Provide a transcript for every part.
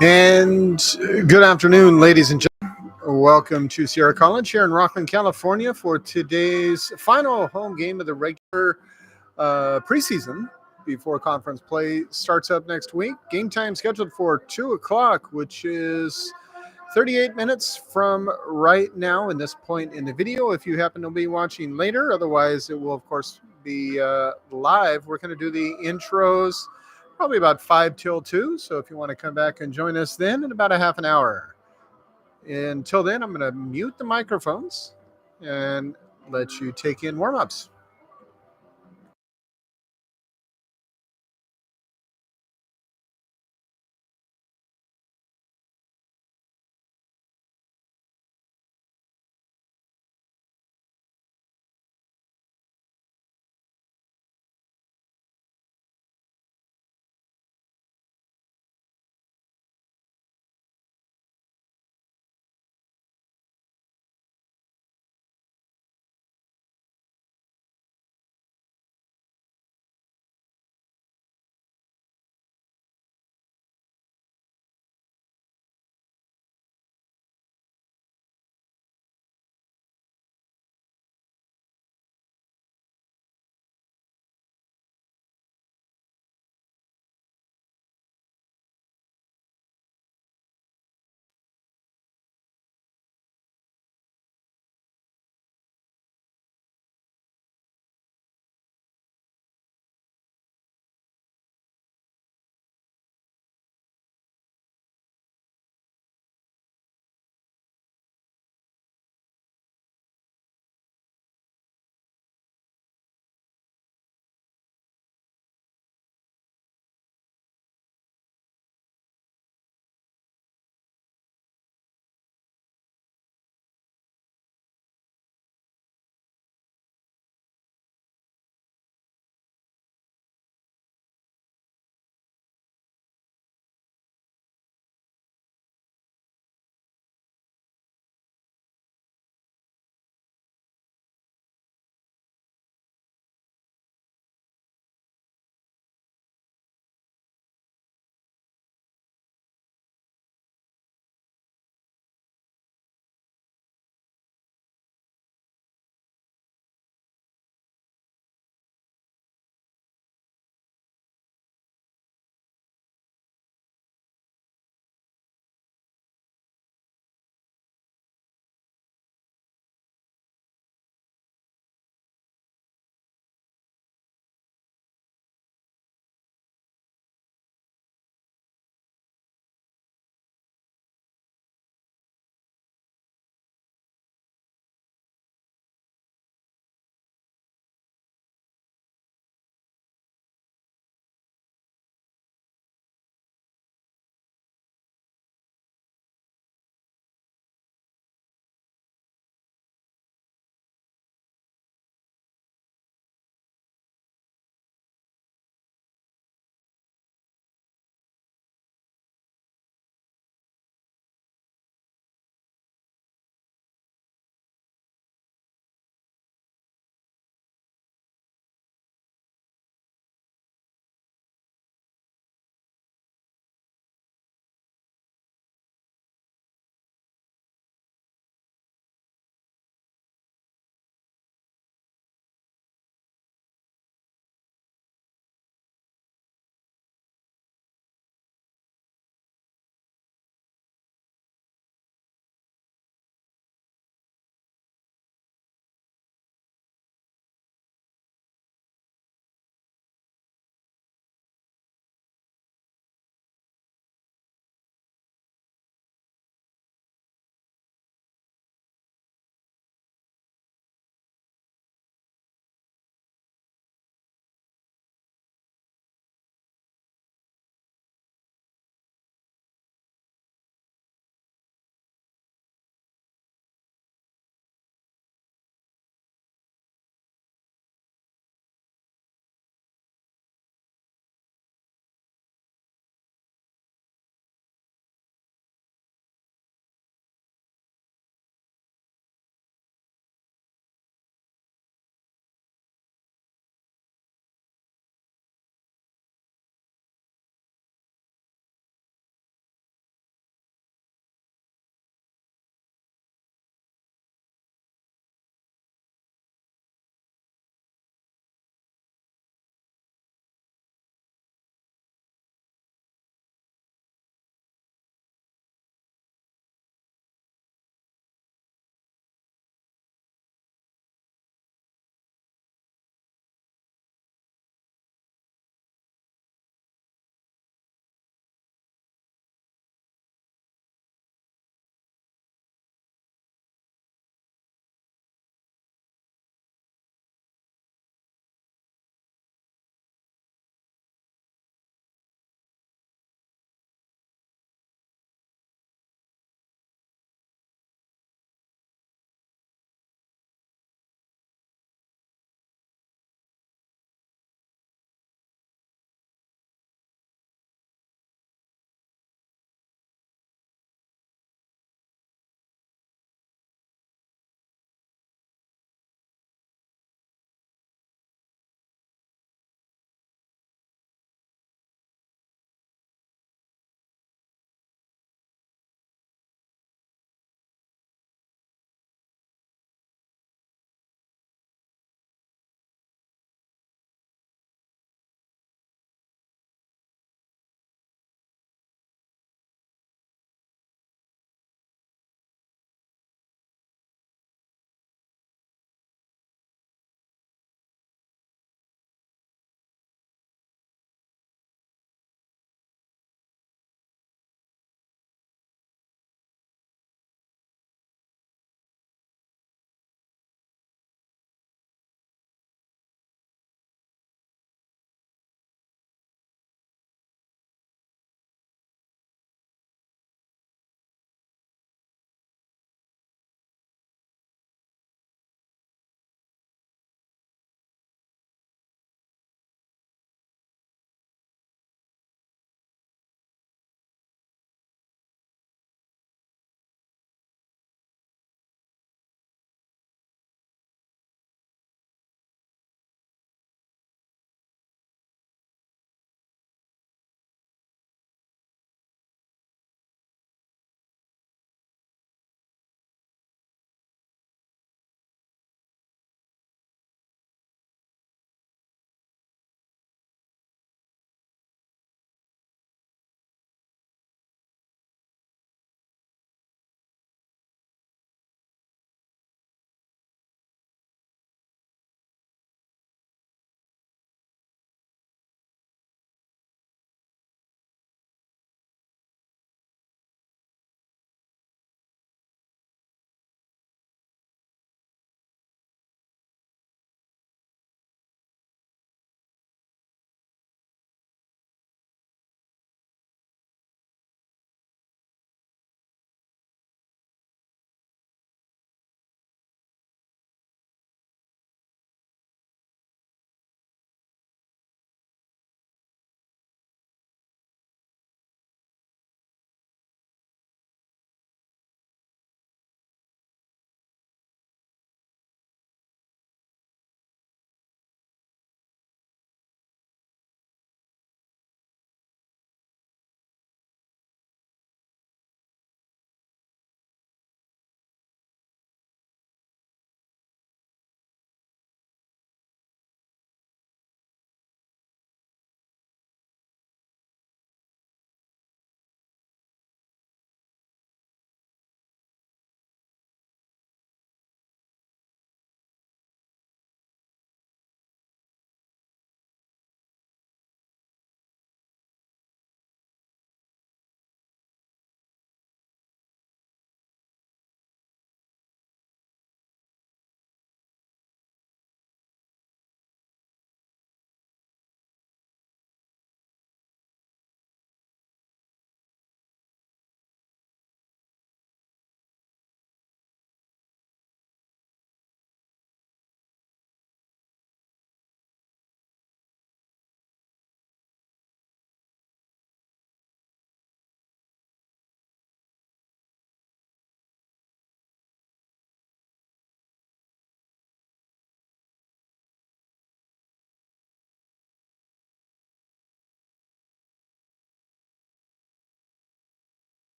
And good afternoon, ladies and gentlemen. Welcome to Sierra College here in Rockland, California for today's final home game of the regular preseason before conference play starts up next week. Game time scheduled for 2 o'clock, which is 38 minutes from right now in this point in the video if you happen to be watching later. Otherwise, it will, of course, be live. We're going to do the intros probably about 5 till 2. So if you want to come back and join us then in about a half an hour. Until then, I'm going to mute the microphones and let you take in warm-ups.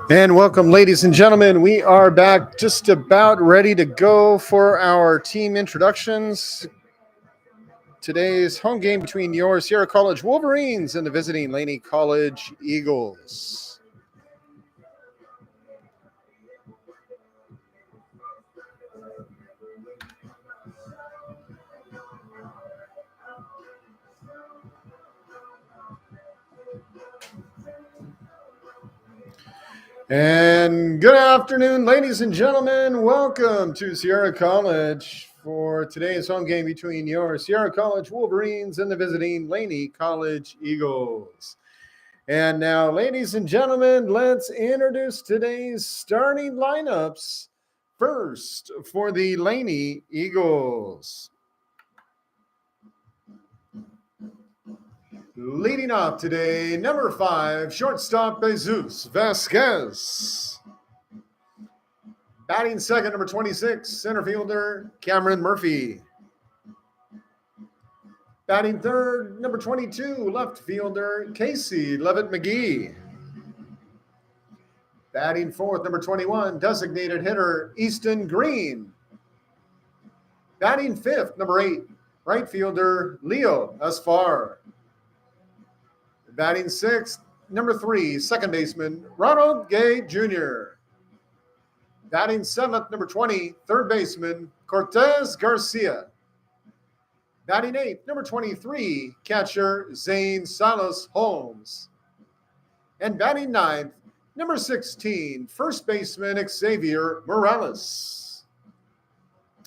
And welcome, ladies and gentlemen. We are back just about ready to go for our team introductions. Today's home game between your Sierra College Wolverines and the visiting Laney College Eagles. And good afternoon, ladies and gentlemen. Welcome to Sierra College for today's home game between your Sierra College Wolverines and the visiting Laney College Eagles. And now, ladies and gentlemen, let's introduce today's starting lineups. First, for the Laney Eagles. Leading off today, number 5, shortstop Jesus Vasquez. Batting second, number 26, center fielder Cameron Murphy. Batting third, number 22, left fielder Casey Levitt McGee. Batting fourth, number 21, designated hitter Easton Green. Batting fifth, number 8, right fielder Leo Asfar. Batting sixth, number 3, second baseman Ronald Gay Jr. Batting seventh, number 20, third baseman Cortez Garcia. Batting eighth, number 23, catcher Zane Salas Holmes. And batting ninth, number 16, first baseman Xavier Morales.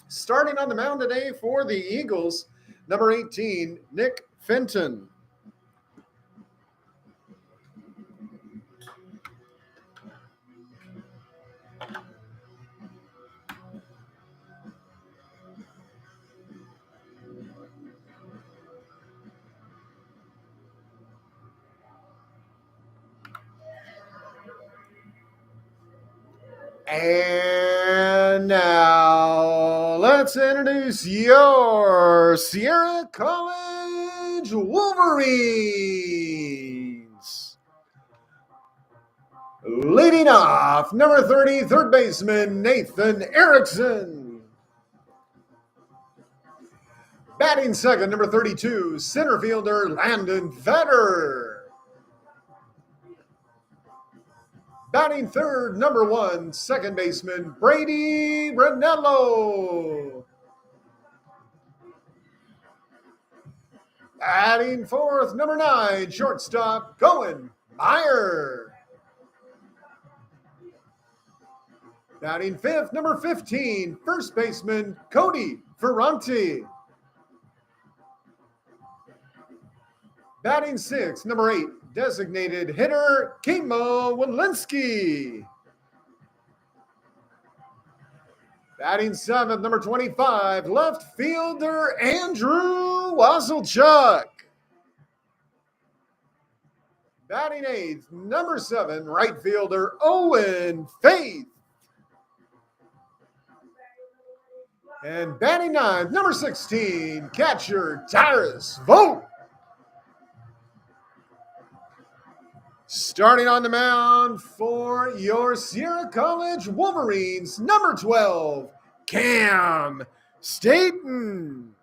Starting on the mound today for the Eagles, number 18, Nick Fenton. And now let's introduce your Sierra College Wolverines. Leading off, number 30, third baseman Nathan Erickson. Batting second, number 32, center fielder Landon Vetter. Batting third, number 1, second baseman Brady Brunello. Batting fourth, number 9, shortstop Cohen Meyer. Batting fifth, number 15, first baseman Cody Ferranti. Batting sixth, number 8, designated hitter Kimo Walensky. Batting seventh, number 25, left fielder Andrew Wazelchuk. Batting eighth, number 7, right fielder Owen Faith. And batting ninth, number 16, catcher Tyrus Vogt. Starting on the mound for your Sierra College Wolverines, number 12, Cam Staten.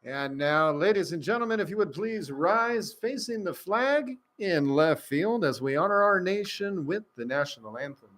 And now, ladies and gentlemen, if you would please rise facing the flag in left field as we honor our nation with the national anthem.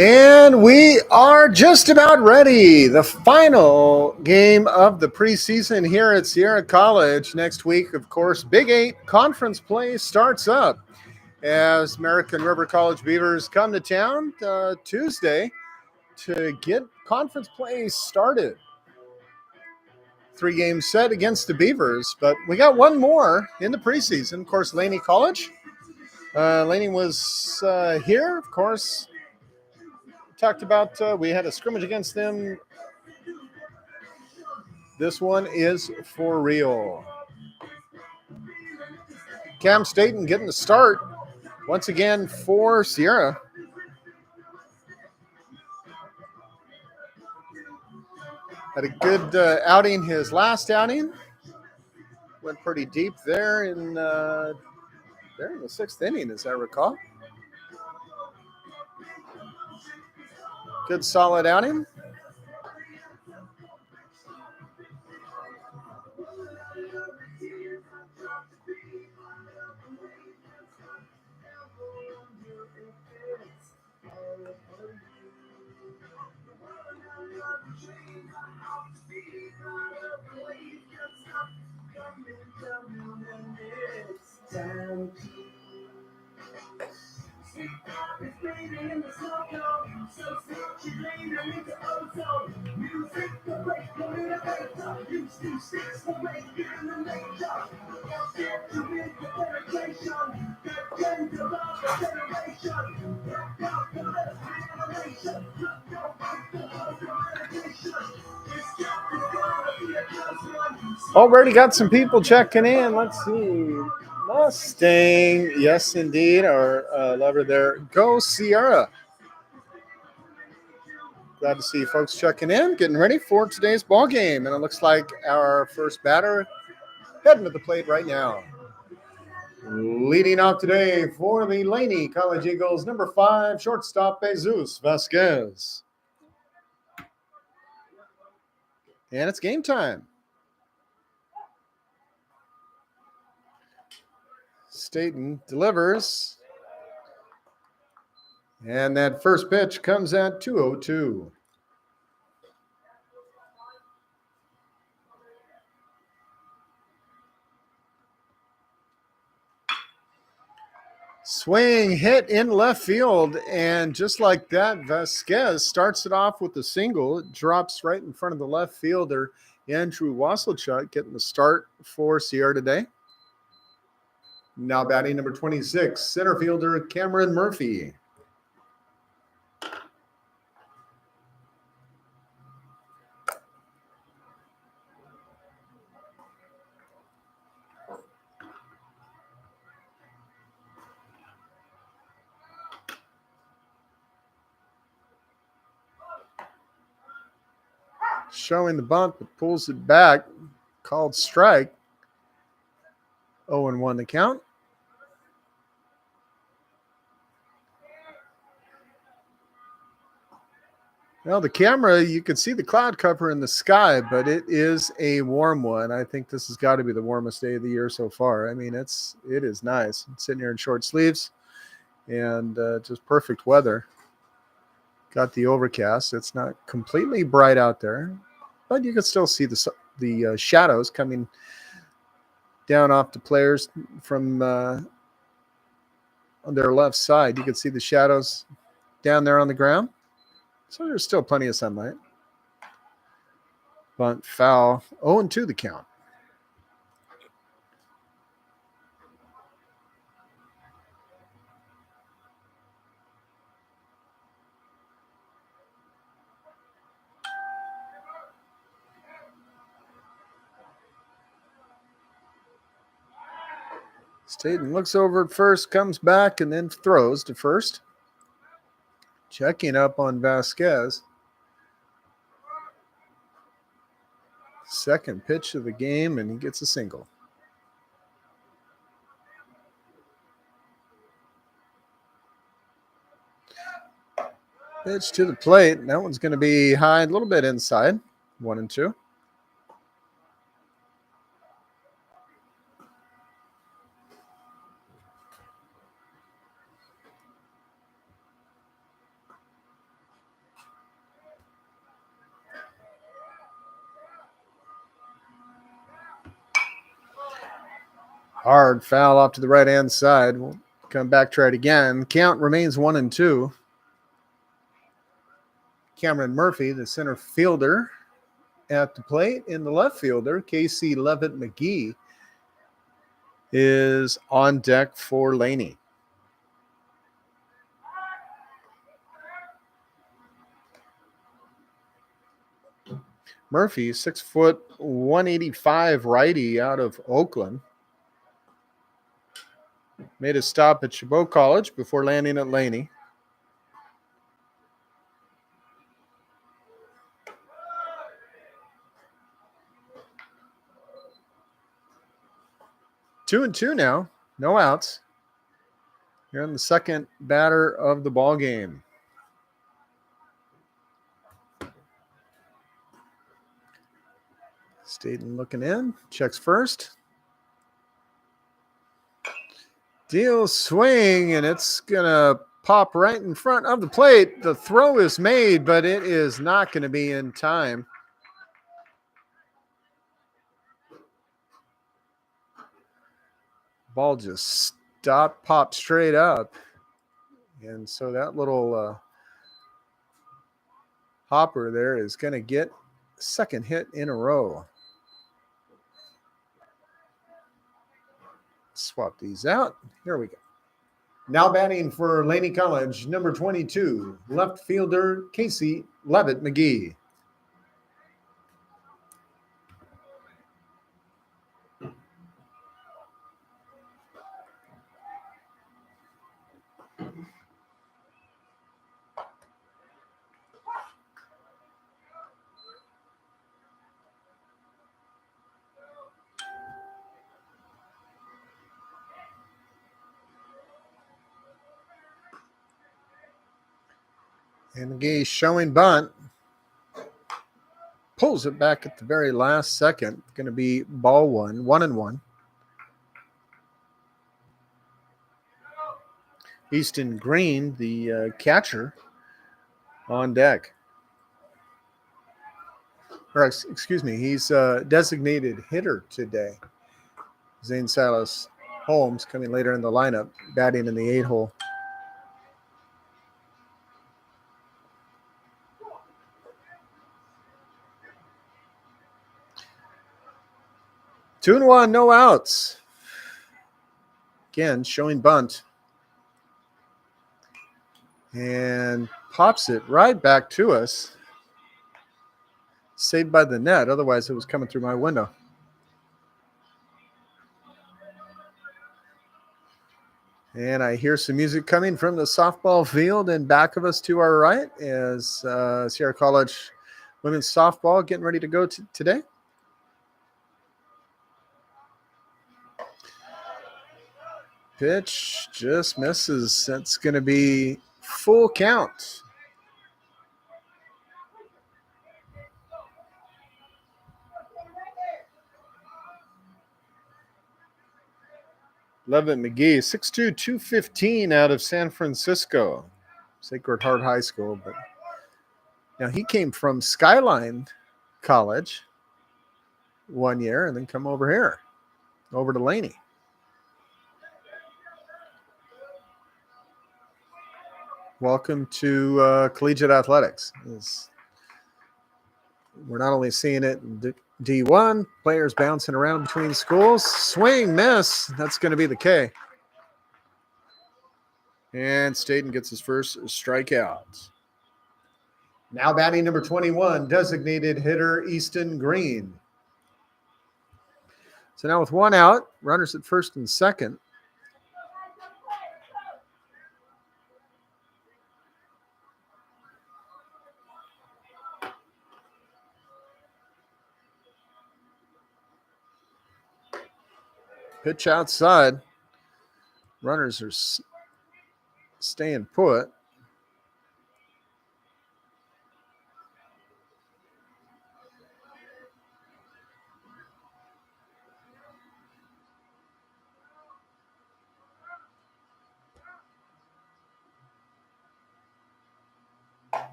And we are just about ready. The final game of the preseason here at Sierra College. Next week, of course, Big 8 conference play starts up as American River College Beavers come to town Tuesday to get conference play started. 3-game set against the Beavers, but we got one more in the preseason. Of course, Laney College. Laney was here, of course. Talked about we had a scrimmage against them. This one is for real. Cam Staten getting the start once again for Sierra. Had a good outing his last outing. Went pretty deep there in the 6th inning, as I recall. Good solid outing. Already got some people checking in. Let's see. Mustang. Yes, indeed. Our lover there. Go Sierra. Glad to see folks checking in, getting ready for today's ball game. And it looks like our first batter heading to the plate right now. Leading off today for the Laney College Eagles, number 5, shortstop Jesus Vasquez. And it's game time. Staten delivers. And that first pitch comes at 2:02. Swing hit in left field, and just like that, Vasquez starts it off with a single. It drops right in front of the left fielder, Andrew Wasselchuk, getting the start for Sierra today. Now batting number 26, center fielder Cameron Murphy. Showing the bunt, but pulls it back. Called strike. 0-1 the count. Well, the camera, you can see the cloud cover in the sky, but it is a warm one. I think this has got to be the warmest day of the year so far. I mean, it is nice. I'm sitting here in short sleeves and just perfect weather. Got the overcast. It's not completely bright out there, but you can still see the shadows coming down off the players from on their left side. You can see the shadows down there on the ground. So there's still plenty of sunlight. Bunt foul. 0-2 the count. Staten looks over at first, comes back, and then throws to first. Checking up on Vasquez. Second pitch of the game, and he gets a single. Pitch to the plate. That one's going to be high, a little bit inside. 1-2. Hard foul off to the right-hand side. We'll come back, try it again. Count remains 1-2. Cameron Murphy, the center fielder, at the plate. In the left fielder, Casey Levitt McGee, is on deck for Laney. Murphy, 6 foot 185 righty out of Oakland. Made a stop at Chabot College before landing at Laney. Two and two now, no outs. You're in the second batter of the ball game. Staten looking in, checks first. Deal swing, and it's going to pop right in front of the plate. The throw is made, but it is not going to be in time. Ball just stopped, popped straight up. And so that little hopper there is going to get second hit in a row. Swap these out. Here we go. Now batting for Laney College, number 22, left fielder Casey Levitt McGee. And McGee showing bunt. Pulls it back at the very last second. Going to be ball one, 1-1. Easton Green, the catcher, on deck. Or excuse me, he's designated hitter today. Zane Silas Holmes coming later in the lineup, batting in the 8-hole. Two and one, no outs. Again, showing bunt. And pops it right back to us. Saved by the net. Otherwise, it was coming through my window. And I hear some music coming from the softball field in back of us to our right as Sierra College women's softball getting ready to go today. Pitch just misses. That's going to be full count. Levitt McGee, 6'2", 215 out of San Francisco, Sacred Heart High School. But now he came from Skyline College 1 year and then come over here, over to Laney. Welcome to collegiate athletics. We're not only seeing it in D1, players bouncing around between schools. Swing, miss. That's going to be the K. And Staten gets his first strikeout. Now batting number 21, designated hitter Easton Green. So now with one out, runners at first and second. Pitch outside. Runners are staying put.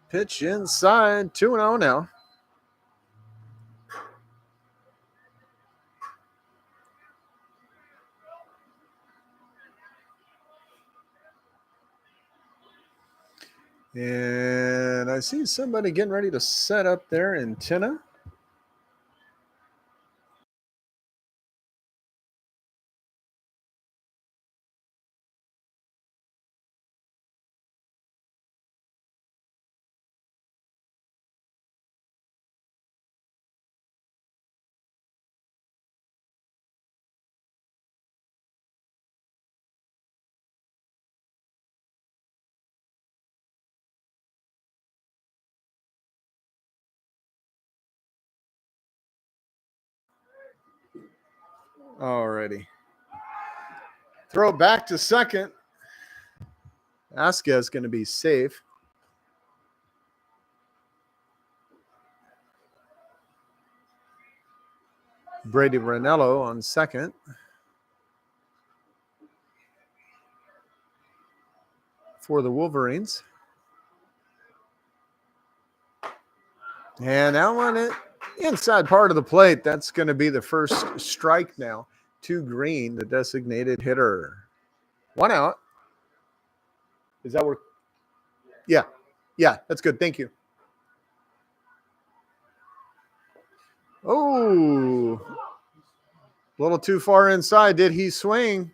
Pitch inside, 2-0 now. And I see somebody getting ready to set up their antenna. Alrighty. Throw it back to second. Aska is going to be safe. Brady Ranello on second. For the Wolverines. And that one inside part of the plate. That's going to be the first strike now to Green, the designated hitter. 1 out. Is that where? Yeah. Yeah, that's good. Thank you. Oh, a little too far inside. Did he swing?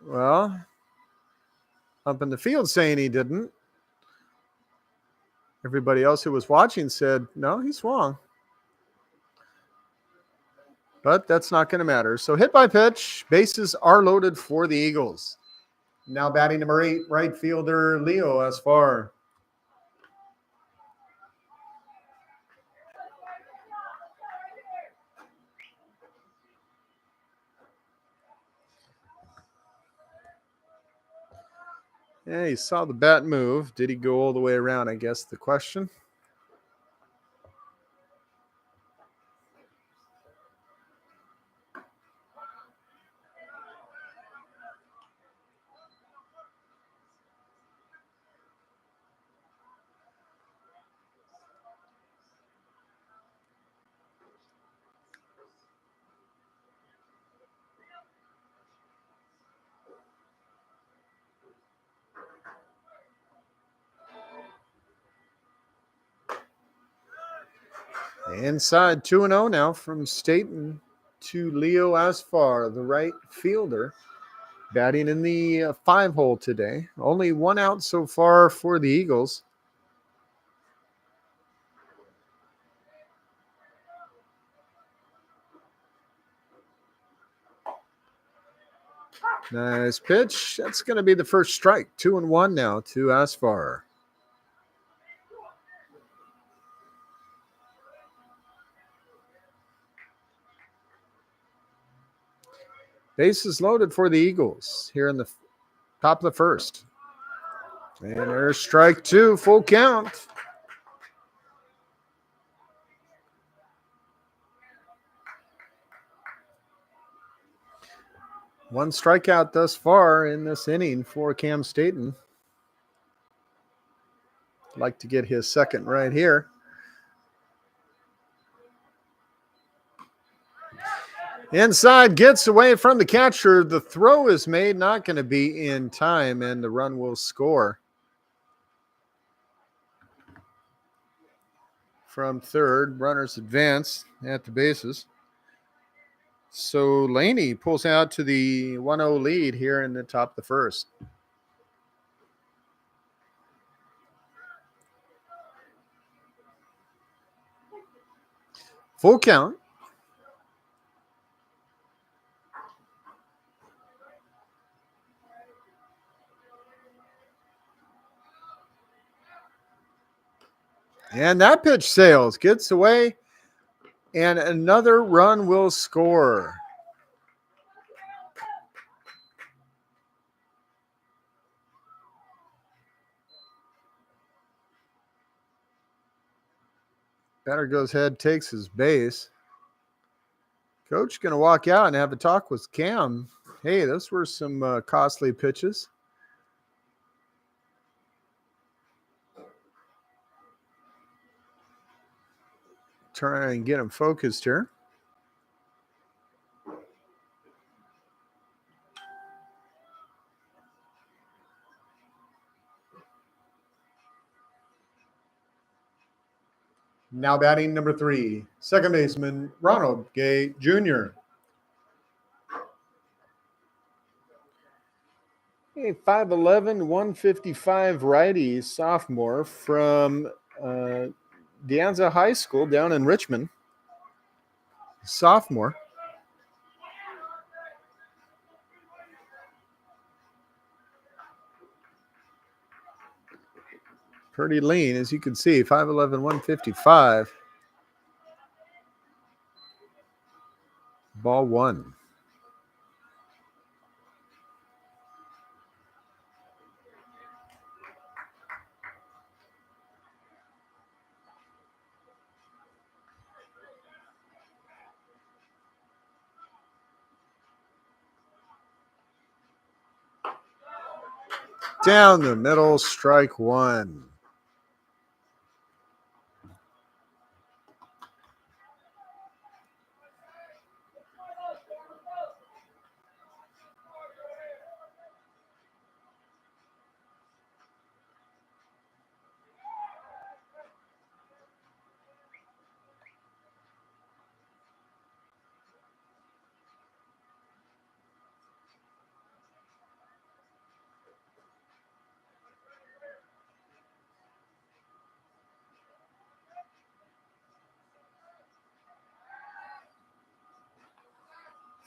Well, up in the field saying he didn't. Everybody else who was watching said, no, he swung. But that's not going to matter. So hit by pitch. Bases are loaded for the Eagles. Now batting number 8, right fielder Leo Asfar. Yeah, he saw the bat move. Did he go all the way around? I guess the question. Inside 2-0 now from Staten to Leo Asfar, the right fielder, batting in the 5-hole today. Only 1 out so far for the Eagles. Nice pitch. That's going to be the first strike. 2-1 now to Asfar. Bases loaded for the Eagles here in the top of the first. And there's strike 2, full count. One strikeout thus far in this inning for Cam Staten. Like to get his second right here. Inside, gets away from the catcher. The throw is made, not going to be in time, and the run will score. From third, runners advance at the bases. So Laney pulls out to the 1-0 lead here in the top of the first. Full count. And that pitch sails, gets away, and another run will score. Batter goes ahead, takes his base. Coach going to walk out and have a talk with Cam. Hey, those were some costly pitches. Try and get him focused here. Now batting number 3, second baseman Ronald Gay Jr. A 5'11", 155 righty sophomore from De Anza High School down in Richmond. Sophomore. Pretty lean, as you can see, 5'11", 155. Ball 1. Down the middle, strike 1.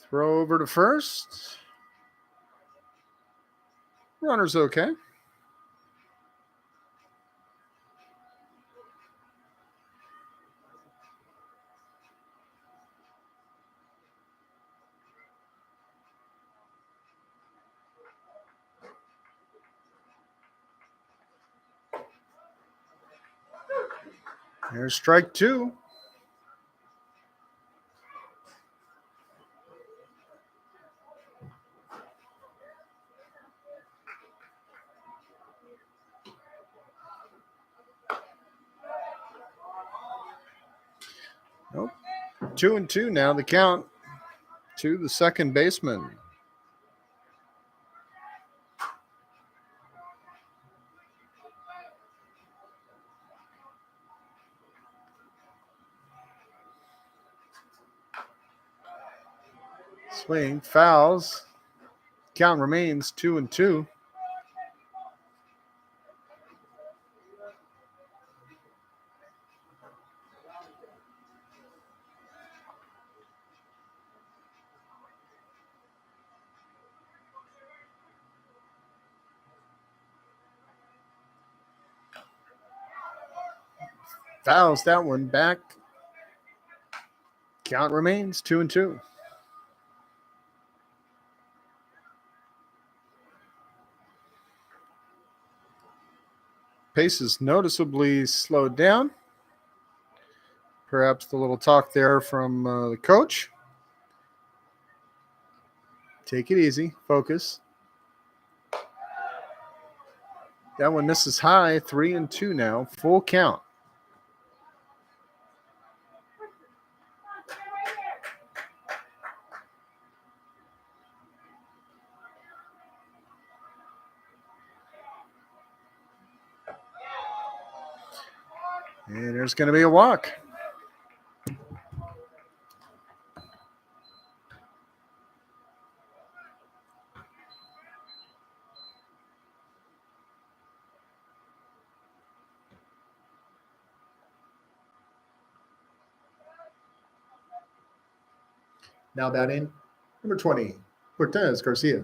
Throw over to first. Runner's okay. There's strike 2. Nope. 2-2 now, the count to the second baseman. Swing, fouls. Count remains 2-2. Fouls that one back. Count remains 2-2. Pace is noticeably slowed down. Perhaps the little talk there from the coach. Take it easy. Focus. That one misses high. 3-2 now. Full count. And there's going to be a walk. Now batting, number 20, Cortez Garcia.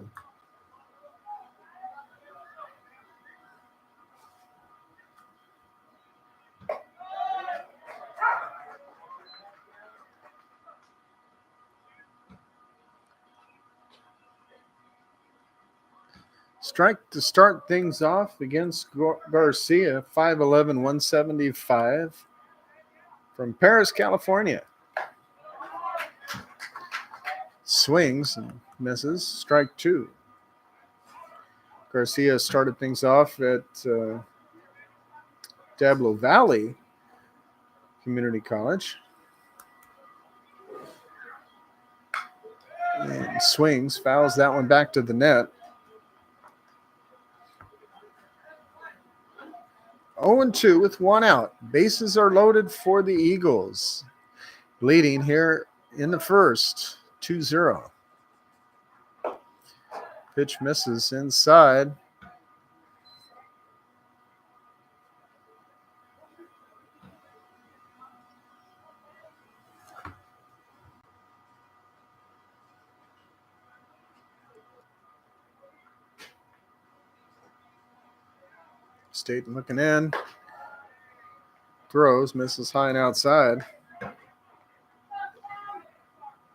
Strike to start things off against Garcia, 5'11", 175 from Paris, California. Swings and misses. Strike 2. Garcia started things off at Diablo Valley Community College. And swings, fouls that one back to the net. 0-2 with one out. Bases are loaded for the Eagles. Leading here in the first, 2-0. Pitch misses inside. Staten looking in. Throws, misses high and outside.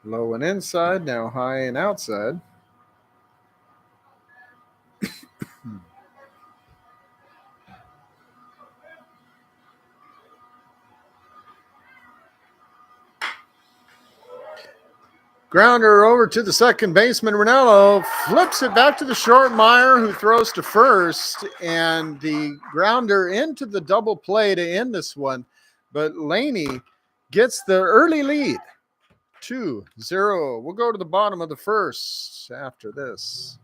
Low and inside, now high and outside. Grounder over to the second baseman. Ranello flips it back to the short. Meyer, who throws to first, and the grounder into the double play to end this one. But Laney gets the early lead, 2-0. We'll go to the bottom of the first after this.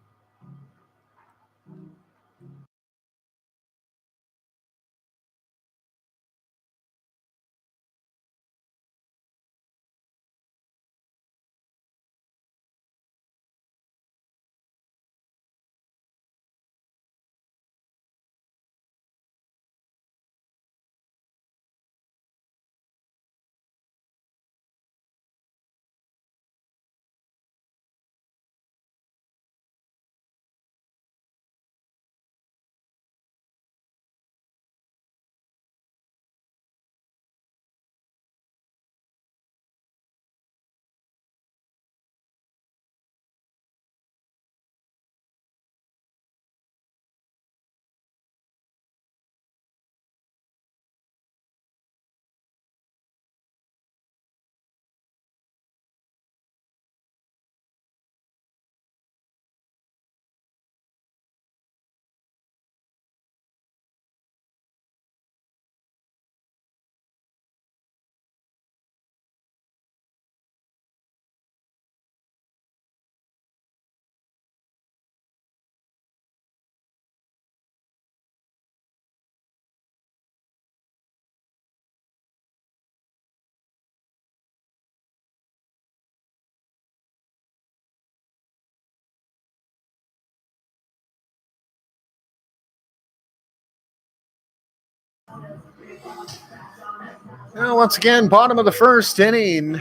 Now, once again, bottom of the first inning.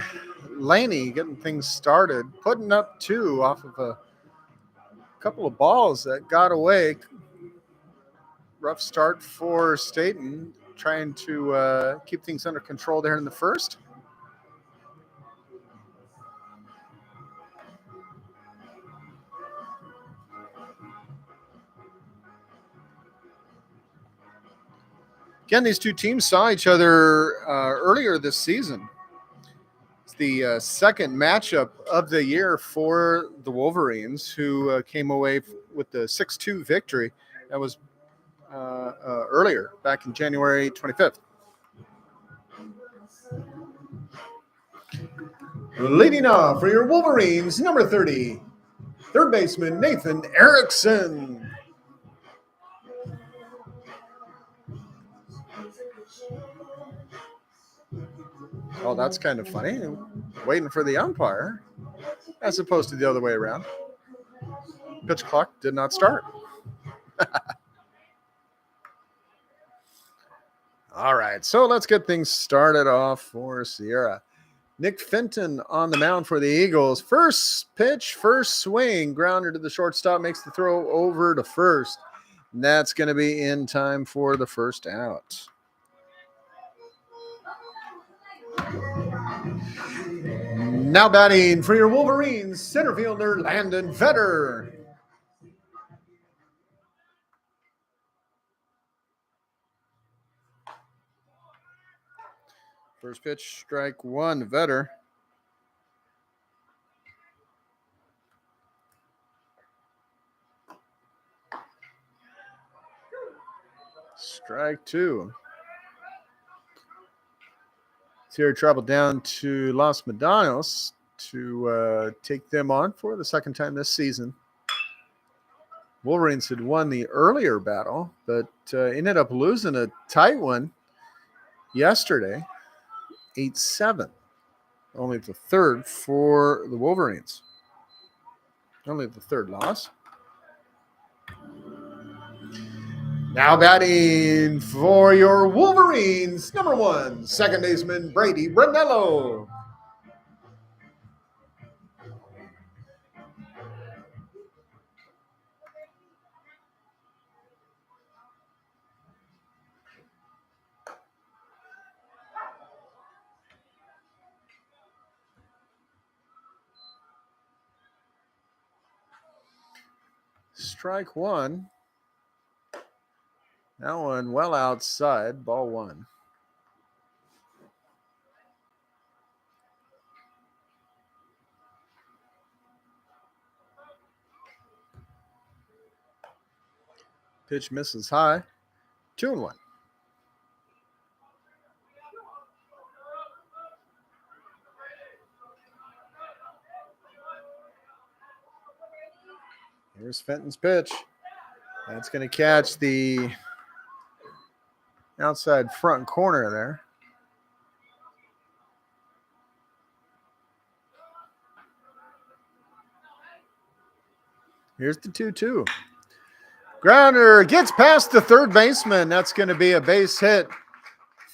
Laney getting things started, putting up two off of a couple of balls that got away. Rough start for Staten, trying to keep things under control there in the first. Again, these two teams saw each other earlier this season. It's the second matchup of the year for the Wolverines, who came away with the 6-2 victory. That was earlier, back in January 25th. Leading off for your Wolverines, number 30, third baseman Nathan Erickson. Oh, that's kind of funny. Waiting for the umpire, as opposed to the other way around. Pitch clock did not start. All right, so let's get things started off for Sierra. Nick Fenton on the mound for the Eagles. First pitch, first swing, grounder to the shortstop, makes the throw over to first. And that's going to be in time for the first out. Now batting for your Wolverines, center fielder Landon Vetter. First pitch, strike one, Vetter. Strike two. Sierra traveled down to Los Medanos to take them on for the second time this season. Wolverines had won the earlier battle, but ended up losing a tight one yesterday, 8-7. Only the third for the Wolverines. Only the third loss. Now batting for your Wolverines, number 1, second baseman Brady Brunello. Strike one. That one well outside, ball one. Pitch misses high. 2-1. Here's Fenton's pitch. That's going to catch the outside front corner there. Here's the 2-2. Grounder gets past the third baseman. That's going to be a base hit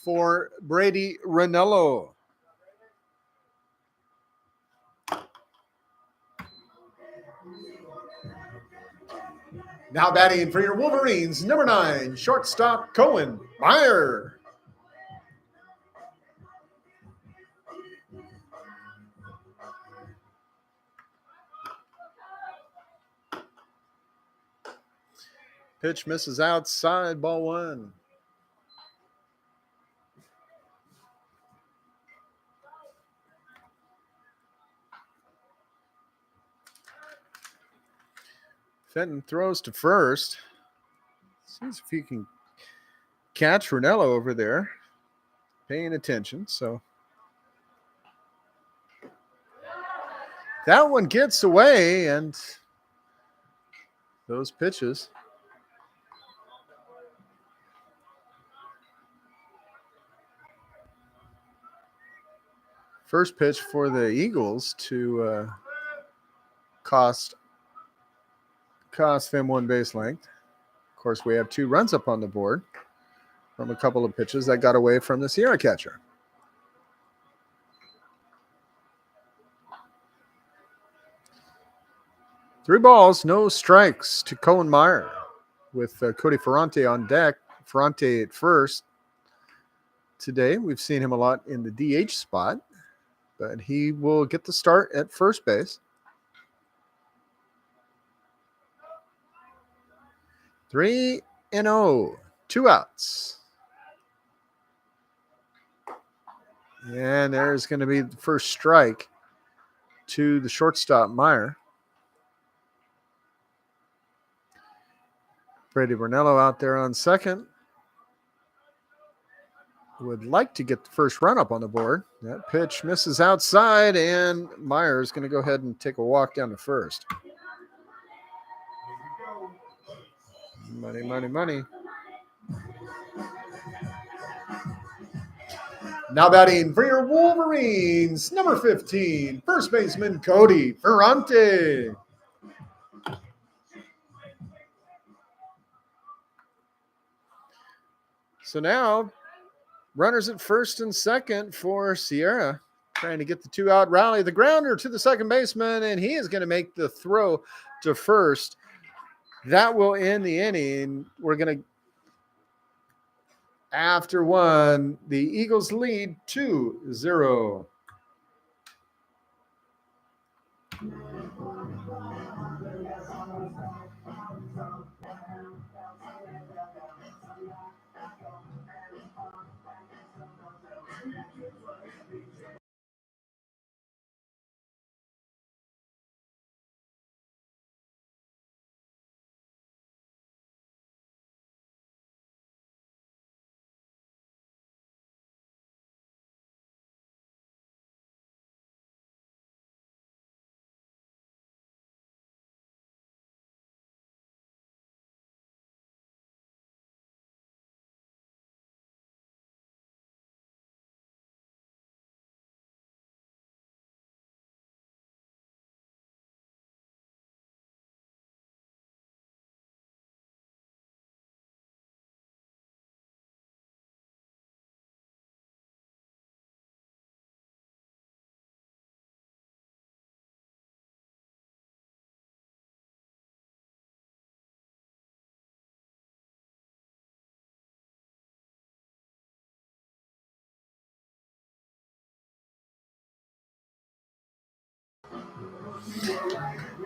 for Brady Ranello. Now batting for your Wolverines, number 9, shortstop Cohen Meyer. Pitch misses outside, ball one. Fenton throws to first. Sees if he can catch Ranello over there, paying attention. So that one gets away, and those pitches. First pitch for the Eagles to cost them one base length. Of course, we have 2 runs up on the board from a couple of pitches that got away from the Sierra catcher. Three balls, no strikes to Cohen Meyer with Cody Ferrante on deck. Ferrante at first today. We've seen him a lot in the DH spot, but he will get the start at first base. 3-0, 2 outs. And there's going to be the first strike to the shortstop, Meyer. Brady Brunello out there on second. Would like to get the first run up on the board. That pitch misses outside, and Meyer is going to go ahead and take a walk down to first. Money, money, money. Now batting for your Wolverines, number 15, first baseman Cody Ferrante. So now, runners at first and second for Sierra, trying to get the 2-out rally. The grounder to the second baseman, and he is going to make the throw to first. That will end the inning. We're going to, after one, the Eagles lead 2-0.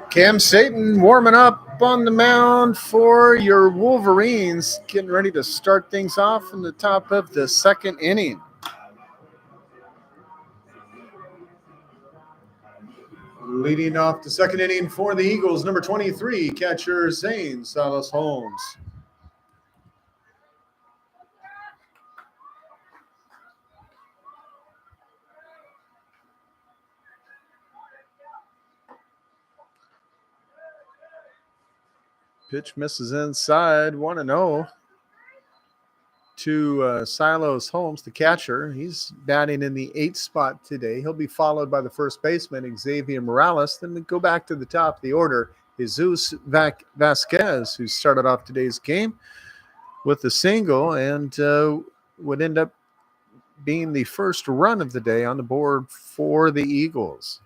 Cam Staten warming up on the mound for your Wolverines, getting ready to start things off in the top of the second inning. Leading off the second inning for the Eagles, number 23, catcher Zane Salas Holmes. Pitch misses inside, 1-0 to Silos Holmes, the catcher. He's batting in the 8th spot today. He'll be followed by the first baseman, Xavier Morales. Then we go back to the top of the order, Jesus Vasquez, who started off today's game with a single and would end up being the first run of the day on the board for the Eagles.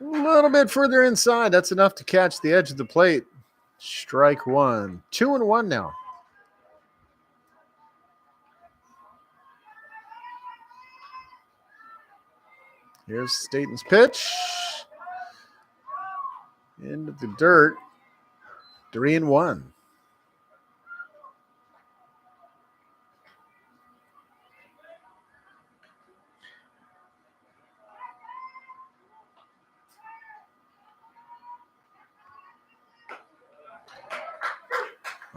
A little bit further inside. That's enough to catch the edge of the plate. Strike one. 2-1 now. Here's Staten's pitch. Into the dirt. 3-1.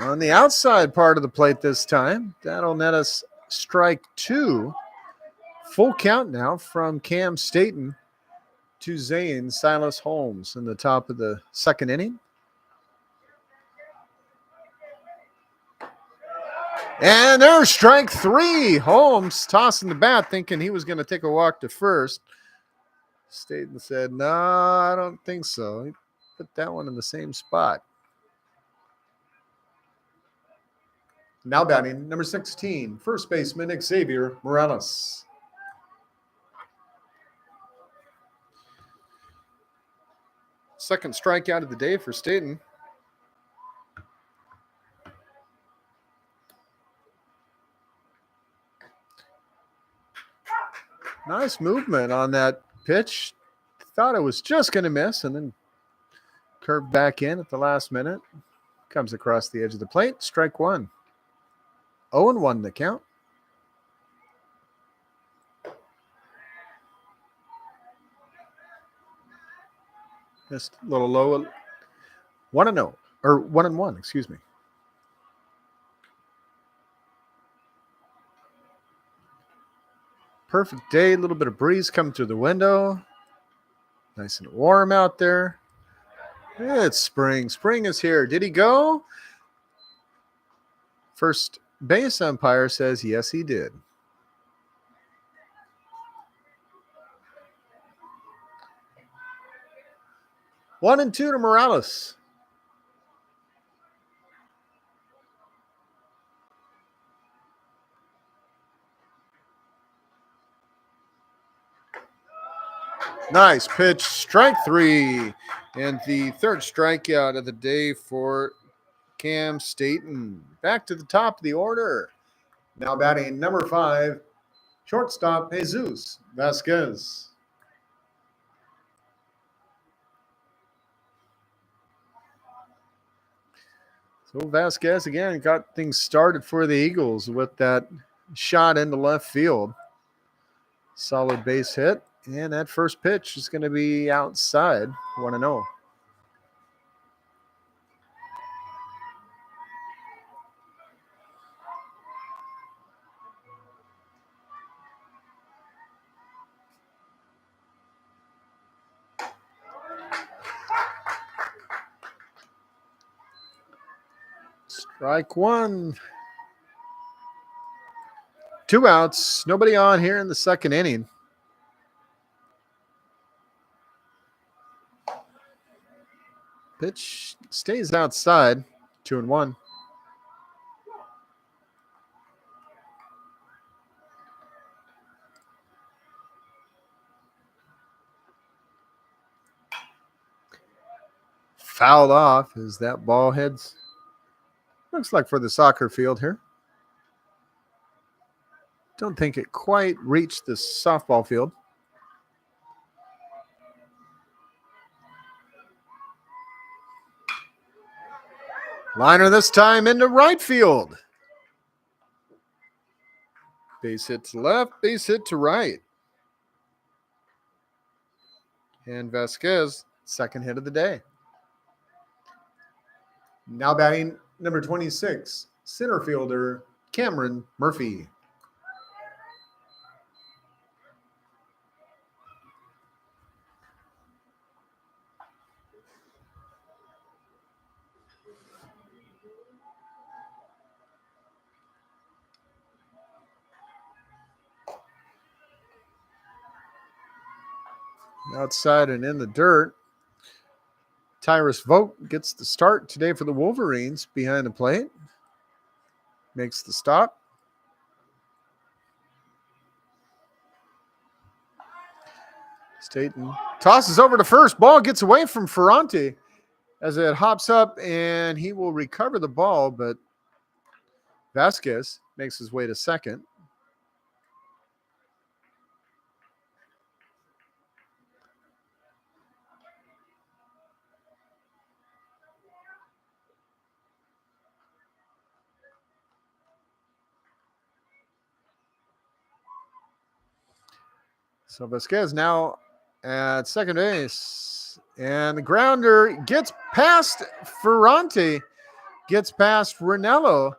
On the outside part of the plate this time, that'll net us strike two. Full count now from Cam Staten to Zane Silas Holmes in the top of the second inning. And there's strike three. Holmes tossing the bat, thinking he was going to take a walk to first. Staten said, "No, I don't think so." He put that one in the same spot. Now batting, number 16, first baseman Xavier Morales. Second strikeout of the day for Staten. Nice movement on that pitch. Thought it was just going to miss and then curved back in at the last minute. Comes across the edge of the plate. Strike one. 0-1 the count. Just a little low. 1-0. Or 1-1, excuse me. Perfect day. A little bit of breeze coming through the window. Nice and warm out there. It's spring. Spring is here. Did he go? First base umpire says yes, he did. 1-2 to Morales. Nice pitch. Strike three. And the third strikeout of the day for Cam Staten. Back to the top of the order. Now batting number 5, shortstop Jesus Vasquez. So Vasquez again got things started for the Eagles with that shot into left field. Solid base hit. And that first pitch is going to be outside, 1-0. Strike one. 2 outs. Nobody on here in the second inning. Pitch stays outside. 2-1. Fouled off as that ball heads Looks like for the soccer field here. Don't think it quite reached the softball field. Liner this time into right field. Base hit to left, base hit to right. And Vasquez, second hit of the day. Now batting number 26, center fielder Cameron Murphy. Outside and in the dirt. Tyrus Vogt gets the start today for the Wolverines behind the plate. Makes the stop. Staten tosses over to first. Ball gets away from Ferrante as it hops up, and he will recover the ball, but Vasquez makes his way to second. So Vasquez now at second base, and the grounder gets past Ferrante, gets past Ranello,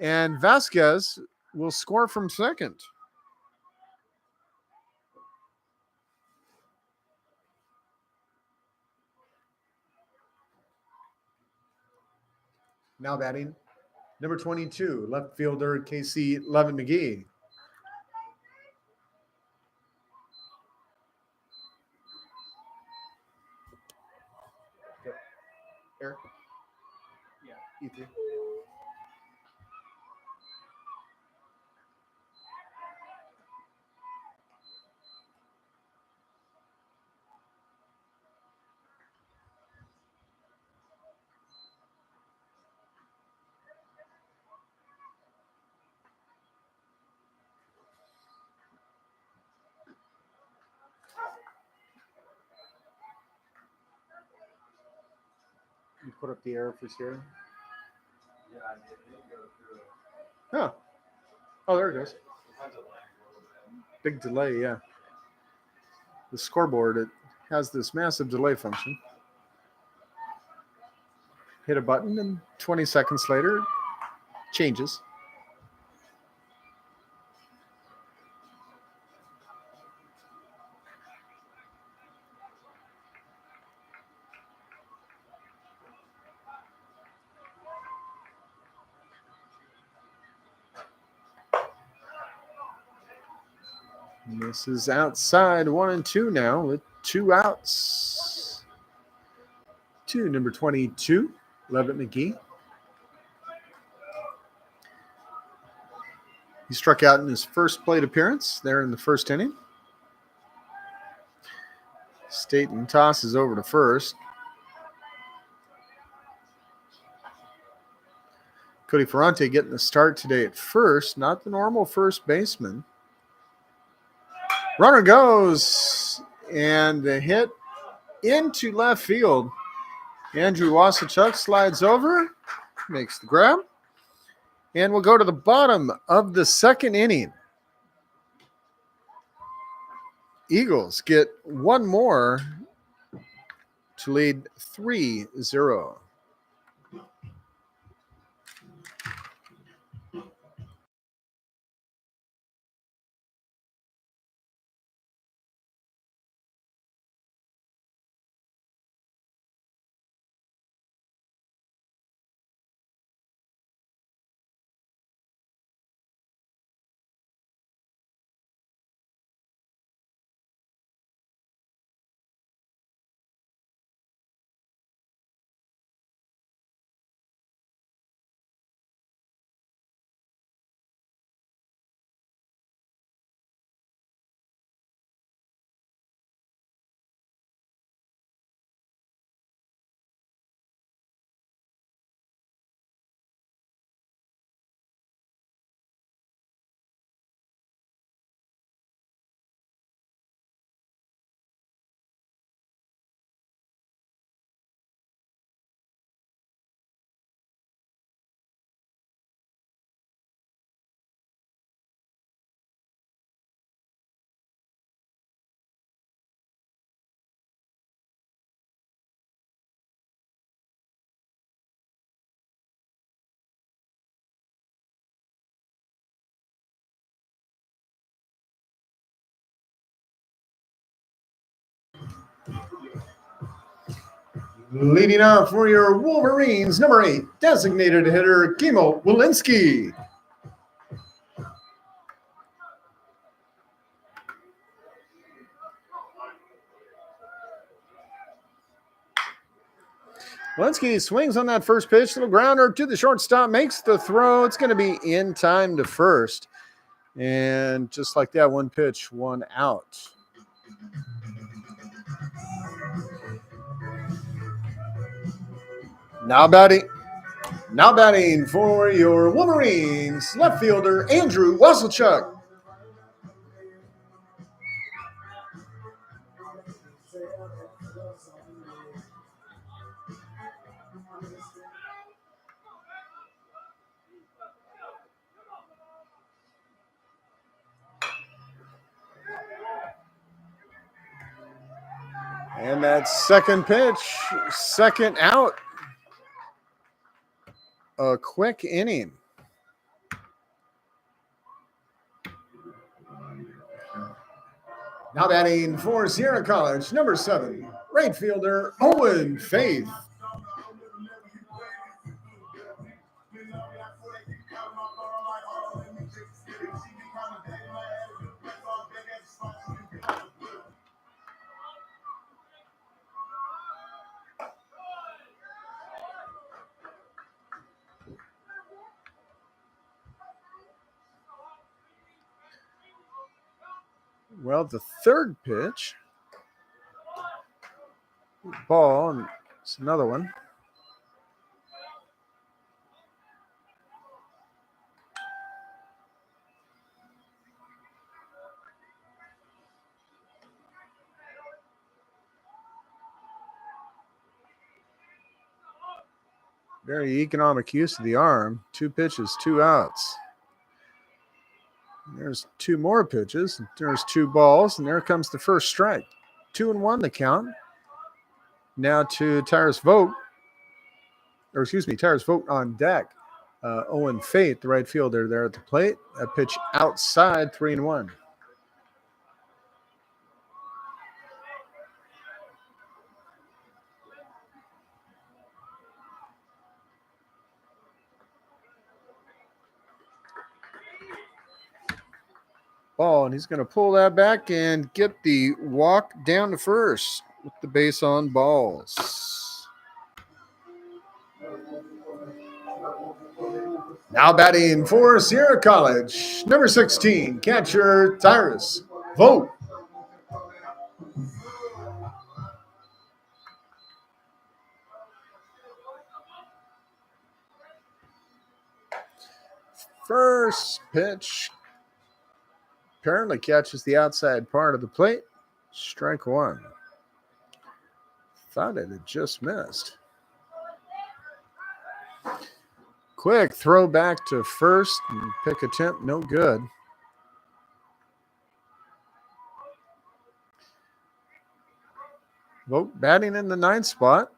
and Vasquez will score from second. Now batting, number 22, left fielder Casey Levin McGee. Eric? Yeah, E3. You put up the error for Sierra? Oh. Oh, there it goes. Big delay, yeah. The scoreboard, it has this massive delay function. Hit a button, and 20 seconds later, changes. And this is outside 1-2 now with 2 outs. To number 22, Levitt McGee. He struck out in his first plate appearance there in the first inning. Staten tosses over to first. Cody Ferrante getting the start today at first, not the normal first baseman. Runner goes, and the hit into left field. Andrew Wasachuk slides over, makes the grab, and we'll go to the bottom of the second inning. Eagles get one more to lead 3-0. Leading off for your Wolverines, number 8, designated hitter, Kimo Walensky. Walensky swings on that first pitch, little grounder to the shortstop, makes the throw. It's going to be in time to first. And just like that, one pitch, one out. Now batting for your Wolverines, left fielder Andrew Wasilchuk. And that second pitch, second out. A quick inning. Now batting for Sierra College, number 7, right fielder Owen Faith. Well, the third pitch, ball, and it's another one. Very economic use of the arm. 2 pitches, 2 outs. There's 2 more pitches. There's 2 balls, and there comes the first strike. 2-1 the count. Now to Tyrus Vogt on deck. Owen Faith, the right fielder, there at the plate. A pitch outside, 3-1. Ball, and he's going to pull that back and get the walk down to first with the base on balls. Now batting for Sierra College, number 16, catcher Tyrus Vogt. First pitch apparently catches the outside part of the plate. Strike 1. Thought it had just missed. Quick throw back to first and pick attempt, no good. Vogt batting in the 9th spot.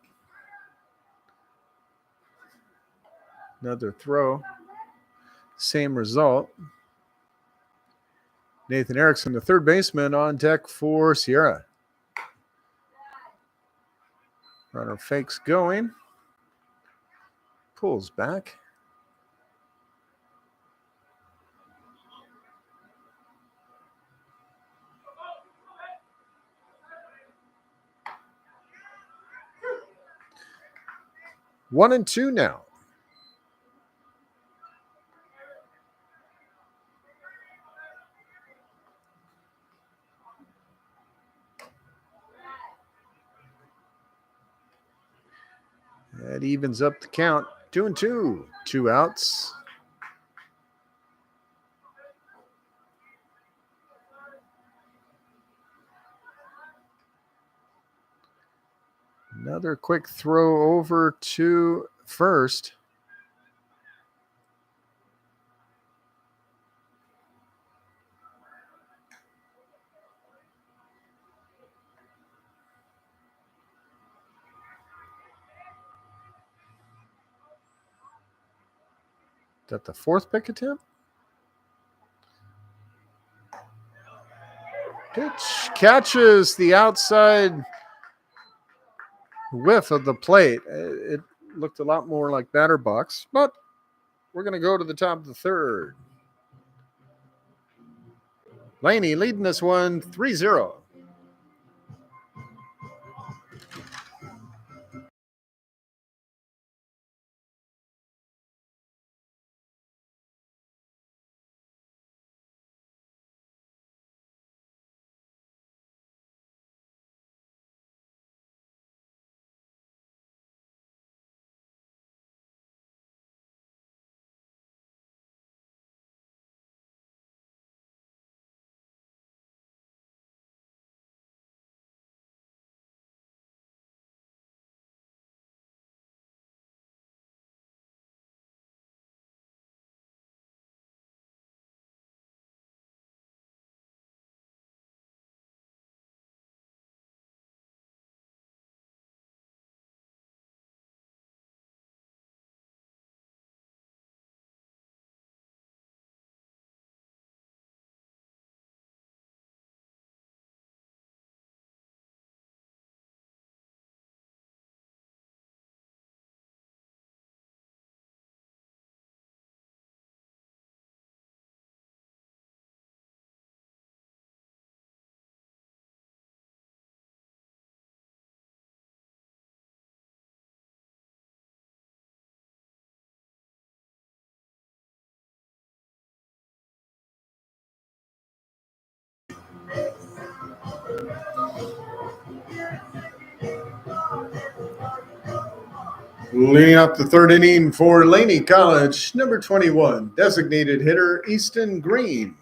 Another throw. Same result. Nathan Erickson, the third baseman, on deck for Sierra. Runner fakes going. Pulls back. One and two now. That evens up the count. 2-2. 2 outs. Another quick throw over to first. Is that the fourth pick attempt? Pitch catches the outside whiff of the plate. It looked a lot more like batter box, but we're going to go to the top of the third. Laney leading this one 3-0. Leading up the third inning for Laney College, number 21, designated hitter Easton Green.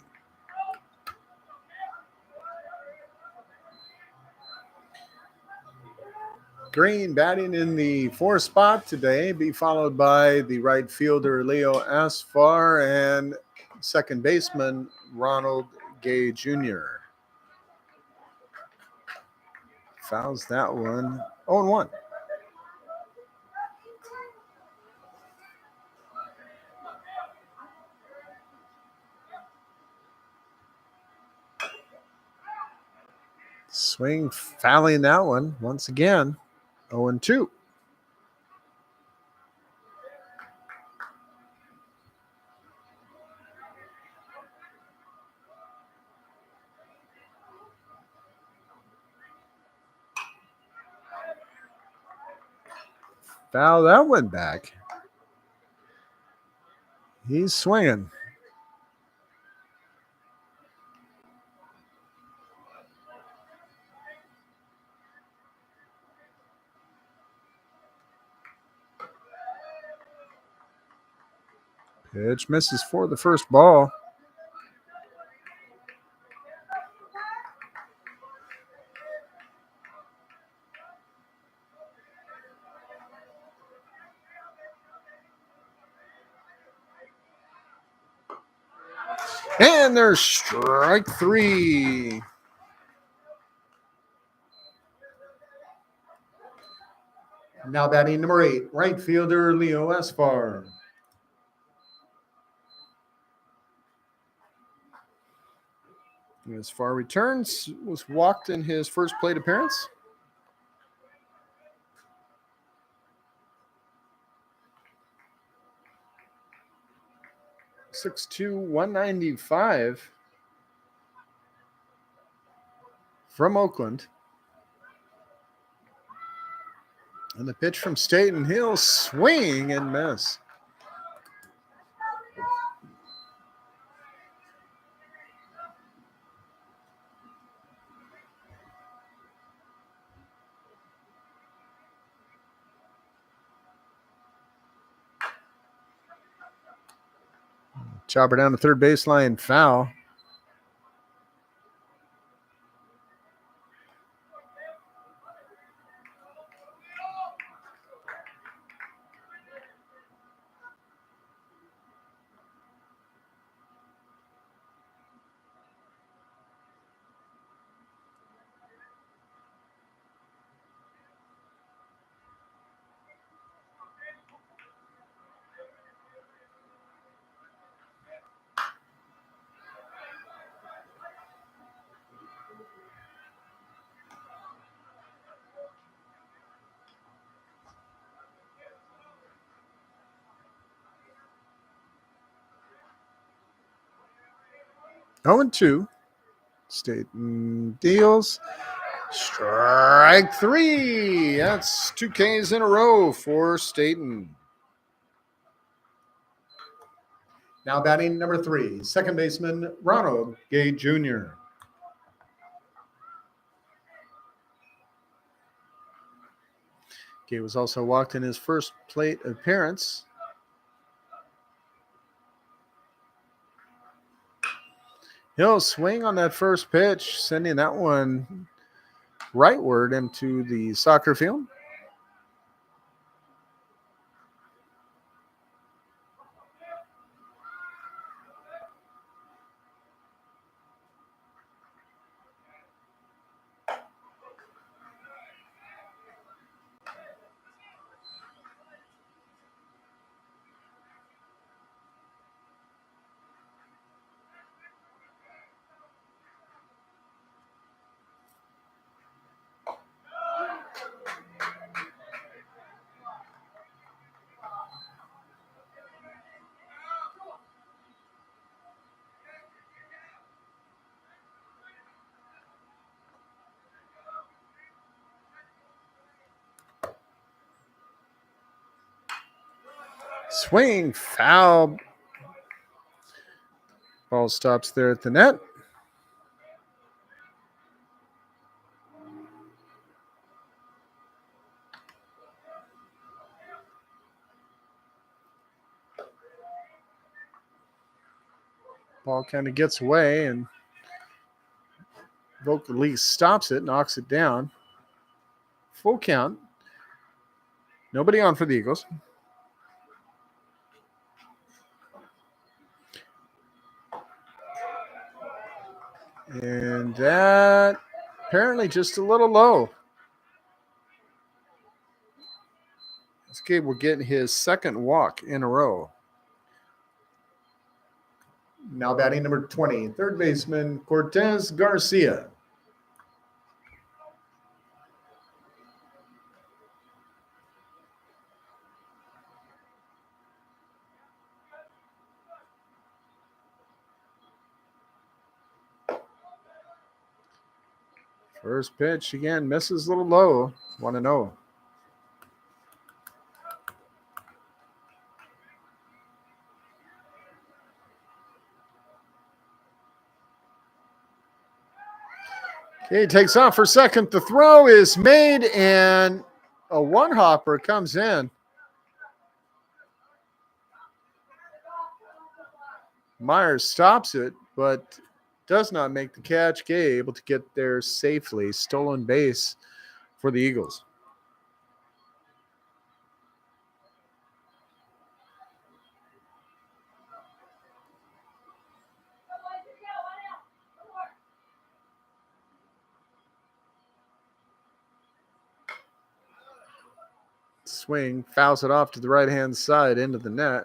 Green batting in the fourth spot today, be followed by the right fielder Leo Asfar and second baseman Ronald Gay Jr. Fouls that one. 0-1. Swing fouling that one once again. 0-2. Foul that one back. He's swinging. Pitch misses for the first ball. And there's strike three. Now batting number 8, right fielder Leo Asfar. Asfar returns, was walked in his first plate appearance. .62", 195 from Oakland. And the pitch from Staten Hill, swing and miss. Chopper down to third baseline, foul. 0-2. Staten deals. Strike 3. That's 2 Ks in a row for Staten. Now batting number 3, second baseman Ronald Gay Jr. Gay was also walked in his first plate appearance. He'll swing on that first pitch, sending that one rightward into the soccer field. Swing, foul. Ball stops there at the net. Ball kind of gets away, and Vogt Lee stops it, knocks it down. Full count. Nobody on for the Eagles. And that apparently just a little low. This kid will get his second walk in a row. Now batting number 20, third baseman Cortez Garcia. First pitch again, misses a little low, 1-0. Okay, takes off for second. The throw is made, and a one-hopper comes in. Myers stops it, but does not make the catch. Gay able to get there safely. Stolen base for the Eagles. Swing, fouls it off to the right-hand side into the net.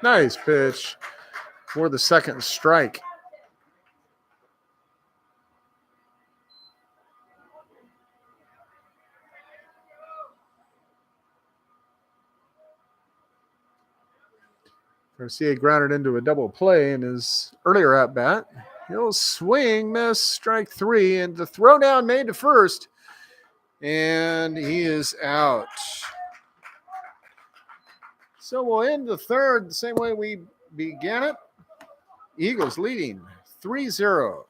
Nice pitch for the second strike. Garcia grounded into a double play in his earlier at-bat. He'll swing, miss, strike 3, and the throw down made to first, and he is out. So we'll end the third the same way we began it. Eagles leading 3-0.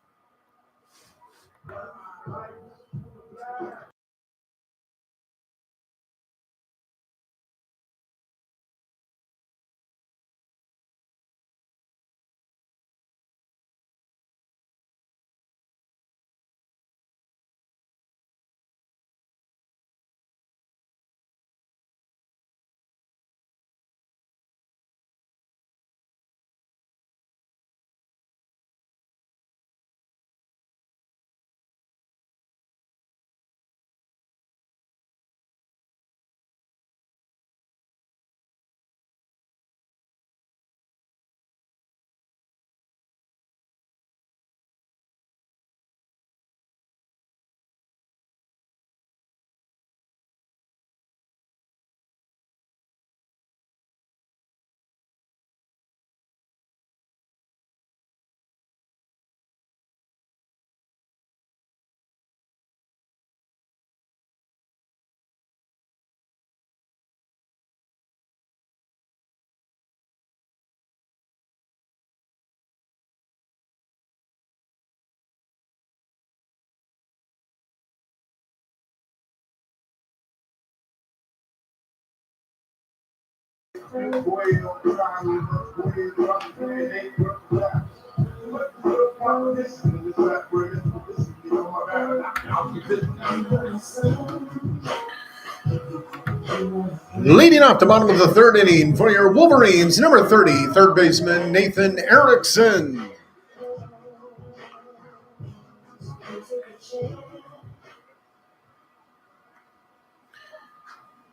Leading off the bottom of the third inning for your Wolverines, number 30, third baseman Nathan Erickson.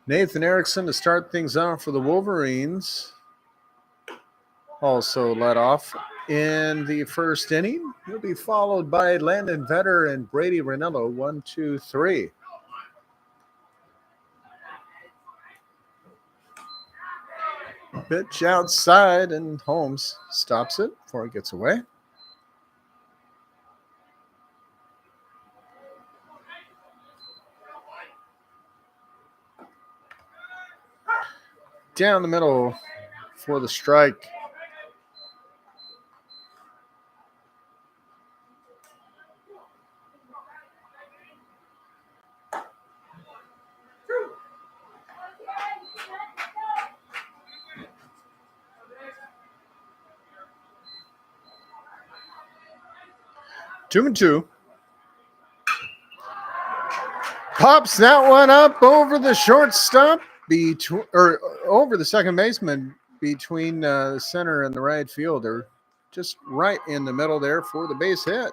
Nathan Erickson to start things off for the Wolverines. Also led off in the first inning. He'll be followed by Landon Vetter and Brady Ranello, 1, 2, 3. Pitch outside, and Holmes stops it before it gets away. Down the middle for the strike. Two and two. Pops that one up over the shortstop, over the second baseman between the center and the right fielder. Just right in the middle there for the base hit.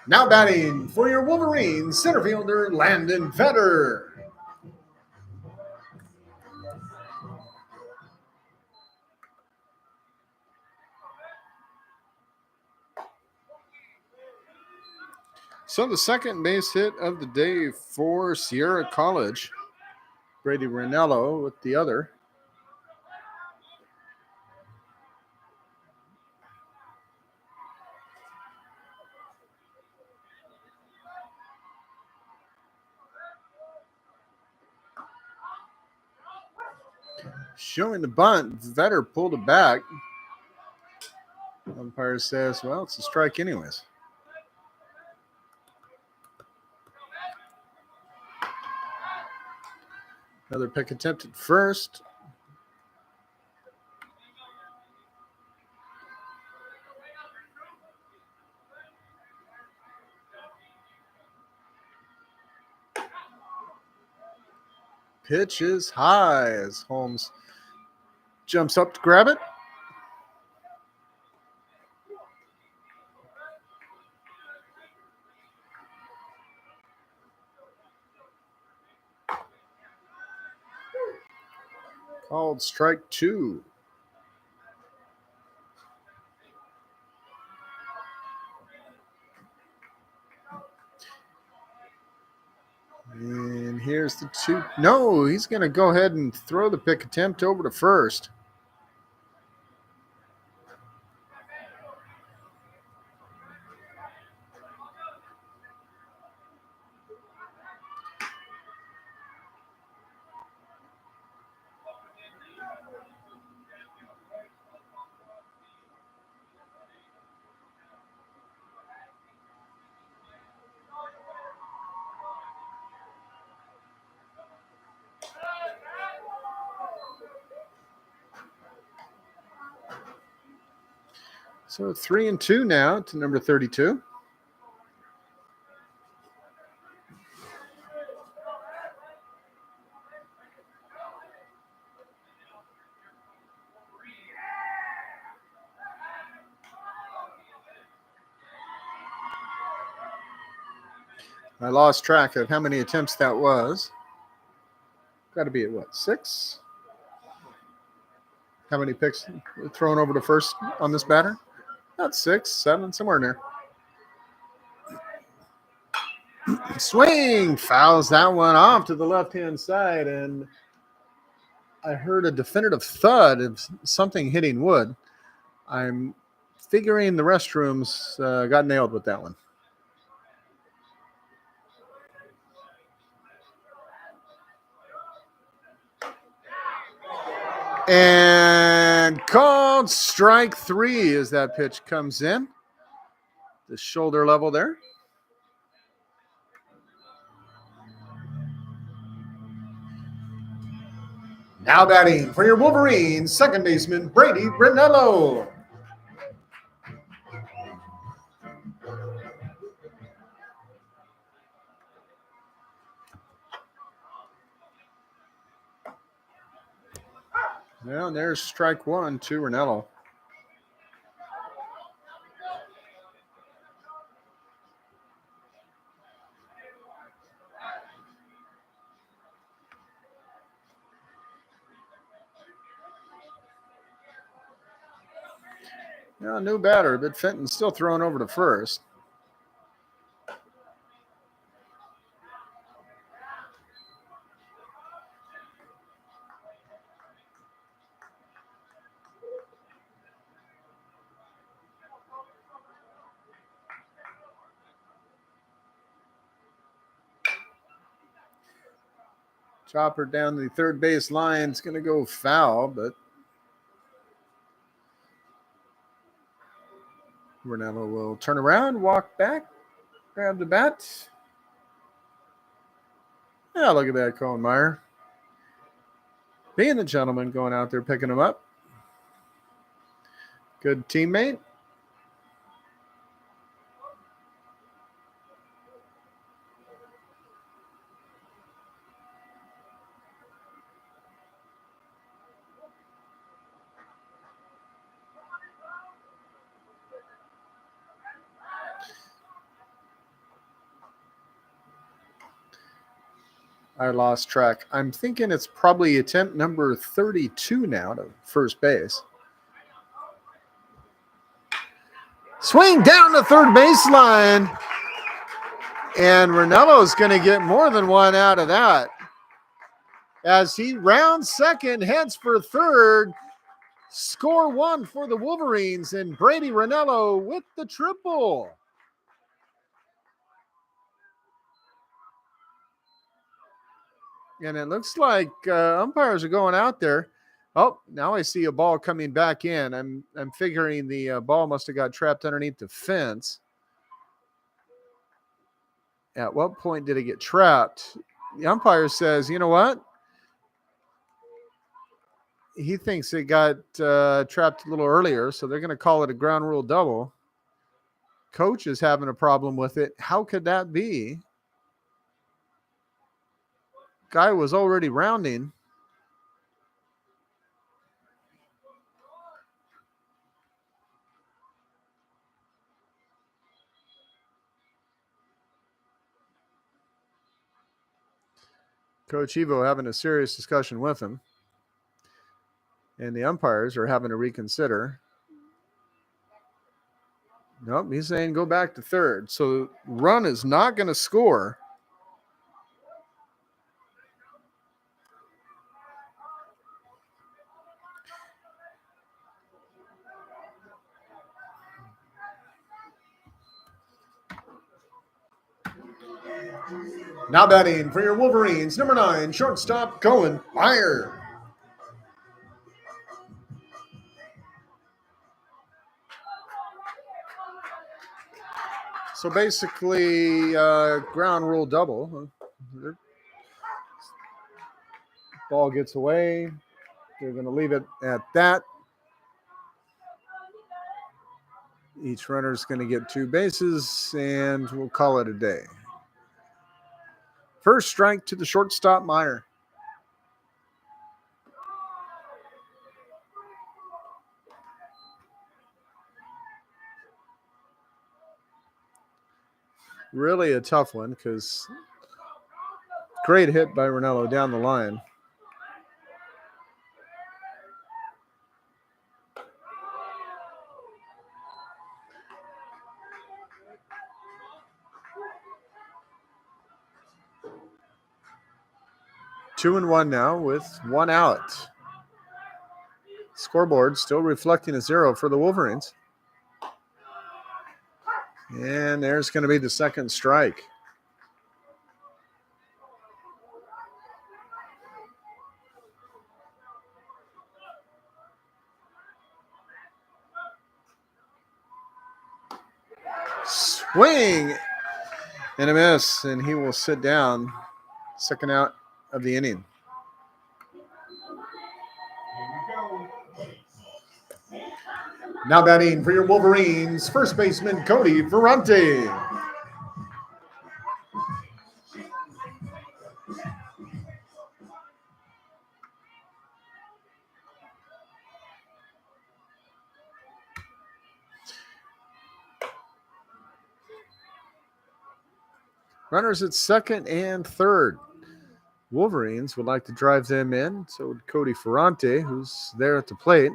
Now batting for your Wolverines, center fielder Landon Vetter. So the second base hit of the day for Sierra College. Brady Ranello with the other. Showing the bunt, Vetter pulled it back. Umpire says, well, it's a strike anyways. Another pick attempt at first. Pitch is high as Holmes jumps up to grab it. Called strike two. And here's the two. No, he's going to go ahead and throw the pick attempt over to first. So 3-2 now to number 32. I lost track of how many attempts that was. Got to be at what, 6? How many picks thrown over to first on this batter? About 6, 7, somewhere in there. Swing, fouls that one off to the left-hand side, and I heard a definitive thud of something hitting wood. I'm figuring the restrooms got nailed with that one. And called strike 3 as that pitch comes in. The shoulder level there. Now batting for your Wolverines, second baseman Brady Rinello. Well, there's strike one to Rinello. Now, new batter, but Fenton's still throwing over to first. Chopper down the third base line. It's going to go foul, but Rinello will turn around, walk back, grab the bat. Yeah, look at that, Cohenmeyer. Being the gentleman, going out there picking him up. Good teammate. I lost track. I'm thinking it's probably attempt number 32 now to first base. Swing down the third baseline. And Rinello's going to get more than one out of that. As he rounds second, heads for third. Score one for the Wolverines, and Brady Rinello with the triple. And it looks like umpires are going out there. Oh, now I see a ball coming back in. I'm figuring the ball must have got trapped underneath the fence. At what point did it get trapped? The umpire says, you know what? He thinks it got trapped a little earlier, so they're going to call it a ground rule double. Coach is having a problem with it. How could that be? Guy was already rounding. Coach Evo having a serious discussion with him. And the umpires are having to reconsider. Nope, he's saying go back to third. So run is not going to score. Now batting for your Wolverines, number 9, shortstop Cohenmeyer. So basically, ground rule double. Ball gets away. They're going to leave it at that. Each runner is going to get 2 bases, and we'll call it a day. First strike to the shortstop, Meyer. Really a tough one because great hit by Rinello down the line. Two and one now with 1 out. Scoreboard still reflecting a 0 for the Wolverines. And there's going to be the second strike. Swing and a miss, and he will sit down. Second out of the inning. Now batting for your Wolverines, first baseman Cody Ferrante. Runners at second and third. Wolverines would like to drive them in. So would Cody Ferrante, who's there at the plate.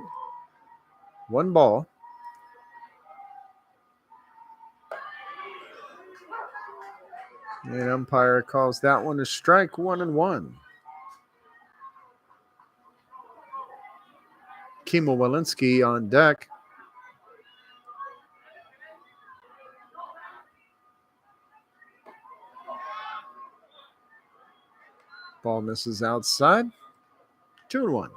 1 ball. And umpire calls that one a strike, 1-1. Kimo Walensky on deck. Ball misses outside. 2-1.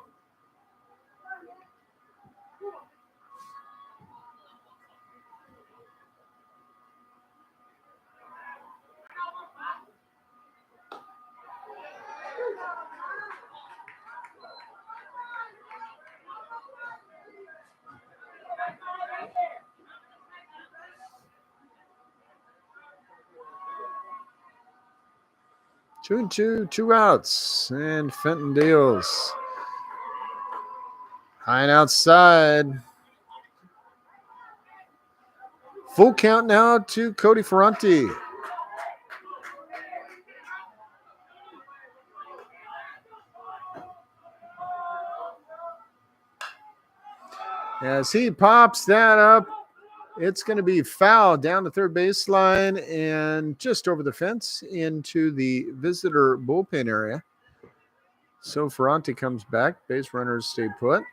Two and two, 2 outs, and Fenton deals. High and outside. Full count now to Cody Ferrante. As he pops that up, it's going to be foul down the third baseline and just over the fence into the visitor bullpen area. So Ferrante comes back. Base runners stay put.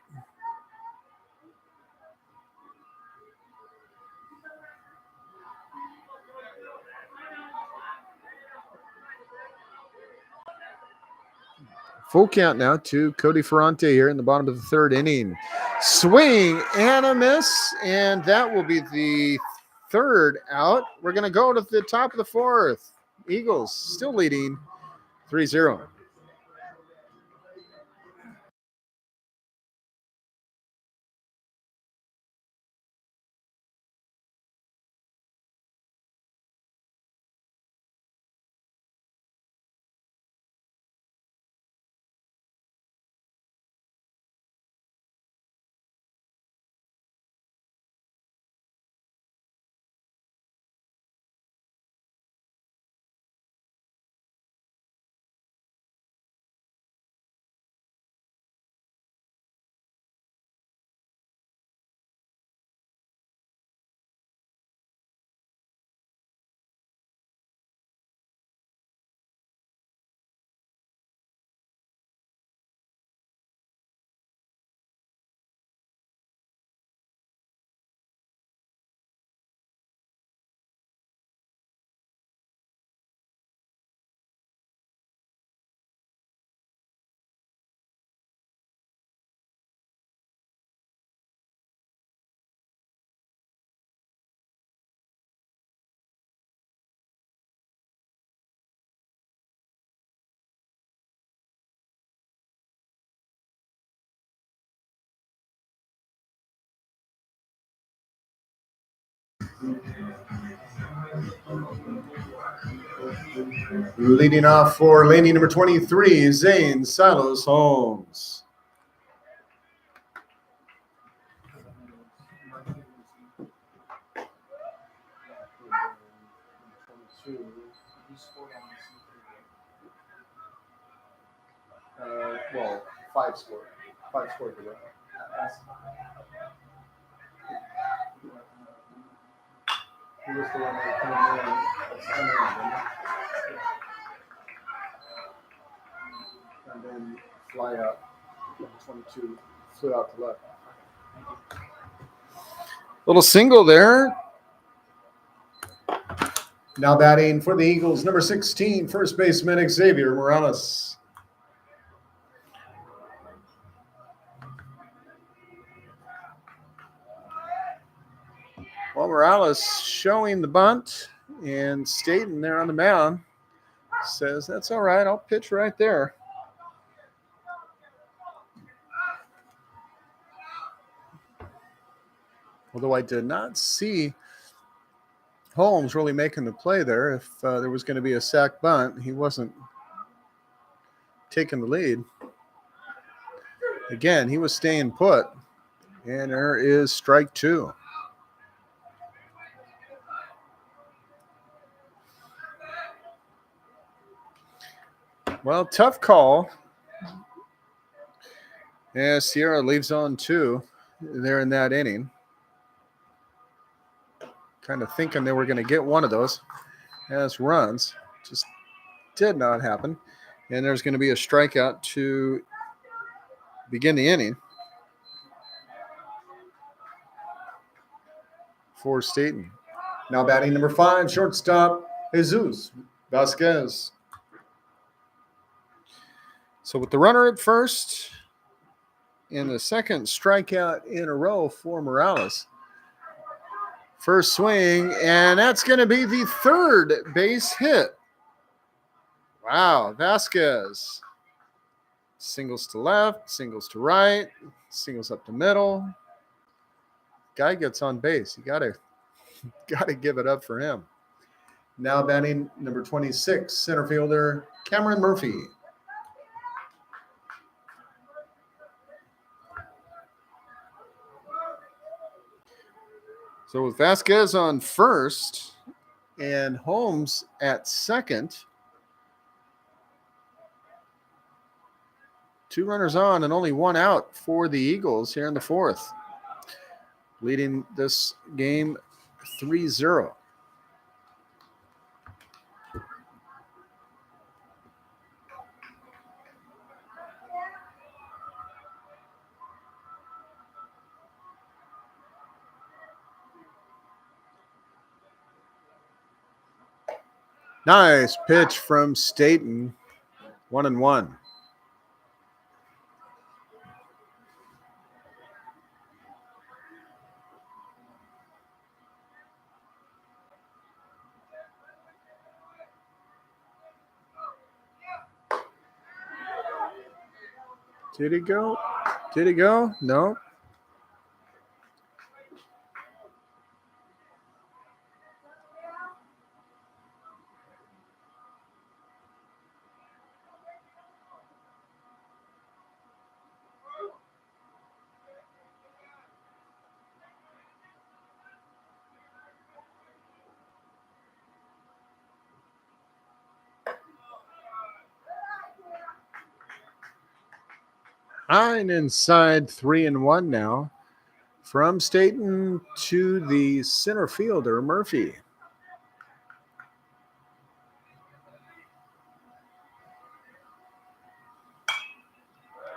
Full count now to Cody Ferrante here in the bottom of the third inning. Swing and a miss, and that will be the third out. We're going to go to the top of the fourth. Eagles still leading 3-0. Leading off for Laney number 23, Zane Silos Holmes. Well, 5 scored. 5 scored today. He was the one that came in. And then fly out. 22 flew out to left. Little single there. Now batting for the Eagles, number 16, first baseman Xavier Morales. Well, Morales showing the bunt, and Staten there on the mound says, that's all right, I'll pitch right there. Although I did not see Holmes really making the play there. If there was going to be a sack bunt, he wasn't taking the lead. Again, he was staying put. And there is strike two. Well, tough call. Yeah, Sierra leaves on two there in that inning. Kind of thinking they were going to get one of those as runs. Just did not happen. And there's going to be a strikeout to begin the inning for Staten. Now batting number 5, shortstop, Jesus Vasquez. So with the runner at first and the second strikeout in a row for Morales. First swing, and that's going to be the third base hit. Wow, Vasquez. Singles to left, singles to right, singles up the middle. Guy gets on base. You gotta give it up for him. Now batting number 26, center fielder Cameron Murphy. So with Vasquez on first and Holmes at second, 2 runners on and only 1 out for the Eagles here in the fourth, leading this game 3-0. Nice pitch from Staten. 1-1. Did he go? Did he go? No. High and inside, 3-1 now. From Staten to the center fielder, Murphy.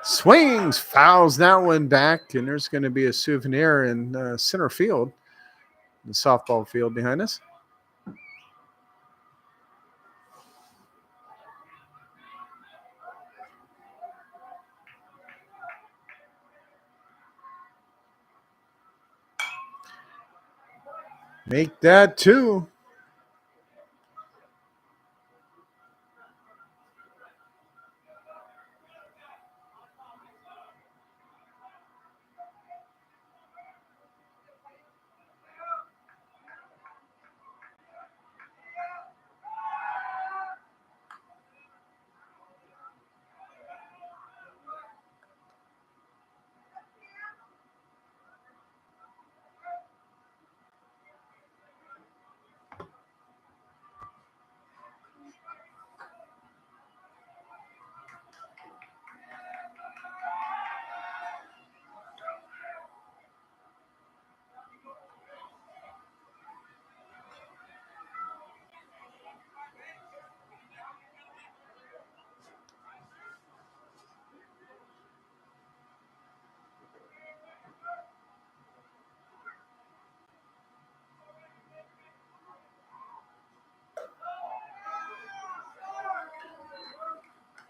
Swings, fouls that one back, and there's going to be a souvenir in center field, the softball field behind us. Make that 2.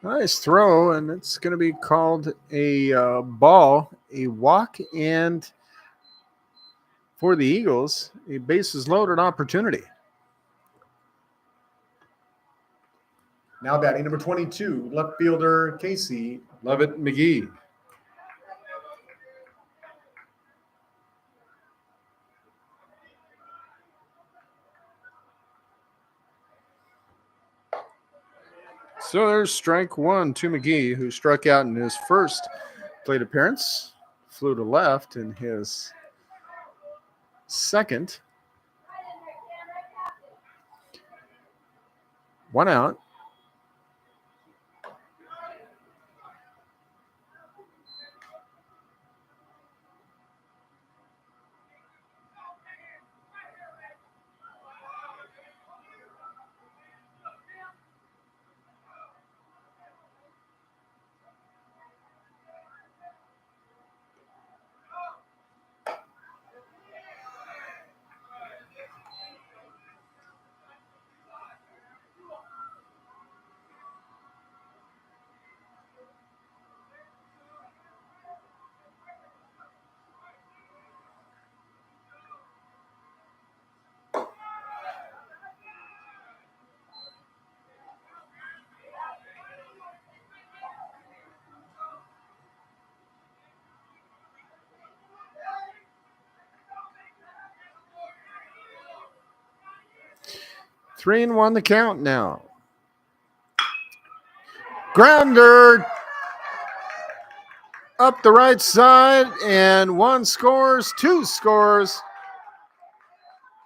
Nice throw, and it's going to be called a ball, a walk, and for the Eagles, a bases loaded opportunity. Now batting number 22, left fielder Casey Lovett McGee. So there's strike one to McGee, who struck out in his first plate appearance. Flew to left in his second. 1 out. Three and one the count now. Grounder up the right side, and one scores, two scores.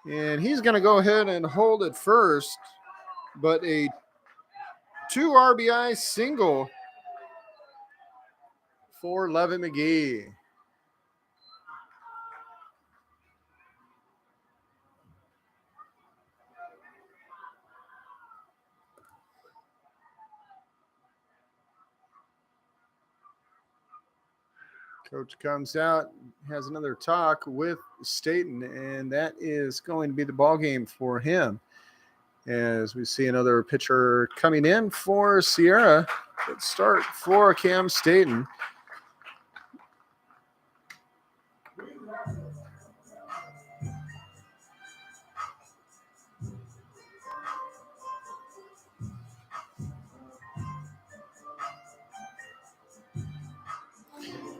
And he's going to go ahead and hold it first, but a 2 RBI single for Levin McGee. Coach comes out, has another talk with Staten, and that is going to be the ball game for him. As we see another pitcher coming in for Sierra. Let's start for Cam Staten.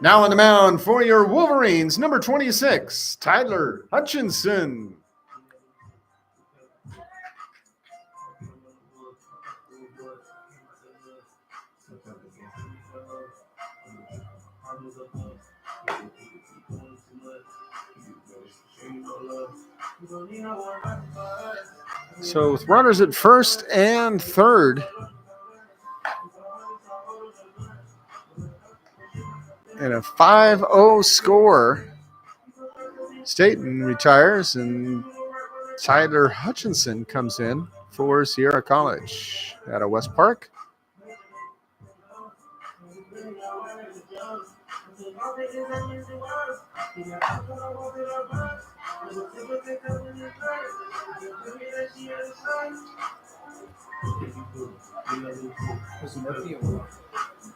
Now on the mound for your Wolverines, number 26, Tyler Hutchinson. So with runners at first and third, and a 5-0 score, Staten retires and Tyler Hutchinson comes in for Sierra College out of West Park.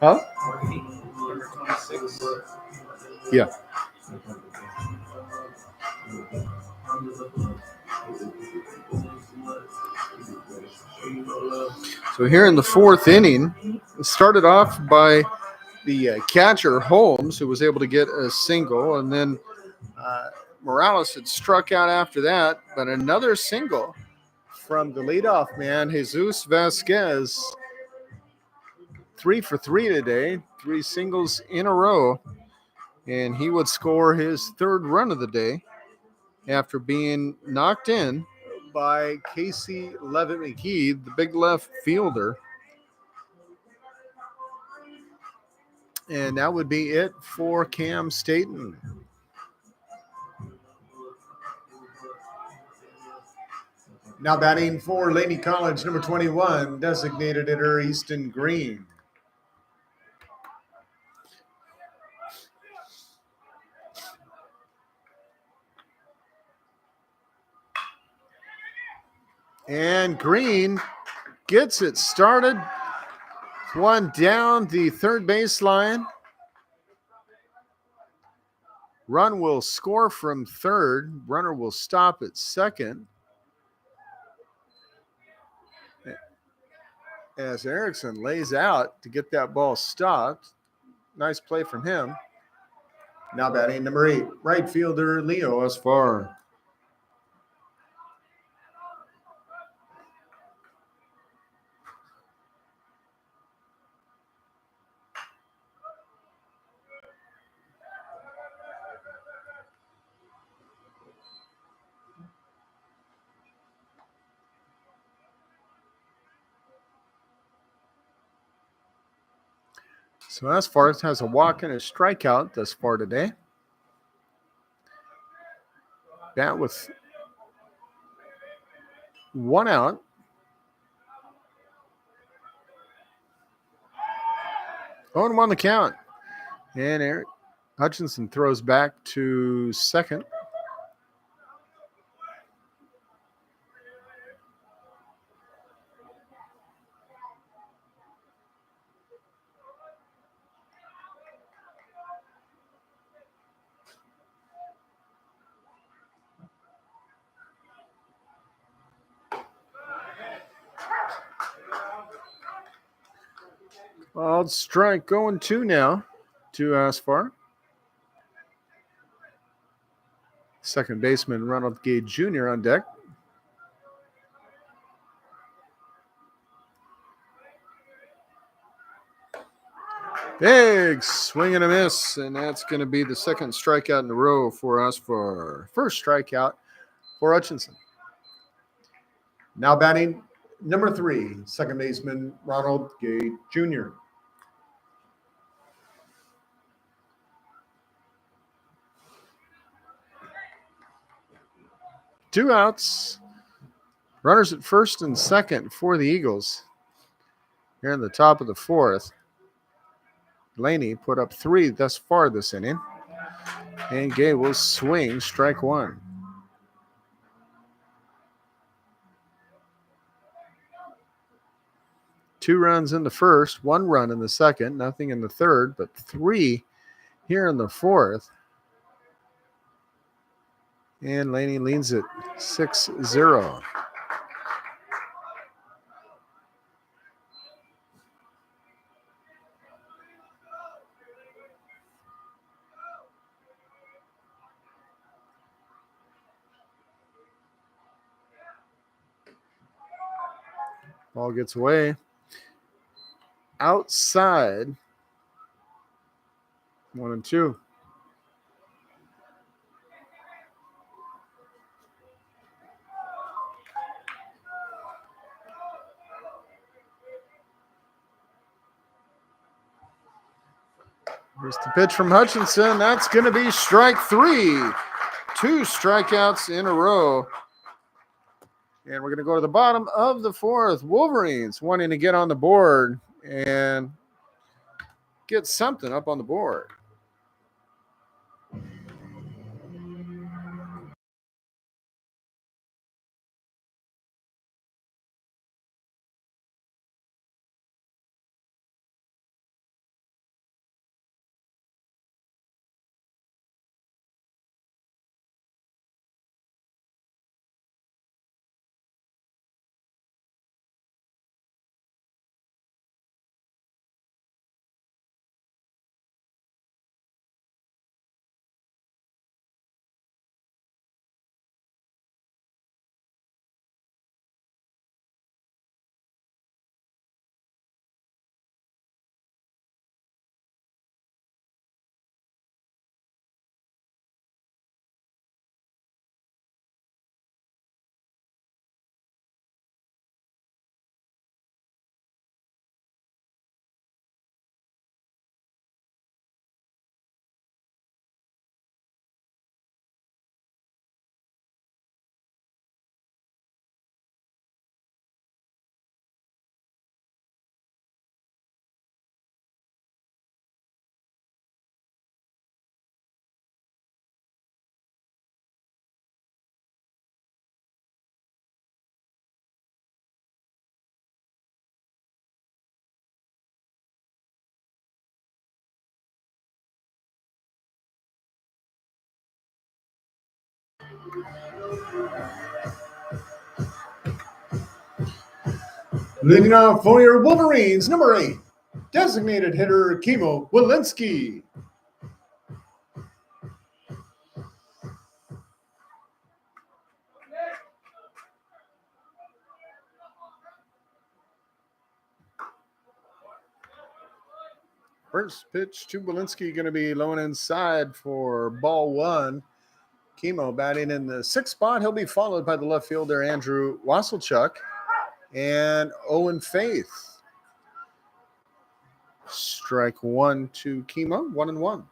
Huh? Number 26. Yeah. So here in the fourth inning, it started off by the catcher Holmes, who was able to get a single, and then Morales had struck out after that, but another single from the leadoff man, Jesus Vasquez. 3 for 3 today, 3 singles in a row, and he would score his third run of the day after being knocked in by Casey Levitt McKee, the big left fielder. And that would be it for Cam Staten. Now batting for Laney College, number 21, designated hitter Easton Green. And Green gets it started. One down the third baseline. Run will score from third. Runner will stop at second. As Erickson lays out to get that ball stopped. Nice play from him. Now batting number 8, right fielder Leo Asfar. So as far as has a walk and a strikeout thus far today. Bat with 1 out. Oh, 1 the count. And Eric Hutchinson throws back to second. Called strike, going 2 now to Asfar. Second baseman Ronald Gay Jr. on deck. Big swing and a miss, and that's going to be the second strikeout in a row for us for first strikeout for Hutchinson. Now batting number 3, second baseman Ronald Gay Jr. Two outs. Runners at first and second for the Eagles. Here in the top of the 4th. Laney put up 3 thus far this inning. And Gay will swing strike 1. Two runs in the first, 1 run in the second, nothing in the third, but 3 here in the 4th. And Laney leads it 6-0. Ball gets away. Outside. 1-2. Here's the pitch from Hutchinson. That's going to be strike 3. 2 strikeouts in a row. And we're going to go to the bottom of the 4th. Wolverines wanting to get on the board and get something up on the board. Leading off for your Wolverines, number 8, designated hitter Kimo Walensky. First pitch to Walensky going to be low and inside for ball 1. Kimo batting in the 6th spot. He'll be followed by the left fielder Andrew Wasselchuk and Owen Faith. Strike one to Kimo, 1-1.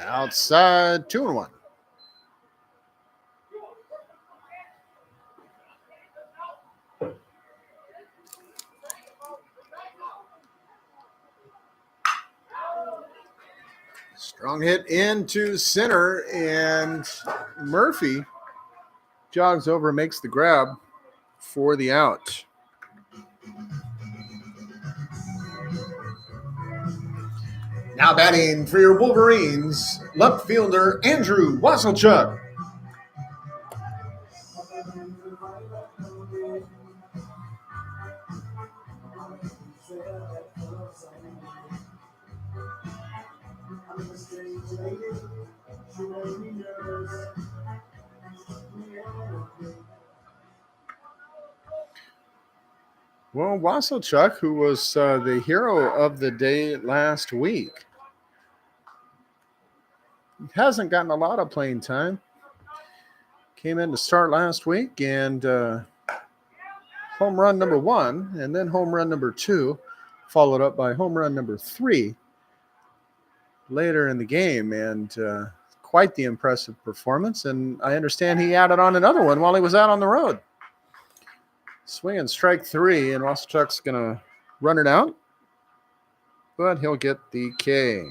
Outside, 2-1. Strong hit into center, and Murphy jogs over and makes the grab for the out. Now batting for your Wolverines, left fielder Andrew Wasselchuk. Well, Wasselchuk, who was the hero of the day last week, hasn't gotten a lot of playing time. Came in to start last week and home run number 1 and then home run number 2, followed up by home run number 3 later in the game, and quite the impressive performance. And I understand he added on another one while he was out on the road. Swing and strike 3, and Wasselchuk's going to run it out, but he'll get the K.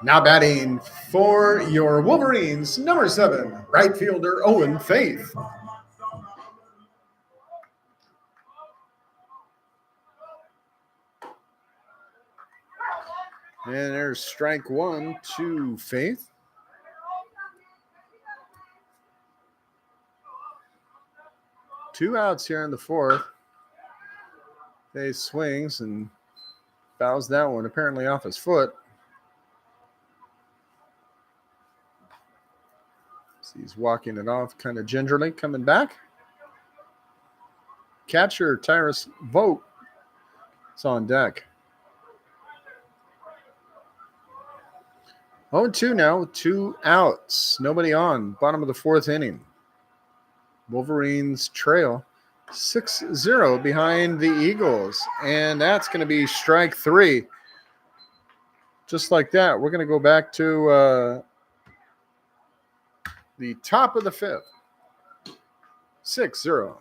Now batting for your Wolverines, number 7, right fielder Owen Faith. And there's strike 1 to Faith. Two outs here in the 4th. Faith swings and fouls that one, apparently off his foot. So he's walking it off kind of gingerly, coming back. Catcher Tyrus Vogt is on deck. 0-2 now, 2 outs. Nobody on. Bottom of the 4th inning. Wolverines trail 6-0 behind the Eagles. And that's going to be strike 3. Just like that, we're going to go back to the top of the 5th. 6-0.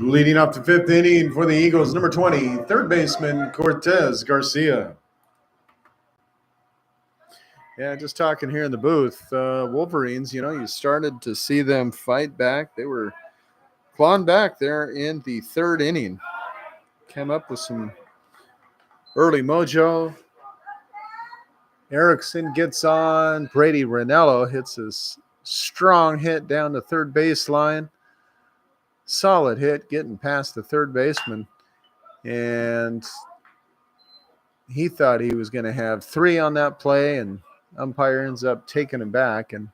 Leading up to 5th inning for the Eagles, number 20, third baseman Cortez Garcia. Yeah, just talking here in the booth, Wolverines, you started to see them fight back. They were clawing back there in the 3rd inning. Came up with some early mojo Erickson gets on. Brady Ranello hits his strong hit down the third baseline. Solid hit getting past the third baseman. And he thought he was going to have 3 on that play, and umpire ends up taking him back. And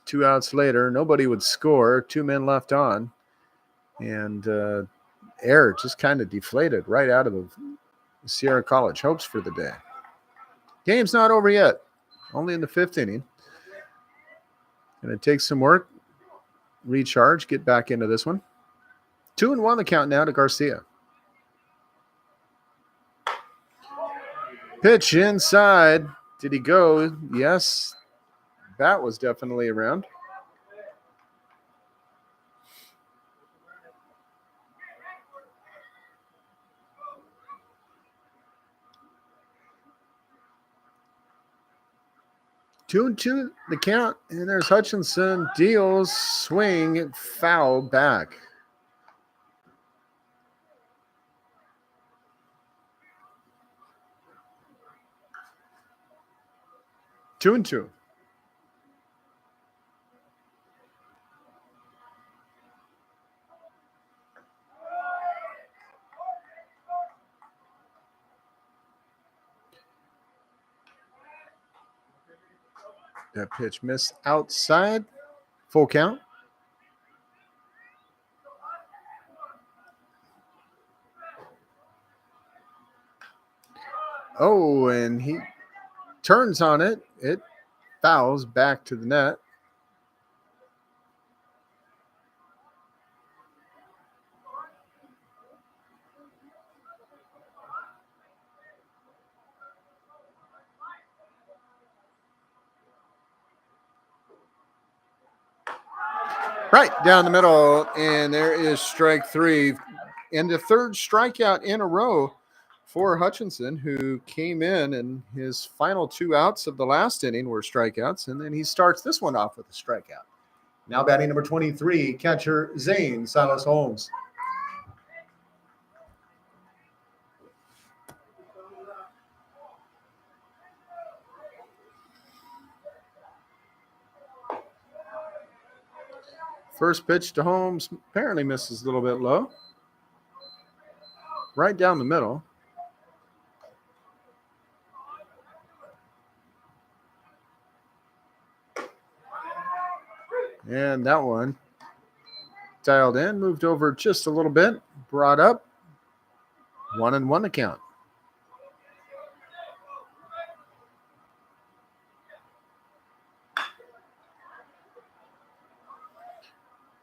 2 outs later, nobody would score. 2 men left on. And air just kind of deflated right out of the Sierra College hopes for the day. Game's not over yet. Only in the 5th inning. Going to take some work, recharge, get back into this one. 2-1 the count now to Garcia. Pitch inside. Did he go? Yes. Bat was definitely around. Two and two the count, and there's Hutchinson. Deals, swing, foul back. Two and two. That pitch missed outside. Full count. Oh, and he turns on it. It fouls back to the net. Right down the middle, and there is strike 3. And the 3rd strikeout in a row for Hutchinson, who came in, and his final 2 outs of the last inning were strikeouts, and then he starts this one off with a strikeout. Now batting number 23, catcher Zane Silas Holmes. First pitch to Holmes apparently misses a little bit low. Right down the middle. And that one dialed in, moved over just a little bit, brought up. 1-1 the count.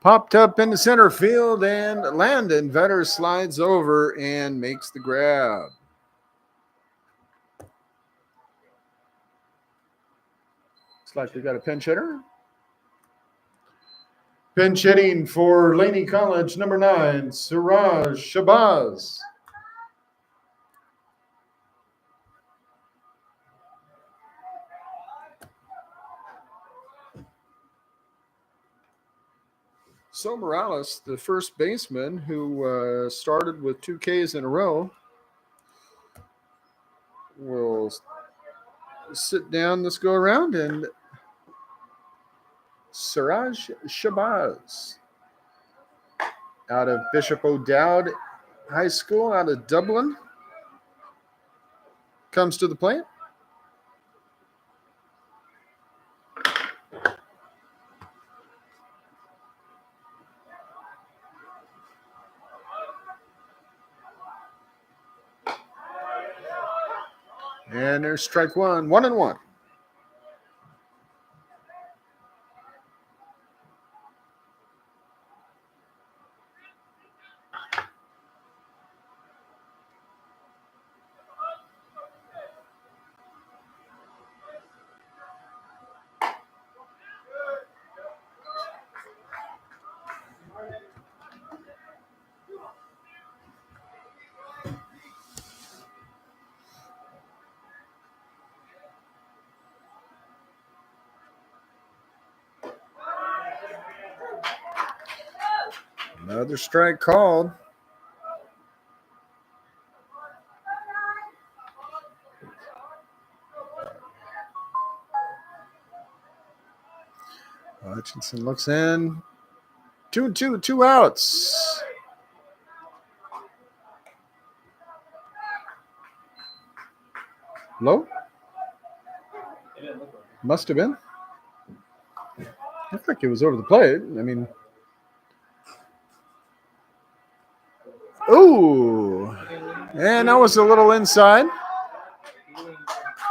Popped up into center field, and Landon Vetter slides over and makes the grab. Looks like we got a pinch hitter. Pinch hitting for Laney College, number 9, Siraj Shabazz. So Morales, the first baseman who started with 2 Ks in a row, will sit down this go around, and Siraj Shabazz out of Bishop O'Dowd High School out of Dublin comes to the plate. And there's strike 1, 1-1. Another strike called. Hutchinson looks in. 2-2, 2 outs. Low? It didn't look like it. Must have been. Looked like it was over the plate. I mean, ooh. And that was a little inside.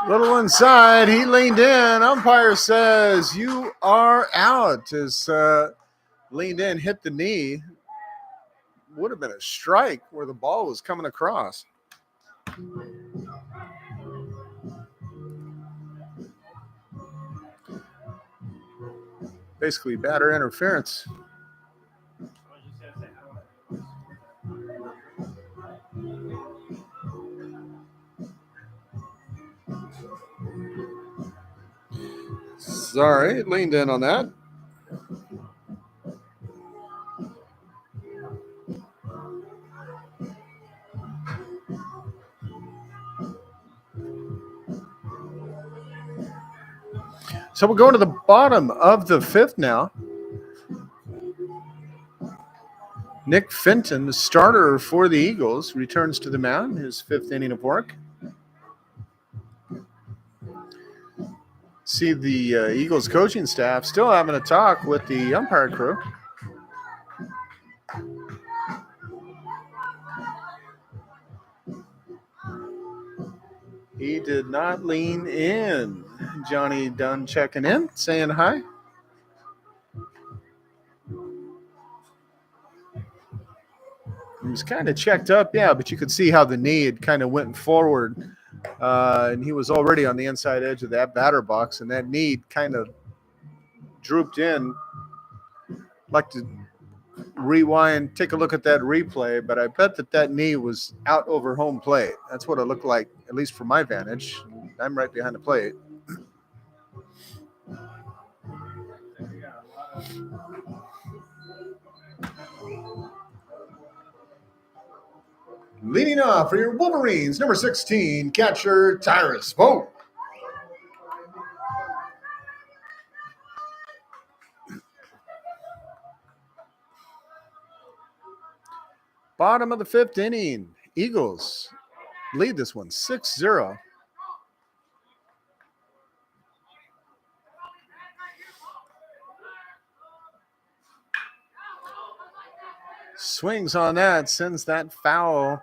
Little inside. He leaned in. Umpire says, you are out. As leaned in, hit the knee. Would have been a strike where the ball was coming across. Basically, batter interference. Sorry, leaned in on that. So we're going to the bottom of the fifth now. Nick Fenton, the starter for the Eagles, returns to the mound, his fifth inning of work. See the Eagles coaching staff still having a talk with the umpire crew. He did not lean in. Johnny Dunn checking in, saying hi. He was kind of checked up, yeah, but you could see how the knee had kind of went forward. And he was already on the inside edge of that batter box, and that knee kind of drooped in. I'd like to rewind, take a look at that replay, but I bet that knee was out over home plate. That's what it looked like, at least from my vantage. I'm right behind the plate. Leading off for your Wolverines, number 16, catcher Tyrus Vogt. Bottom of the fifth inning, Eagles lead this one 6-0. Swings on that, sends that foul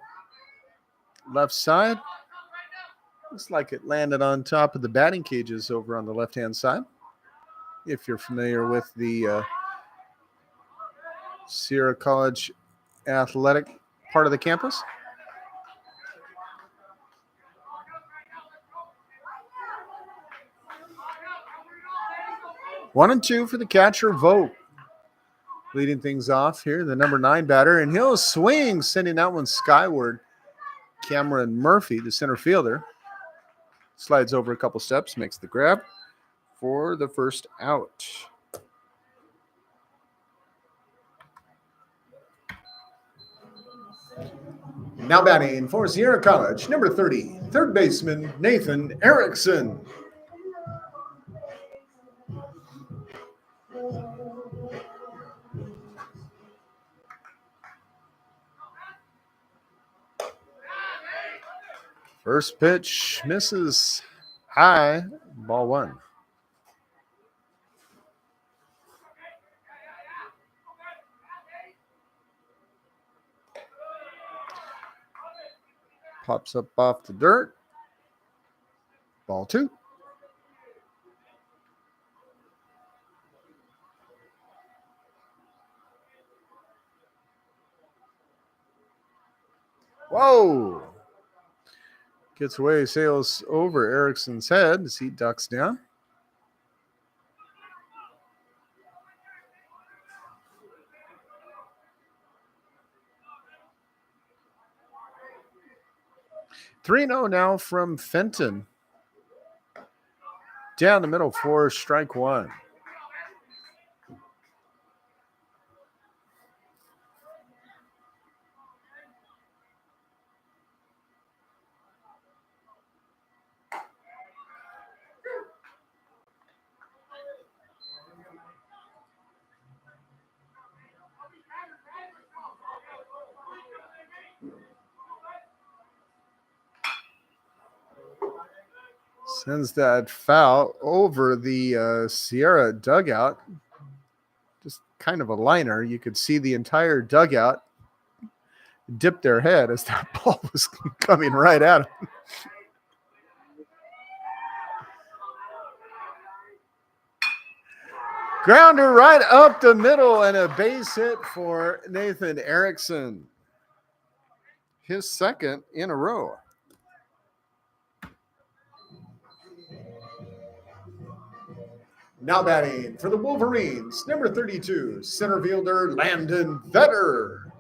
left side. Looks like it landed on top of the batting cages over on the left-hand side. If you're familiar with the Sierra College athletic part of the campus. One and two for the catcher, Vogt. Leading things off here, the number 9 batter, and he'll swing, sending that one skyward. Cameron Murphy, the center fielder, slides over a couple steps, makes the grab for the first out. Now batting for Sierra College, number 30, third baseman Nathan Erickson. First pitch misses high, ball one. Pops up off the dirt. Ball two. Whoa. Gets away, sails over Erickson's head as he ducks down. Three 3-0 now from Fenton. Down the middle for strike one. Sends that foul over the Sierra dugout. Just kind of a liner. You could see the entire dugout dip their head as that ball was coming right at them. Grounder right up the middle and a base hit for Nathan Erickson. His second in a row. Now batting for the Wolverines, number 32, center fielder Landon Vetter.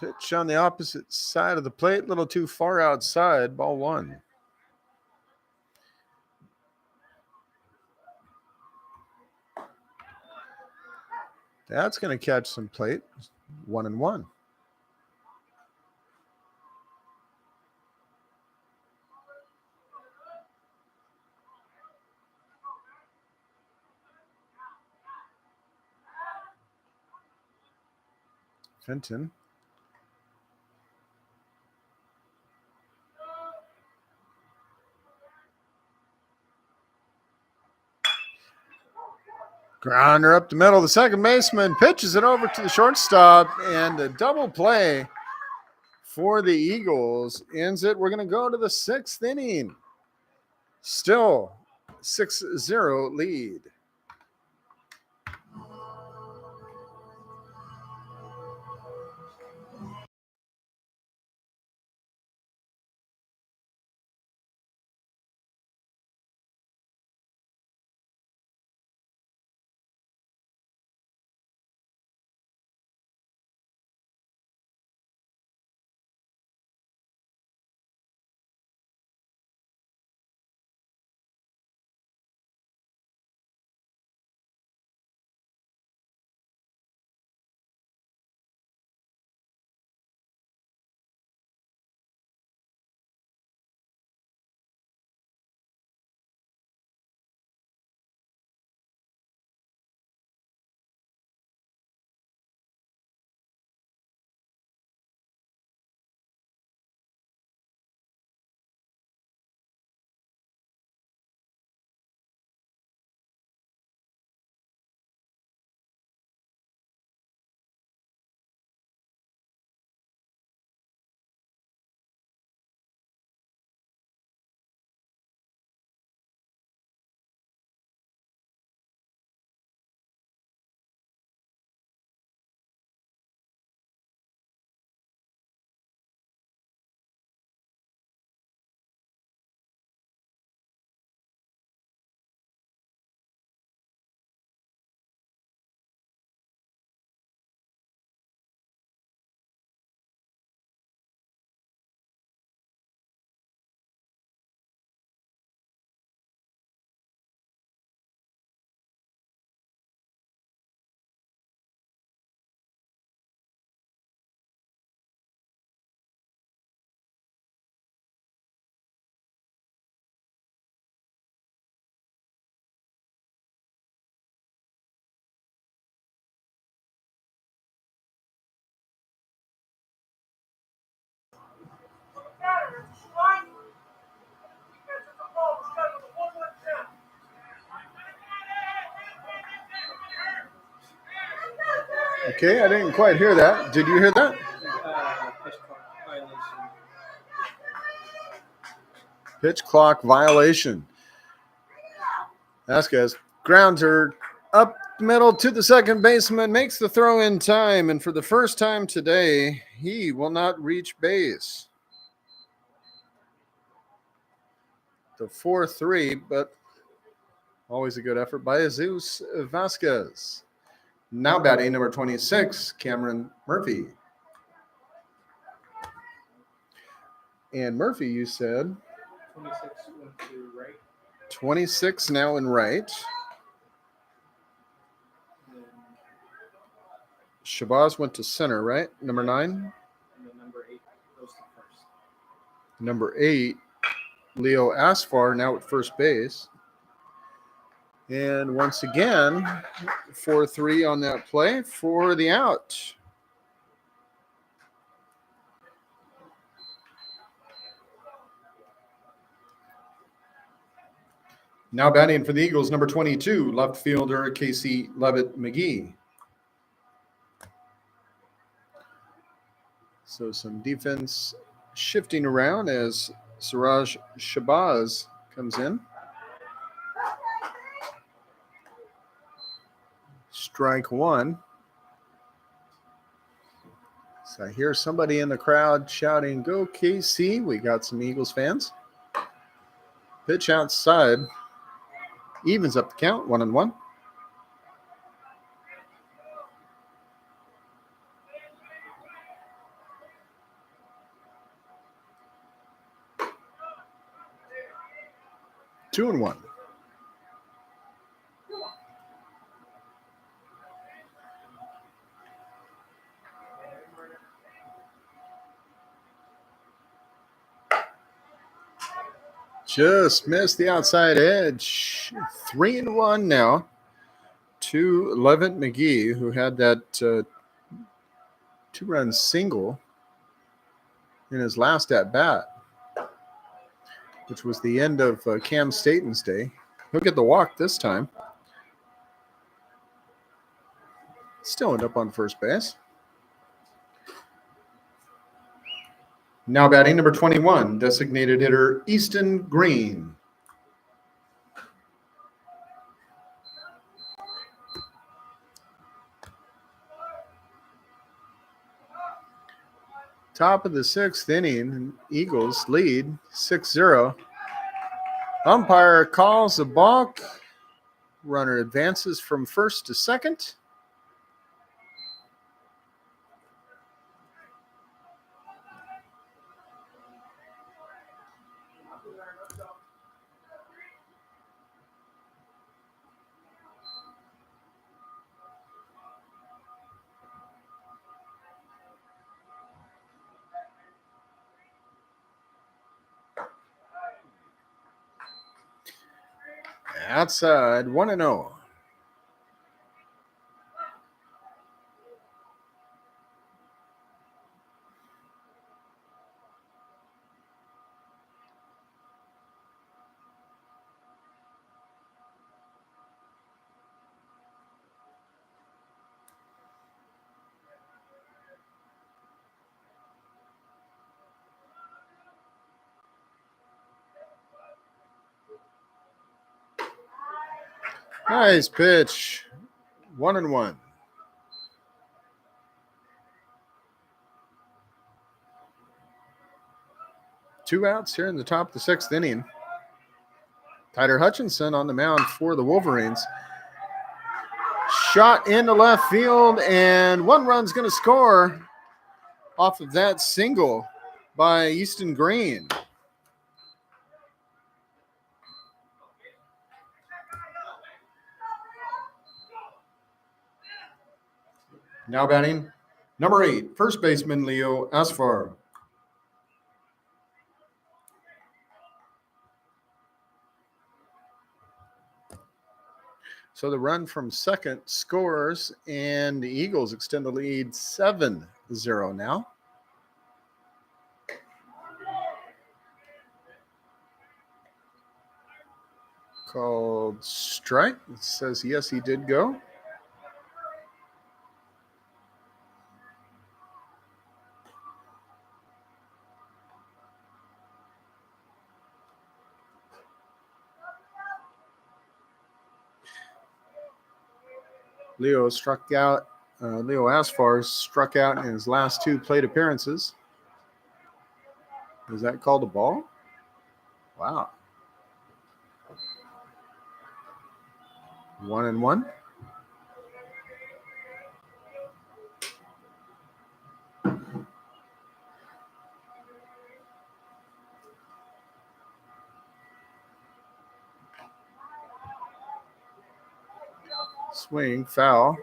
Pitch on the opposite side of the plate, a little too far outside, ball one. That's going to catch some plate, 1-1. Fenton. Grounder up the middle. The second baseman pitches it over to the shortstop, and a double play for the Eagles ends it. We're going to go to the sixth inning. Still 6-0 lead. Okay, I didn't quite hear that. Did you hear that? Pitch clock violation. Vasquez grounds her up middle to the second baseman, makes the throw in time, and for the first time today, he will not reach base. The 4-3, but always a good effort by Jesus Vasquez. Now batting number 26, Cameron Murphy. And Murphy, you said? 26 went to right. 26 now in right. Shabazz went to center, right? Number 9? And then number 8 goes to first. Number 8, Leo Asfar now at first base. And once again, 4-3 on that play for the out. Now batting for the Eagles, number 22, left fielder Casey Levitt McGee. So some defense shifting around as Siraj Shabazz comes in. Strike one. So I hear somebody in the crowd shouting, "Go KC." We got some Eagles fans. Pitch outside. Evens up the count, 1-1. Two and one. Just missed the outside edge. 3-1 now to Levitt McGee, who had that two-run single in his last at-bat, which was the end of Cam Staton's day. He'll get the walk this time. Still end up on first base. Now batting number 21, designated hitter Easton Green. Top of the sixth inning, Eagles lead 6-0. Umpire calls a balk. Runner advances from first to second. Outside, 1-0. Nice pitch. 1-1. Two outs here in the top of the sixth inning. Tyler Hutchinson on the mound for the Wolverines. Shot into left field, and one run's going to score off of that single by Easton Green. Now batting, number 8, first baseman Leo Asfar. So the run from second scores, and the Eagles extend the lead 7-0 now. Called strike. It says yes, he did go. Leo Asfar struck out in his last two plate appearances. Is that called a ball? Wow. 1-1. Swing, foul.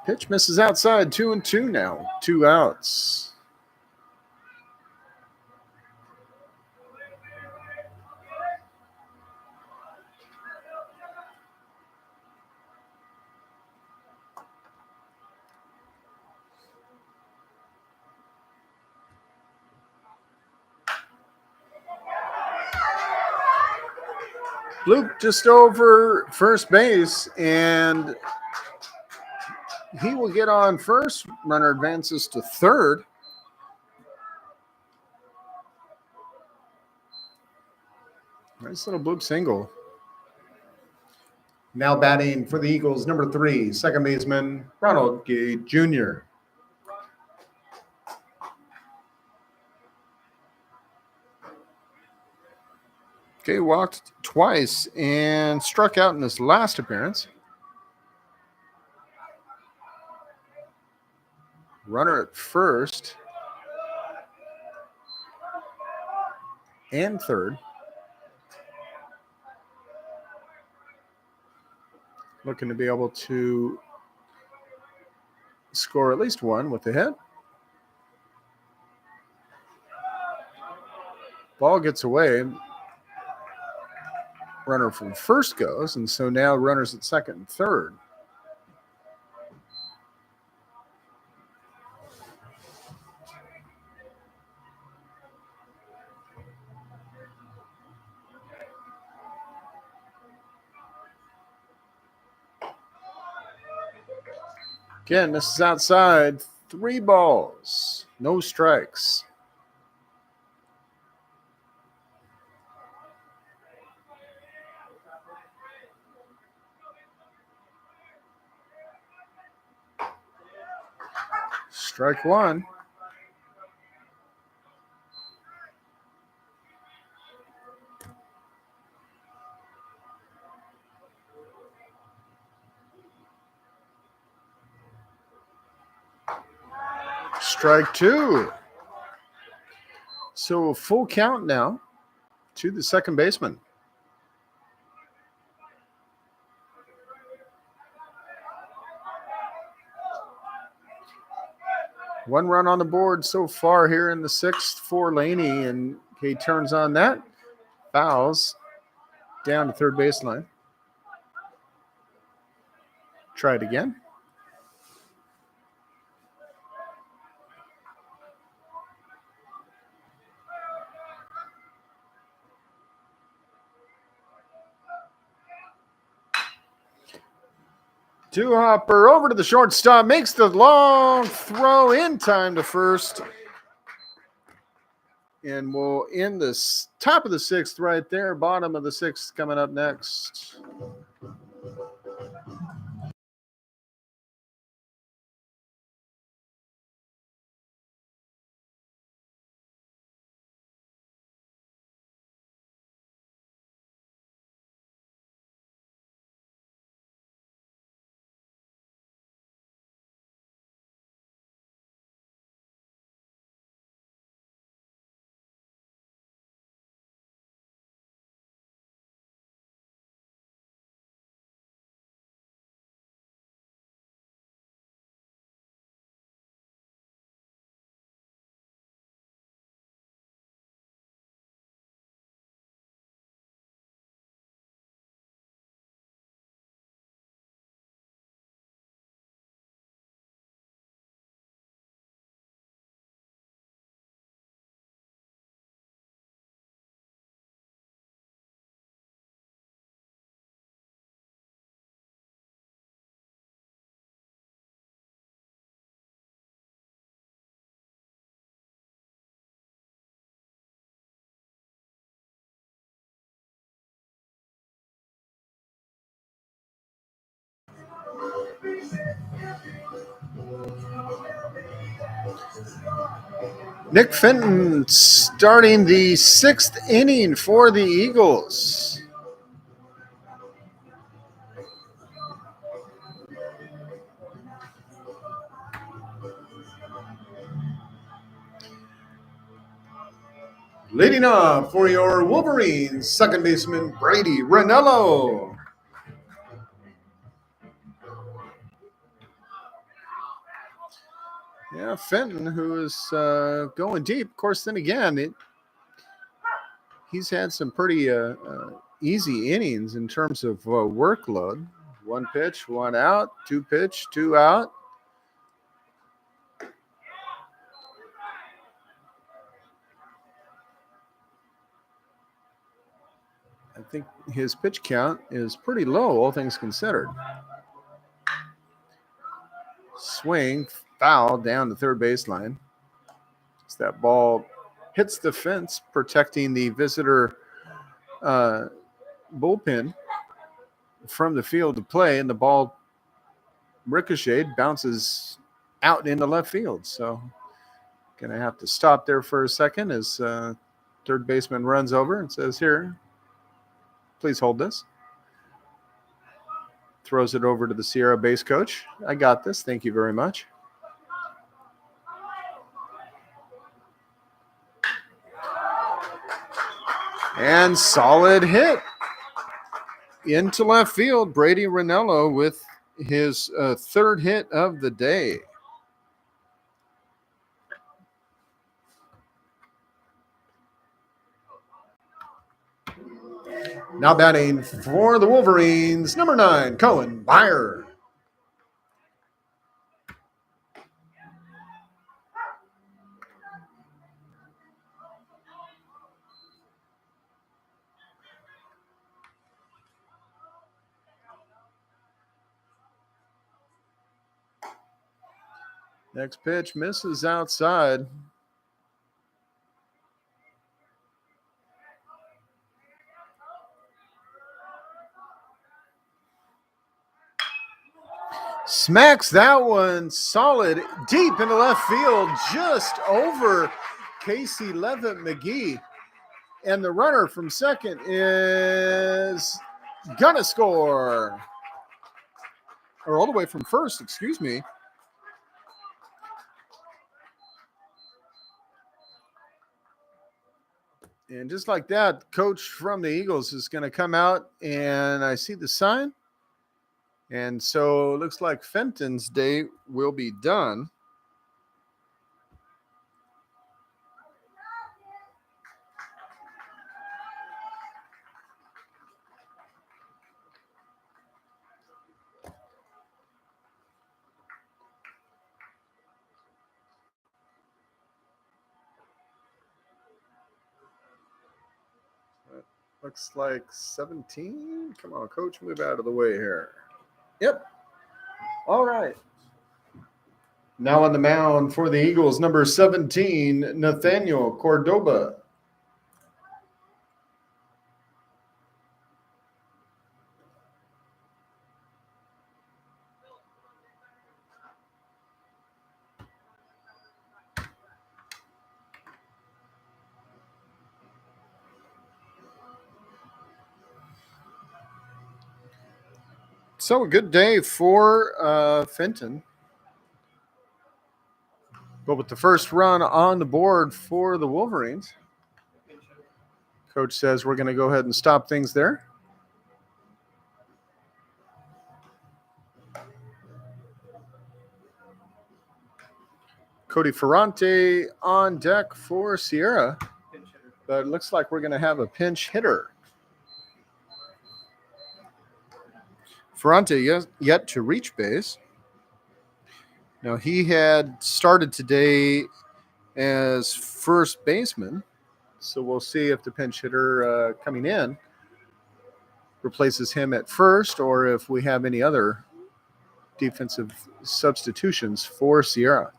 Pitch misses outside. 2-2 now. 2 outs. Luke just over first base, and he will get on first. Runner advances to third. Nice little bloop single. Now batting for the Eagles, number 3, second baseman Ronald Gay Jr. Gay walked twice and struck out in his last appearance. Runner at first and third. Looking to be able to score at least one with the hit. Ball gets away. Runner from first goes, and so now runners at second and third. Again, this is outside. 3 balls, no strikes. Strike 1. Strike 2. So full count now to the second baseman. One run on the board so far here in the 6th for Laney, and he turns on that. Fouls down to third baseline. Try it again. Two hopper over to the shortstop, makes the long throw in time to first. And we'll end this top of the 6th right there. Bottom of the 6th coming up next. Nick Fenton starting the 6th inning for the Eagles. Leading off for your Wolverines, second baseman Brady Ranello. Yeah, Fenton, who is going deep. Of course, then again, he's had some pretty easy innings in terms of workload. 1 pitch, 1 out, 2 pitch, 2 out. I think his pitch count is pretty low, all things considered. Swing, foul down the third baseline. As that ball hits the fence, protecting the visitor bullpen from the field to play, and the ball ricocheted, bounces out into left field. So going to have to stop there for a second as third baseman runs over and says, "Here, please hold this." Throws it over to the Sierra base coach. "I got this. Thank you very much." And solid hit into left field. Brady Ranello with his third hit of the day. Now batting for the Wolverines, number 9, Cohen Byer. Next pitch misses outside. Smacks that one solid deep into left field, just over Casey Levitt McGee. And the runner from second is gonna score. Or all the way from first, excuse me. And just like that, coach from the Eagles is going to come out, and I see the sign. And so it looks like Fenton's day will be done. Looks like 17. Come on, coach, move out of the way here. Yep. All right. Now on the mound for the Eagles, number 17, Nathaniel Cordoba. So a good day for Fenton. But with the first run on the board for the Wolverines, coach says we're going to go ahead and stop things there. Cody Ferrante on deck for Sierra, but it looks like we're going to have a pinch hitter. Ferrante yet to reach base. Now, he had started today as first baseman, so we'll see if the pinch hitter coming in replaces him at first or if we have any other defensive substitutions for Sierra.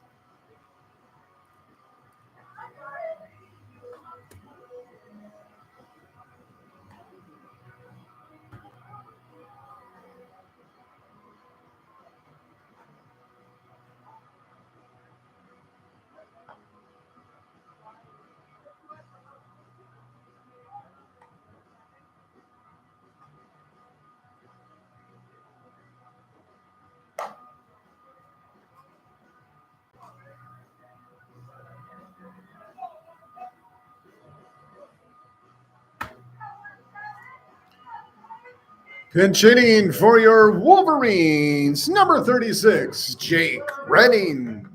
Pinch hitting for your Wolverines, number 36, Jake Redding.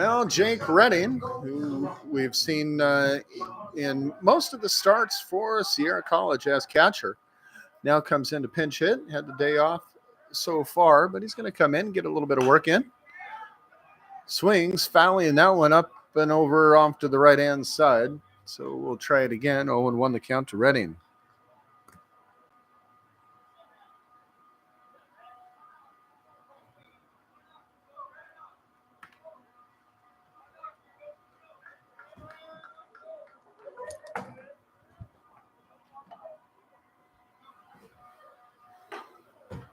Well, Jake Redding, who we've seen in most of the starts for Sierra College as catcher, now comes in to pinch hit. Had the day off so far, but he's going to come in and get a little bit of work in. Swings, fouling that one up and over off to the right-hand side. So we'll try it again. 0-1 the count to Redding.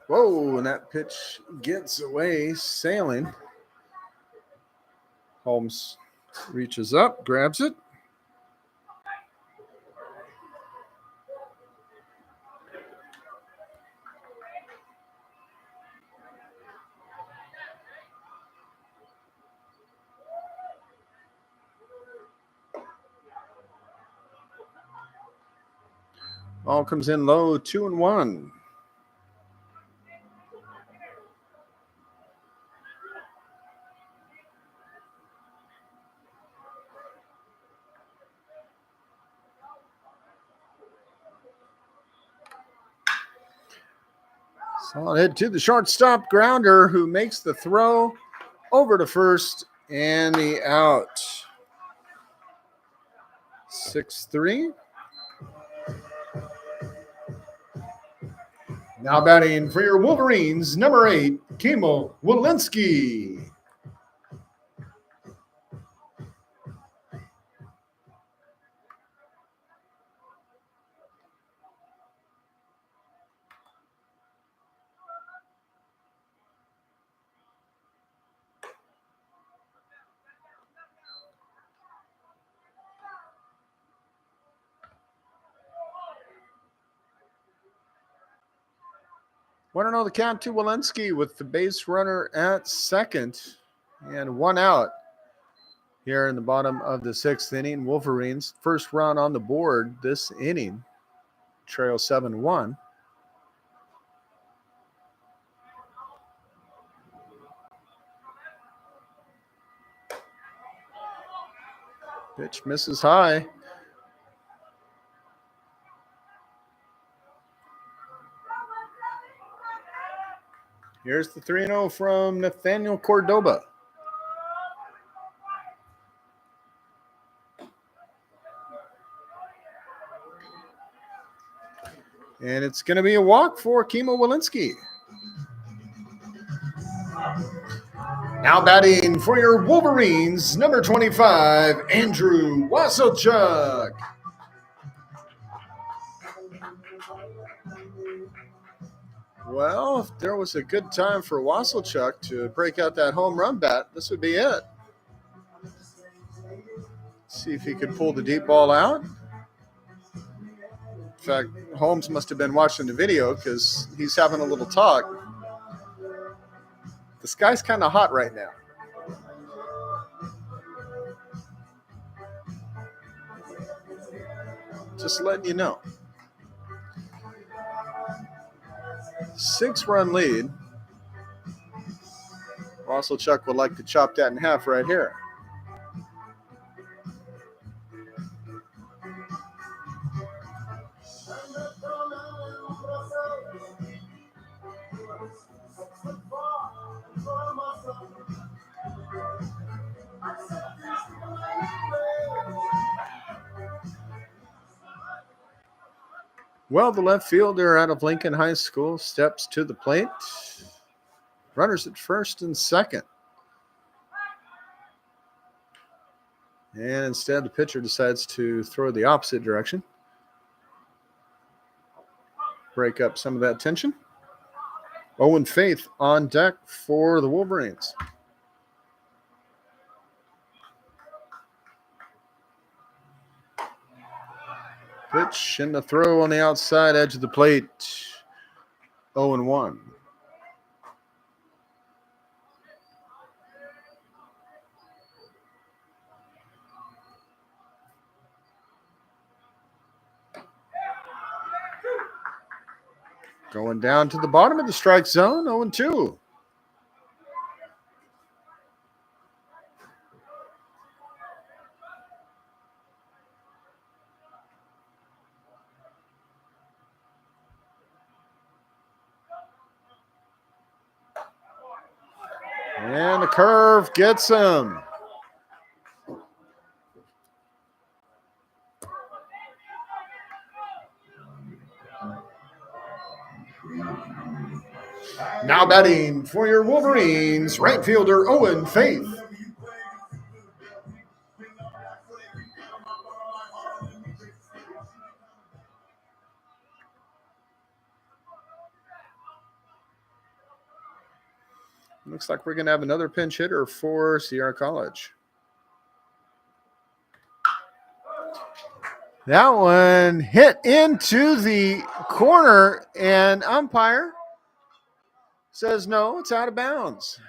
Whoa, and that pitch gets away, sailing. Holmes reaches up, grabs it. Ball comes in low, 2-1. Solid hit to the shortstop, Grounder, who makes the throw over to first, and the out. 6-3. Now batting for your Wolverines, number 8, Kimo Walensky. Want to know the count to Walensky with the base runner at second and one out here in the bottom of the 6th inning. Wolverines first run on the board this inning, trail 7-1. Pitch misses high. Here's the 3-0 from Nathaniel Cordoba. And it's going to be a walk for Kimo Walensky. Now batting for your Wolverines, number 25, Andrew Wasselchuk. Well, if there was a good time for Wasselchuk to break out that home run bat, this would be it. See if he could pull the deep ball out. In fact, Holmes must have been watching the video because he's having a little talk. The sky's kind of hot right now. Just letting you know. 6-run lead. Wasselchuk would like to chop that in half right here. Well, the left fielder out of Lincoln High School steps to the plate. Runners at first and second. And instead, the pitcher decides to throw the opposite direction. Break up some of that tension. Owen Faith on deck for the Wolverines. Pitch and the throw on the outside edge of the plate. 0-1. Going down to the bottom of the strike zone, 0-2. And the curve gets him. Now batting for your Wolverines, right fielder Owen Faith. Looks like we're going to have another pinch hitter for Sierra College. That one hit into the corner, and umpire says no, it's out of bounds.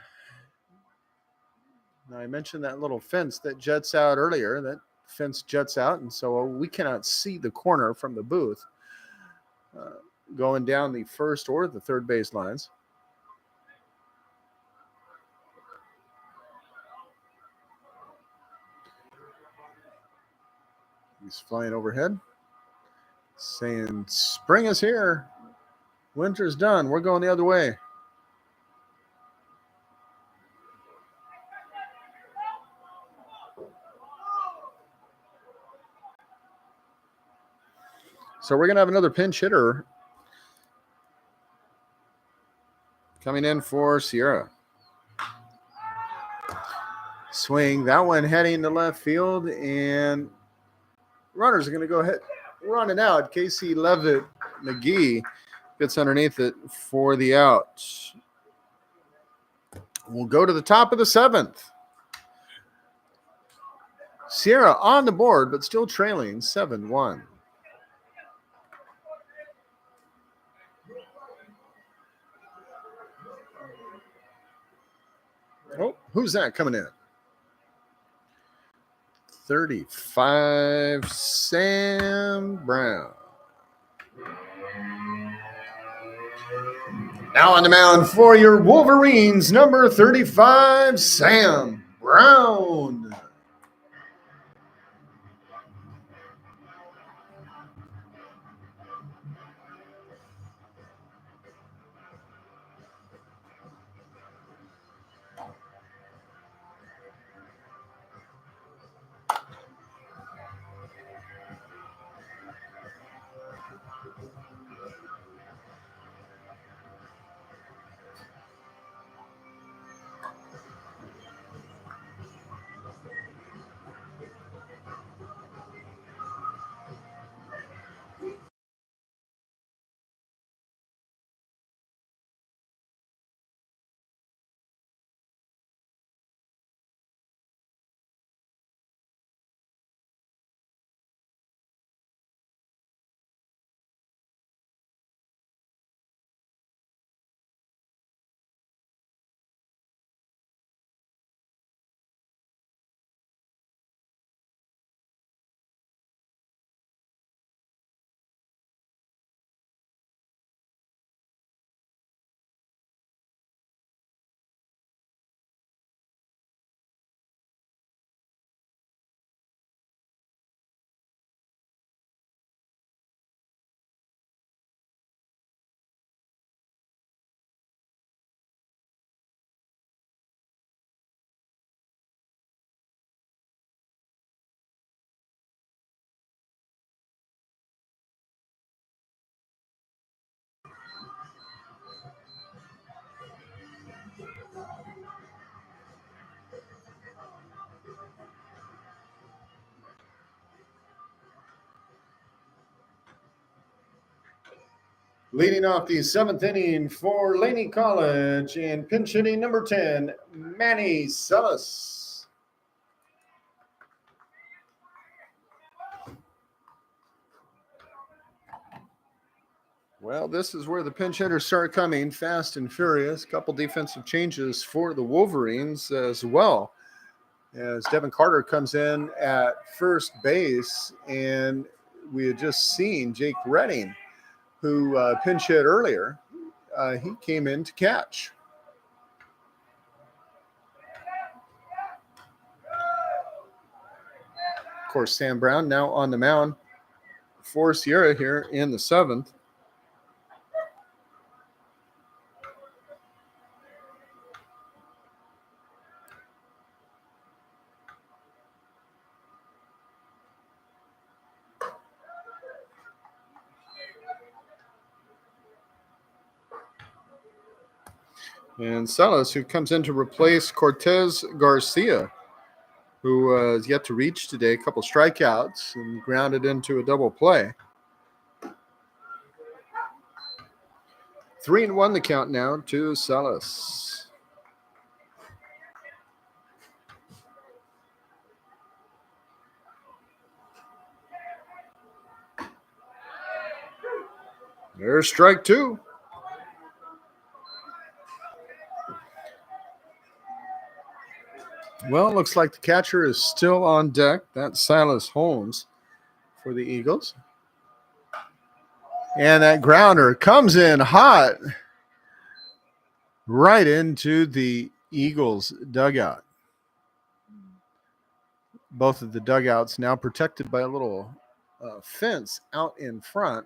Now, I mentioned that little fence that jets out earlier. That fence jets out, and so we cannot see the corner from the booth going down the first or the third base lines. He's flying overhead, saying, spring is here. Winter's done. We're going the other way. So we're going to have another pinch hitter coming in for Sierra. Swing. That one heading to left field, and runners are going to go ahead running out. Casey Levitt McGee gets underneath it for the out. We'll go to the top of the seventh. Sierra on the board, but still trailing 7-1. Oh, who's that coming in? 35, Sam Brown. Now on the mound for your Wolverines, number 35, Sam Brown. Leading off the seventh inning for Laney College and pinch hitting number 10, Manny Sellis. Well, this is where the pinch hitters start coming fast and furious. A couple defensive changes for the Wolverines as well, as Devin Carter comes in at first base, and we had just seen Jake Redding, who pinch hit earlier. He came in to catch. Of course, Sam Brown now on the mound for Sierra here in the seventh. And Salas, who comes in to replace Cortez Garcia, who is yet to reach today. A couple strikeouts and grounded into a double play. 3-1 the count now to Salas. There's strike two. Well, it looks like the catcher is still on deck. That's Silas Holmes for the Eagles. And that grounder comes in hot right into the Eagles dugout. Both of the dugouts now protected by a little fence out in front.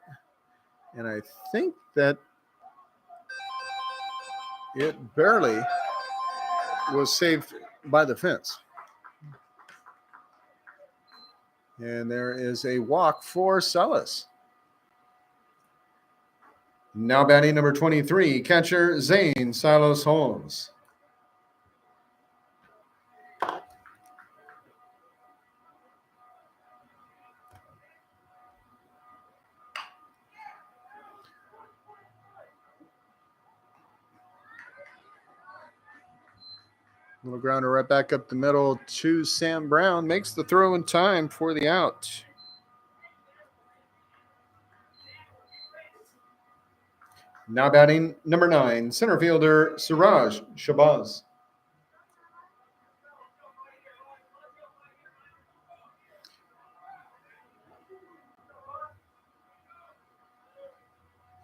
And I think that it barely was saved by the fence. And there is a walk for Salas. Now batting number 23, catcher Zane Silas Holmes. Little grounder right back up the middle to Sam Brown. Makes the throw in time for the out. Now batting number 9, center fielder Suraj Shabazz.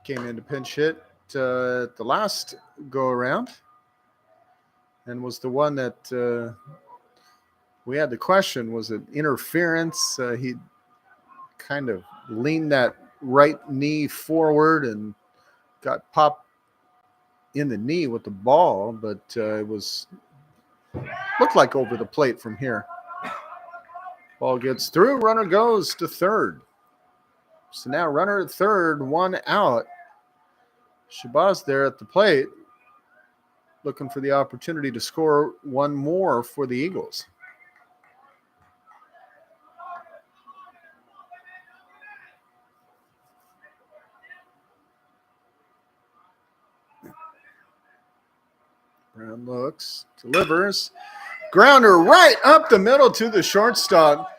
Came in to pinch hit at the last go around and was the one that we had the question, was it interference? He kind of leaned that right knee forward and got popped in the knee with the ball, but it looked like over the plate from here. Ball gets through, runner goes to third. So now runner at third, one out. Shabazz there at the plate, looking for the opportunity to score one more for the Eagles. Brown looks, delivers. Grounder right up the middle to the shortstop.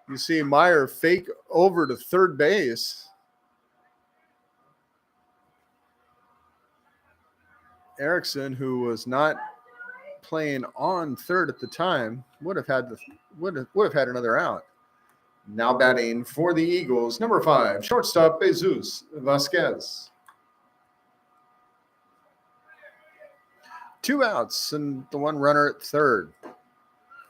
You see Meyer fake over to third base. Erickson, who was not playing on third at the time, would have had another out. Now batting for the Eagles, number 5, shortstop Jesus Vasquez. 2 outs and the one runner at third.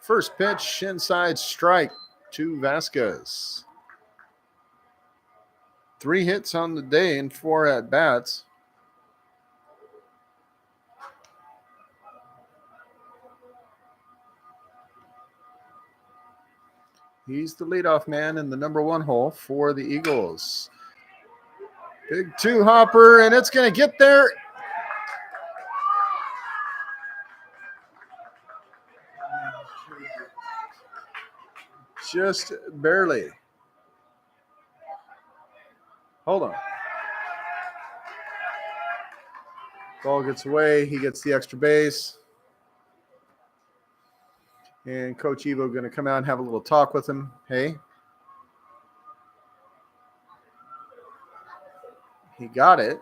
First pitch, inside strike to Vasquez. 3 hits on the day and 4 at bats. He's the leadoff man in the number 1 hole for the Eagles. Big 2-hopper, and it's going to get there. Just barely. Hold on. Ball gets away. He gets the extra base. And Coach Evo going to come out and have a little talk with him. Hey. He got it.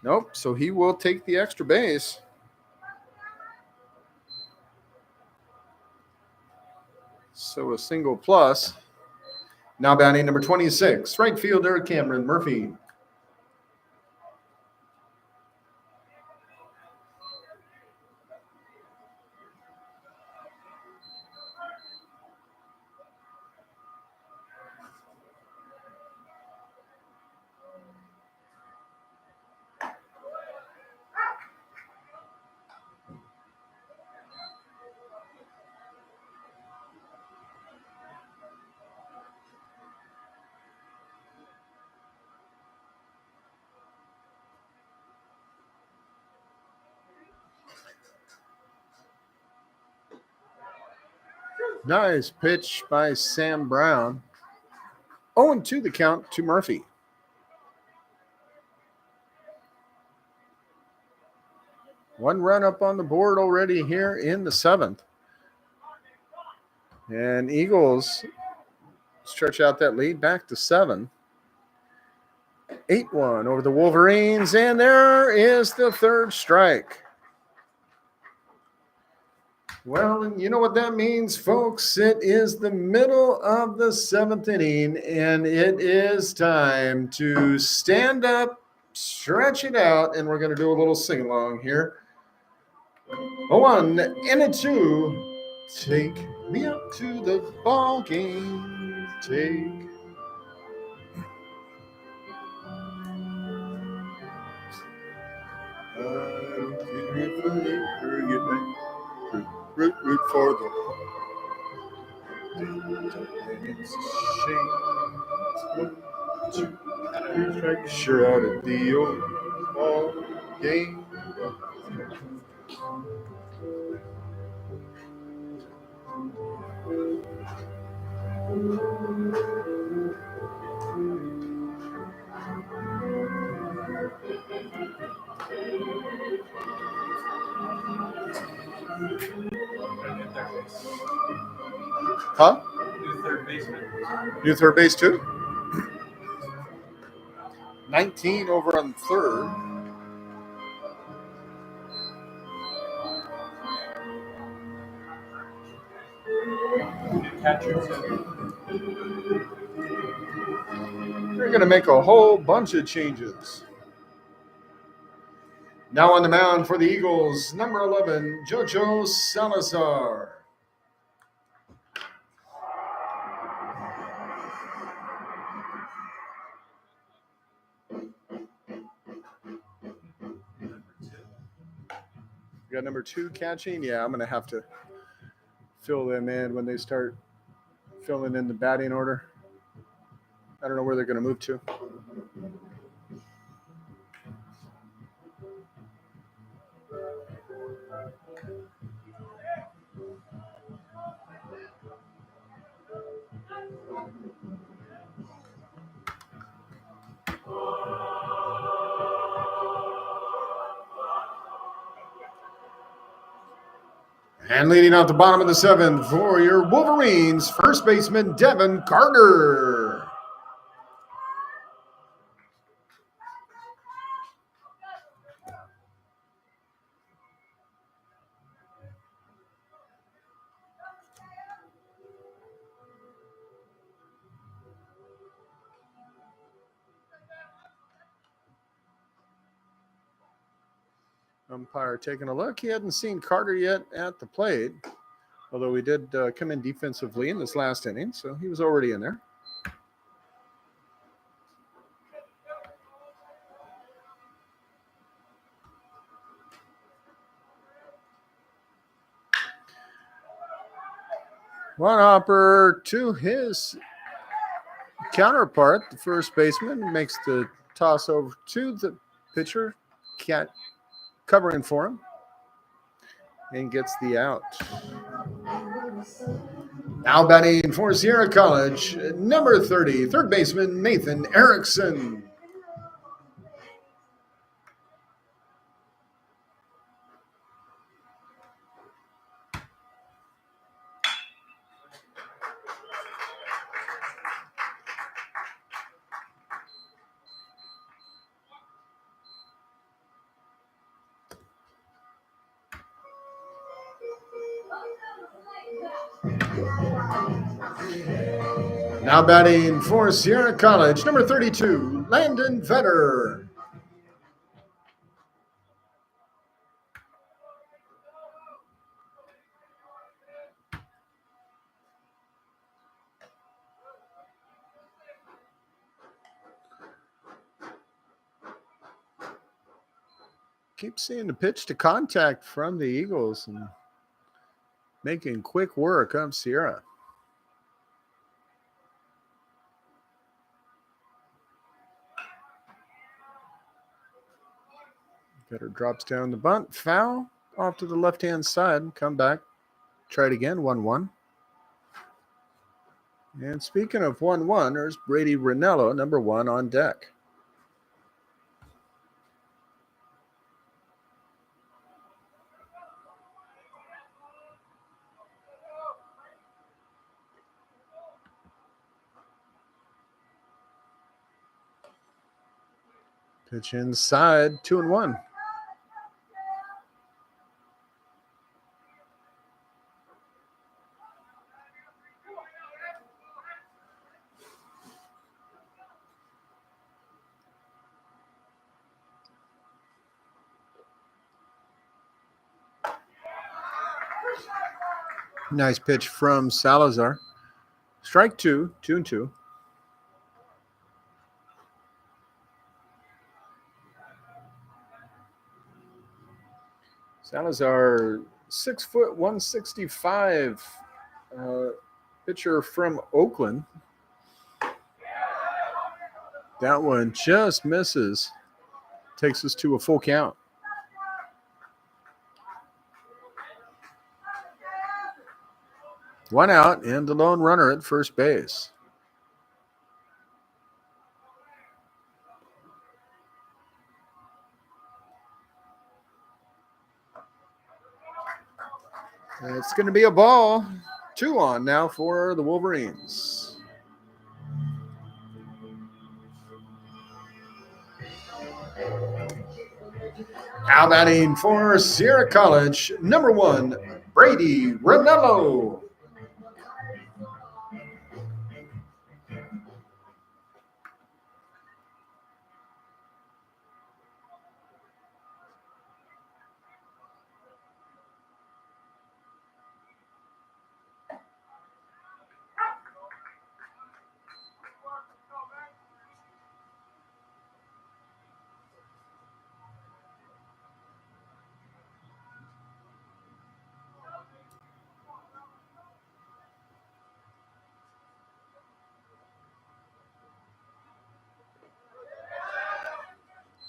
Nope. So he will take the extra base. So a single plus. Now batting number 26, right fielder Cameron Murphy. Nice pitch by Sam Brown. 0-2 the count to Murphy. One run up on the board already here in the seventh. And Eagles stretch out that lead back to 7. 8-1 over the Wolverines, and there is the third strike. Well, you know what that means, folks. It is the middle of the 7th inning, and it is time to stand up, stretch it out, and we're going to do a little sing-along here. A 1 and a 2. Take me up to the ball game. Take. Root for the. It's a shame. Strike sure out at the old ball game. Huh? New third baseman. New third base too? 19 over on third. New catcher too. They're going to make a whole bunch of changes. Now on the mound for the Eagles, number 11, Jojo Salazar. Got number 2 catching. Yeah, I'm going to have to fill them in when they start filling in the batting order. I don't know where they're going to move to. And leading out the bottom of the 7th for your Wolverines, first baseman Devin Carter. Umpire taking a look. He hadn't seen Carter yet at the plate, although he did come in defensively in this last inning, so he was already in there. One hopper to his counterpart, the first baseman, makes the toss over to the pitcher, covering for him, and gets the out. Now batting for Sierra College, number 30, third baseman Nathan Erickson. Now batting for Sierra College, number 32, Landon Vetter. Keep seeing the pitch to contact from the Eagles and making quick work of Sierra. Vetter drops down the bunt, foul off to the left-hand side, come back, try it again, 1-1. And speaking of 1-1, there's Brady Ranello, number 1 on deck. Pitch inside, 2-1. Nice pitch from Salazar. Strike 2, 2-2. Salazar, 6 foot 165, pitcher from Oakland. That one just misses. Takes us to a full count. One out and the lone runner at first base. It's going to be a ball. 2 on now for the Wolverines. Now batting for Sierra College, number 1, Brady Ranello.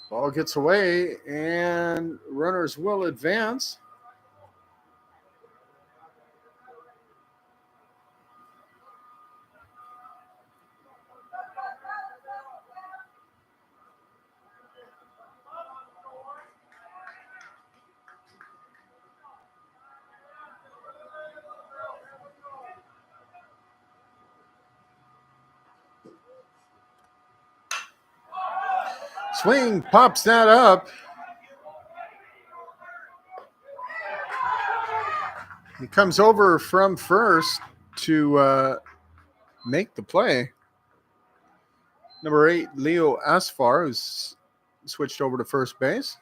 Ball gets away, and runners will advance. Swing pops that up. He comes over from first to make the play. Number 8, Leo Asfar, who's switched over to first base.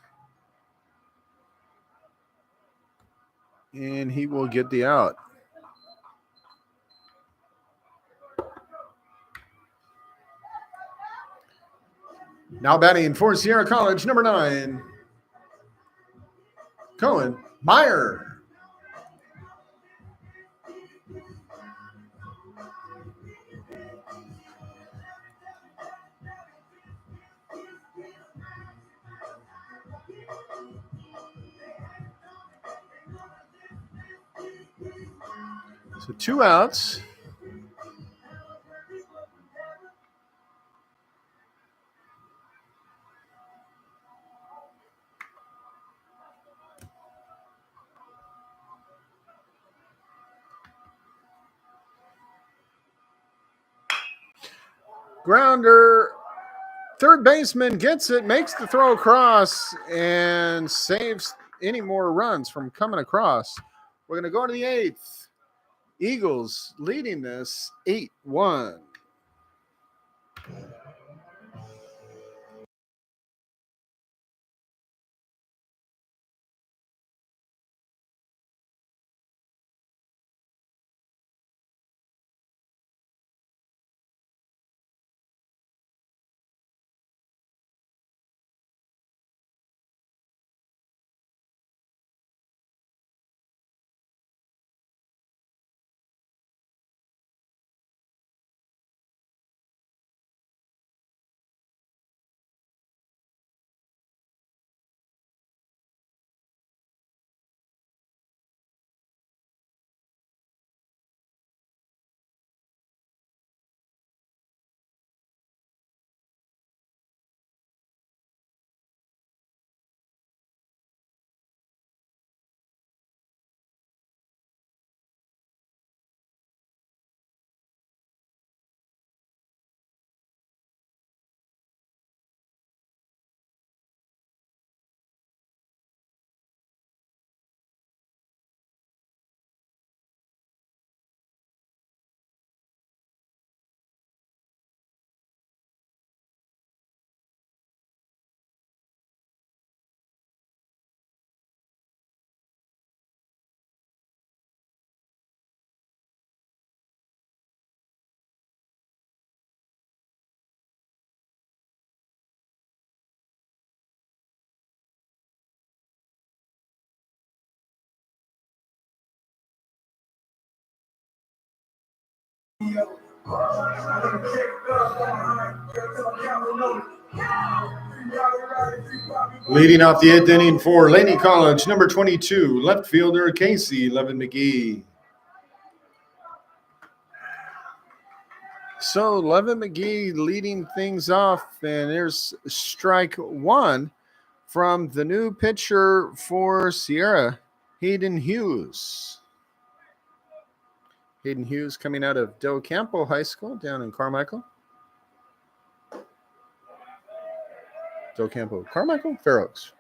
And he will get the out. Now batting for Sierra College, number 9, Cohen Meyer. So 2 outs. Grounder, third baseman gets it, makes the throw across, and saves any more runs from coming across. We're going to go to the 8th. Eagles leading this 8-1. Leading off the 8th inning for Laney College, number 22, left fielder Casey Levin McGee. So Levin McGee leading things off, and there's strike one from the new pitcher for Sierra, Hayden Hughes. Hayden Hughes coming out of Del Campo High School down in Carmichael. Del Campo, Carmichael, Fair Oaks.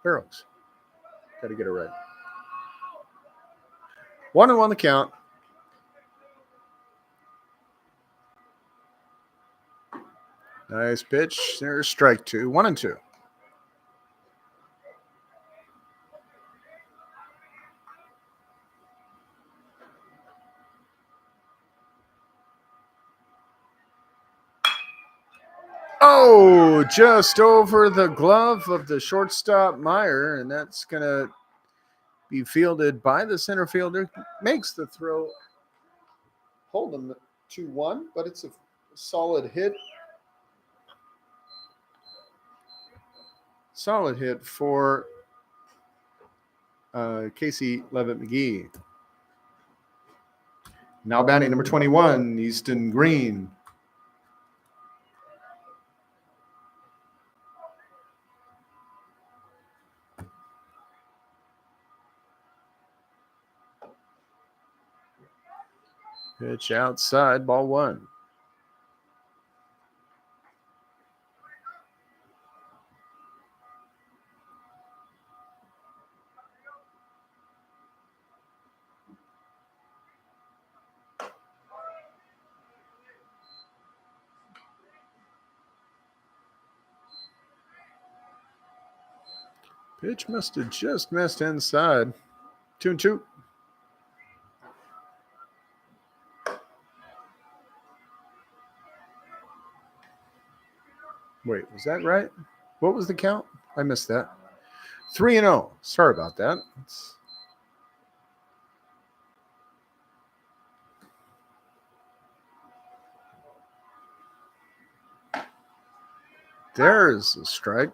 Fair Oaks. Got to get it right. 1-1 the count. Nice pitch. There's strike two. 1-2. Oh, just over the glove of the shortstop Meyer, and that's going to be fielded by the center fielder. Makes the throw. Hold him 2-1, but it's a solid hit. Solid hit for Casey Levitt McGee. Now batting number 21, Easton Green. Pitch outside, ball one. Pitch must have just missed inside. 2-2. Wait, was that right? What was the count? I missed that. 3-0. Sorry about that. There's a strike.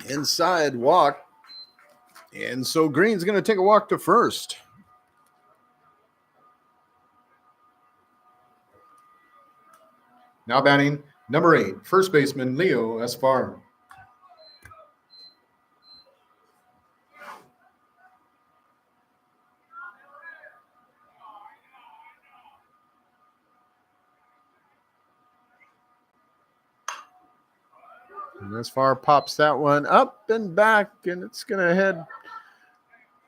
Inside walk. And so Green's going to take a walk to first. Now batting number 8, first baseman Leo Esfar. And Esfar pops that one up and back, and it's going to head,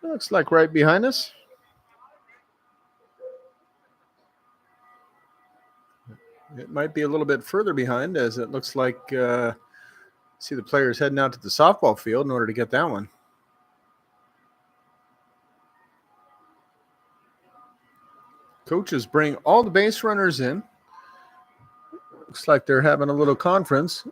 looks like right behind us. It might be a little bit further behind, as it looks like, see the players heading out to the softball field in order to get that one. Coaches bring all the base runners in. Looks like they're having a little conference.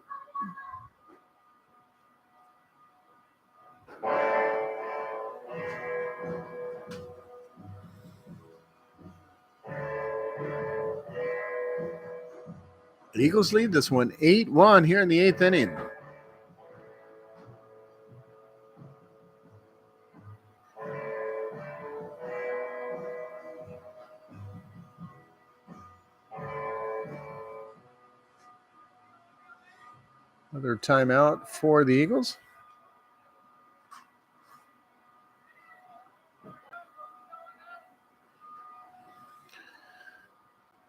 Eagles lead this one 8-1 here in the 8th inning. Another timeout for the Eagles.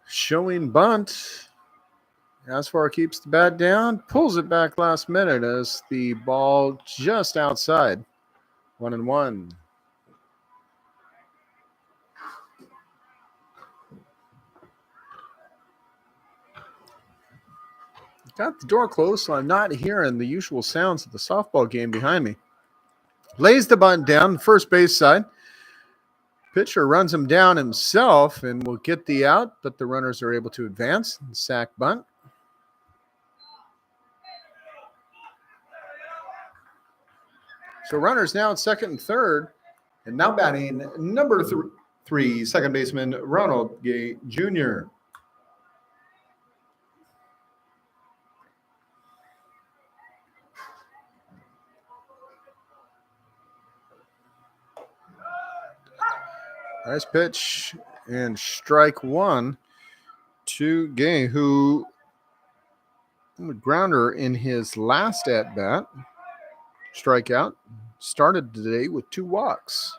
Showing bunt. Esfar keeps the bat down, pulls it back last minute as the ball just outside. 1-1. Got the door closed, so I'm not hearing the usual sounds of the softball game behind me. Lays the bunt down, first base side. Pitcher runs him down himself and will get the out, but the runners are able to advance and sack bunt. So runners now at second and third. And now batting number three, second baseman Ronald Gay Jr. Nice pitch and strike one to Gay, who grounder in his last at bat. Strikeout. Started today with 2 walks.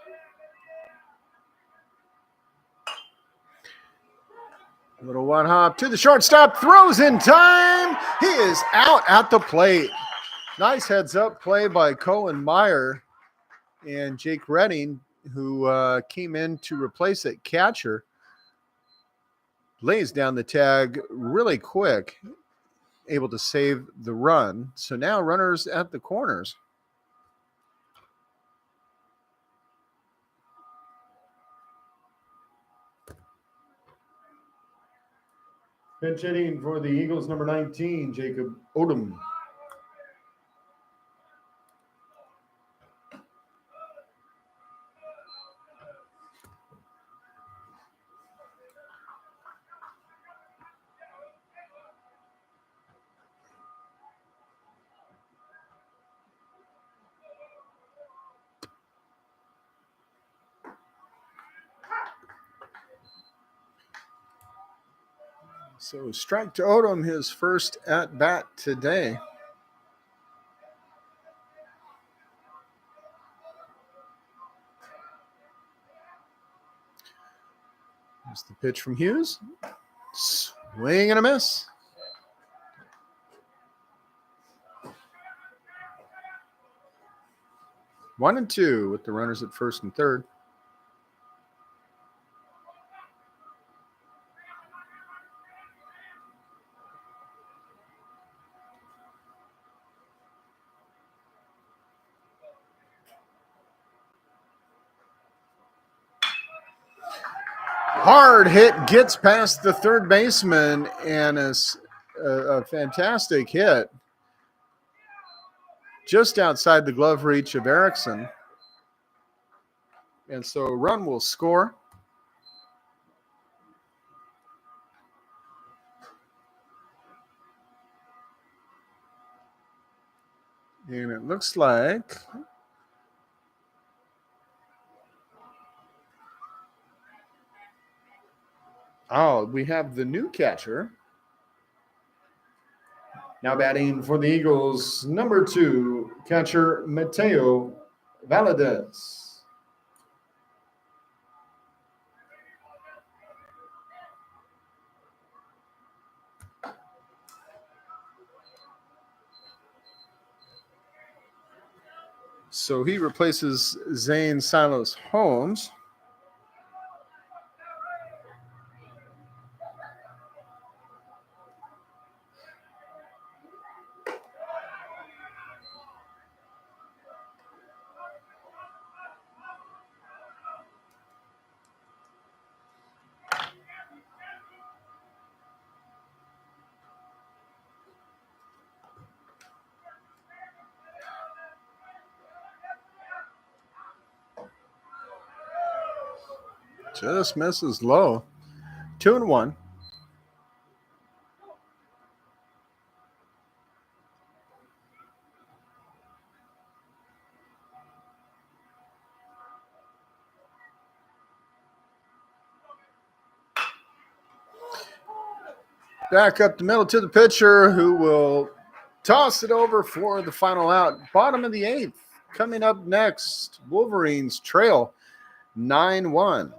A little one hop to the shortstop, throws in time. He is out at the plate. Nice heads up play by Cohen Meyer and Jake Redding, who came in to replace that catcher. Lays down the tag really quick, able to save the run. So now runners at the corners. Pinch hitting for the Eagles, number 19, Jacob Odom. So strike to Odom, his first at bat today. Here's the pitch from Hughes. Swing and a miss. One and two with the runners at first and third. Hard hit gets past the third baseman and is a fantastic hit just outside the glove reach of Erickson. And so a run will score. And it looks like we have the new catcher. Now batting for the Eagles, number 2, catcher Mateo Valadez. So he replaces Zane Silos Holmes. Just misses low. 2-1. Back up the middle to the pitcher, who will toss it over for the final out. Bottom of the 8th. Coming up next, Wolverines trail 9-1.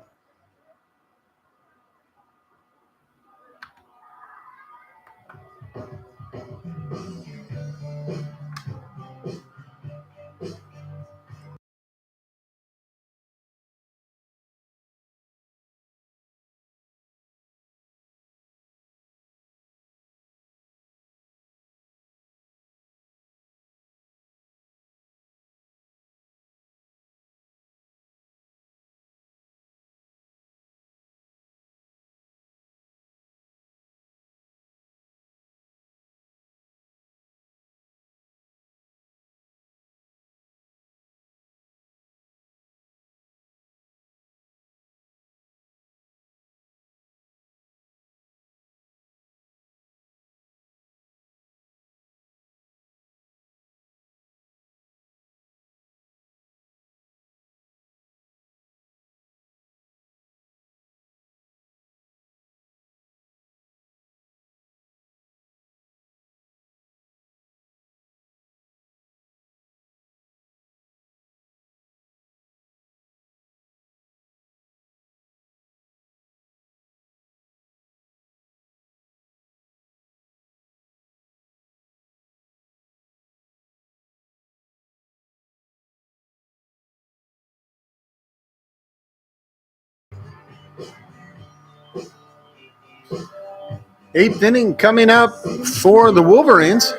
Eighth inning coming up for the Wolverines.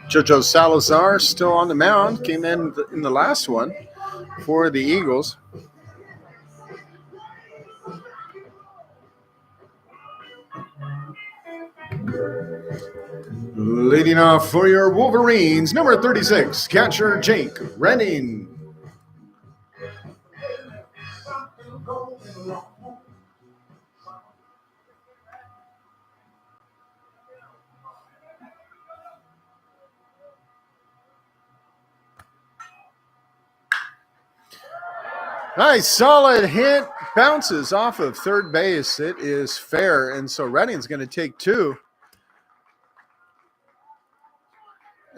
JoJo Salazar still on the mound. Came in the last one for the Eagles. Leading off for your Wolverines, number 36, catcher Jake Renning. Nice, solid hit. Bounces off of third base. It is fair, and so Redding's going to take two.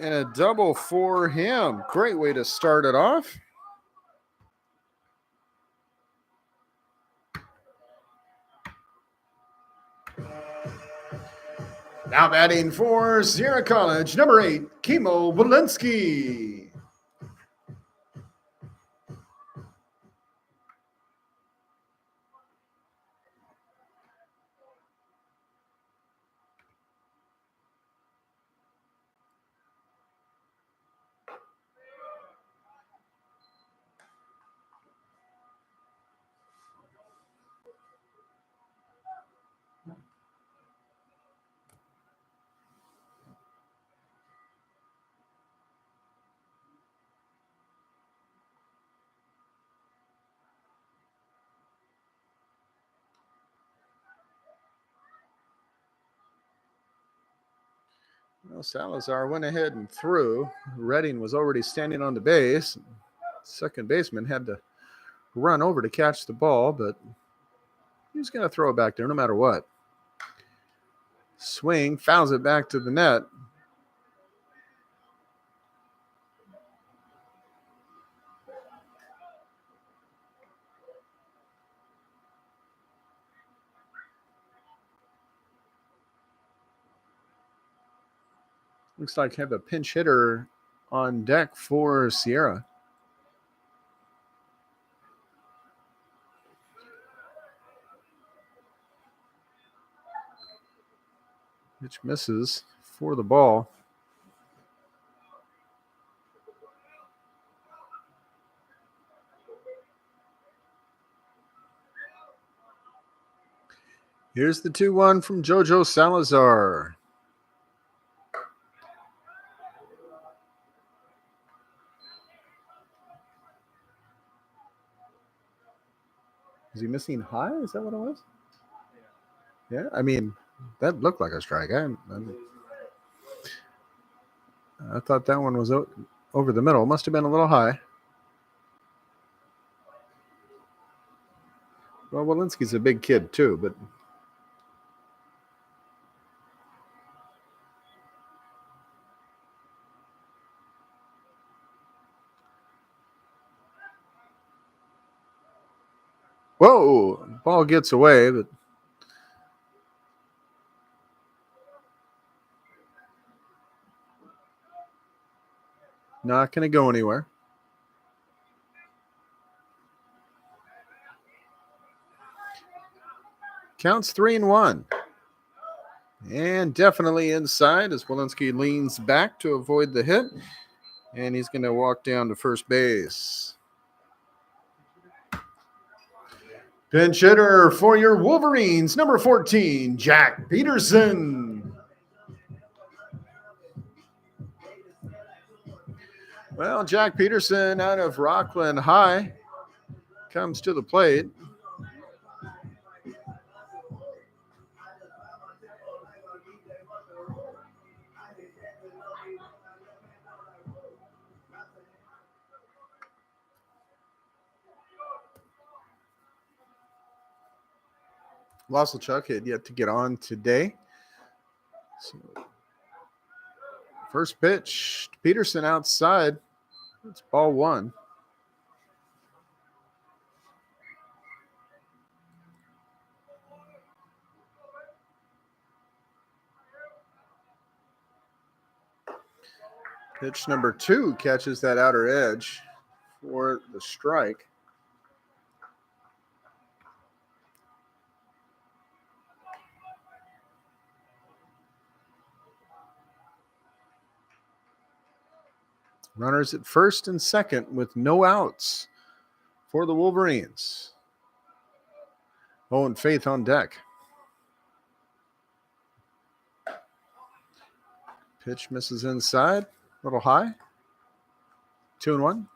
And a double for him. Great way to start it off. Now batting for Sierra College, number 8, Kimo Walensky. Well, Salazar went ahead and threw. Redding was already standing on the base. Second baseman had to run over to catch the ball, but he was going to throw it back there no matter what. Swing, fouls it back to the net. Looks like have a pinch hitter on deck for Sierra. Which misses for the ball. Here's the 2-1 from JoJo Salazar. Is he missing high? Is that what it was? Yeah, I mean, that looked like a strike. I thought that one was over the middle. Must have been a little high. Well, Walensky's a big kid too, but whoa, ball gets away, but not going to go anywhere. Counts 3-1. And definitely inside as Walensky leans back to avoid the hit. And he's going to walk down to first base. Pinch hitter for your Wolverines, number 14, Jack Peterson. Well, Jack Peterson out of Rockland High comes to the plate. Wasselchuk had yet to get on today. So, first pitch, Peterson outside. It's ball one. Pitch number 2 catches that outer edge for the strike. Runners at first and second with no outs for the Wolverines. Owen Faith on deck. Pitch misses inside, a little high. 2-1.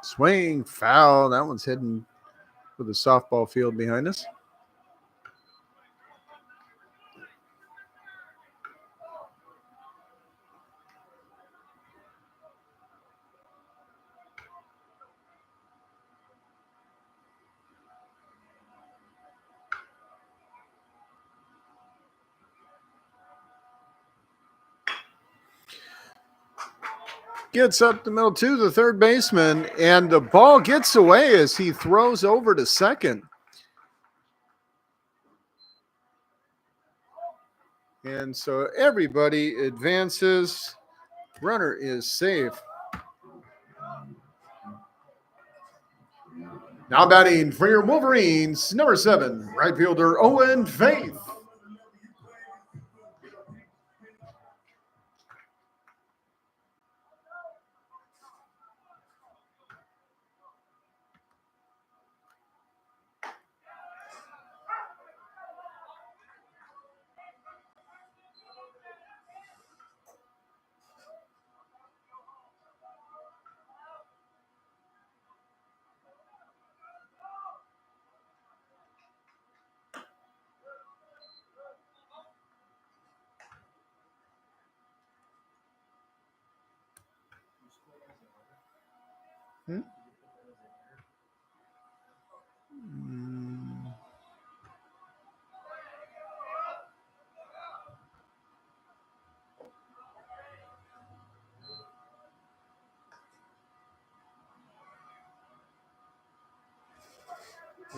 Swing, foul. That one's hidden with the softball field behind us. Gets up the middle to the third baseman, and the ball gets away as he throws over to second. And so everybody advances. Runner is safe. Now batting for your Wolverines, number 7, right fielder Owen Faith.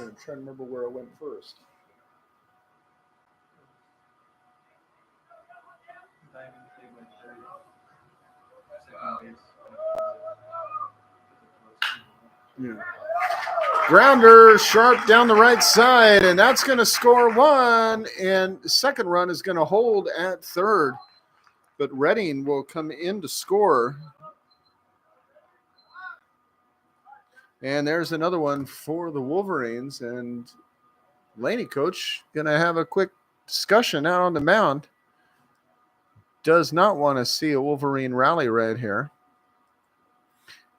I'm trying to remember where I went first. Yeah. Grounder sharp down the right side, and that's going to score 1, and the second run is going to hold at third, but Redding will come in to score. And there's another one for the Wolverines, and Laney coach going to have a quick discussion out on the mound. Does not want to see a Wolverine rally right here.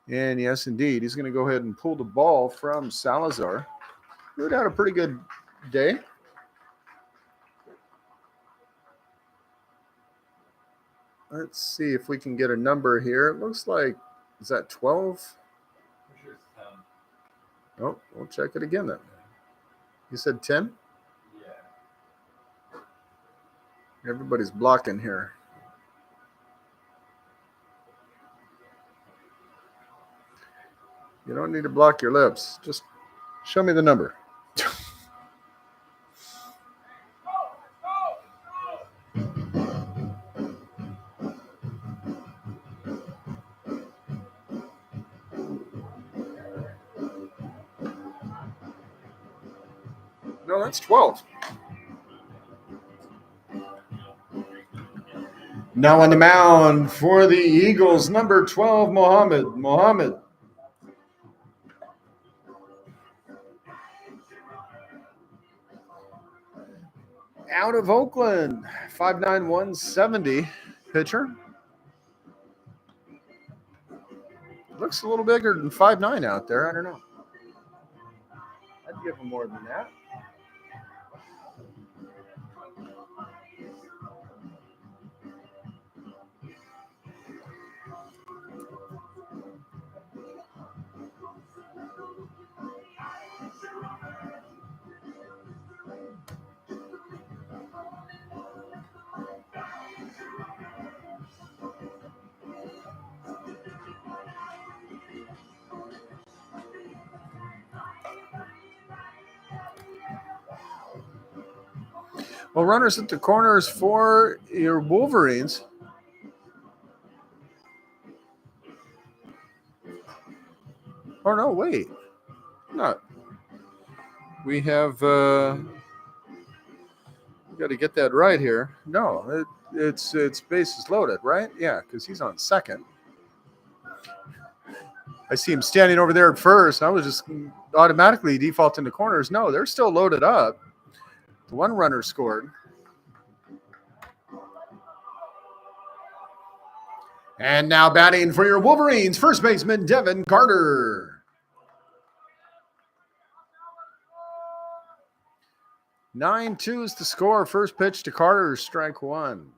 And yes, indeed, he's going to go ahead and pull the ball from Salazar. Who had a pretty good day. Let's see if we can get a number here. It looks like, is that 12? Oh, we'll check it again then. You said 10? Yeah. Everybody's blocking here. You don't need to block your lips. Just show me the number. No, that's 12. Now on the mound for the Eagles, number 12, Mohammed. Out of Oakland, 5'9", 170 pitcher. Looks a little bigger than 5'9" out there. I don't know. I'd give him more than that. Well, runners at the corners for your Wolverines. Oh, no, wait. No. We have got to get that right here. No, it's bases loaded, right? Yeah, because he's on second. I see him standing over there at first. I was just automatically defaulting to corners. No, they're still loaded up. The one runner scored. And now batting for your Wolverines, first baseman Devin Carter. 9-2 is the score. First pitch to Carter, strike one.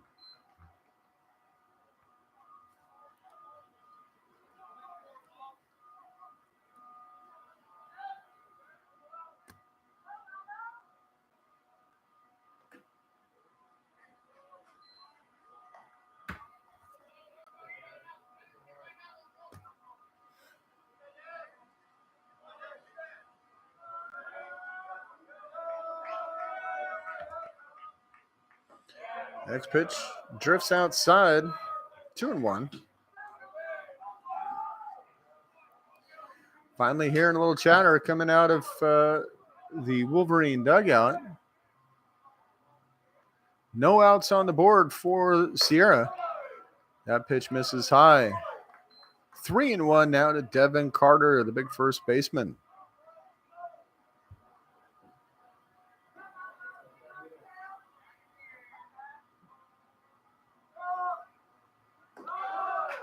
Next pitch drifts outside. 2-1. Finally hearing a little chatter coming out of the Wolverine dugout. No outs on the board for Sierra. That pitch misses high. 3-1 now to Devin Carter, the big first baseman.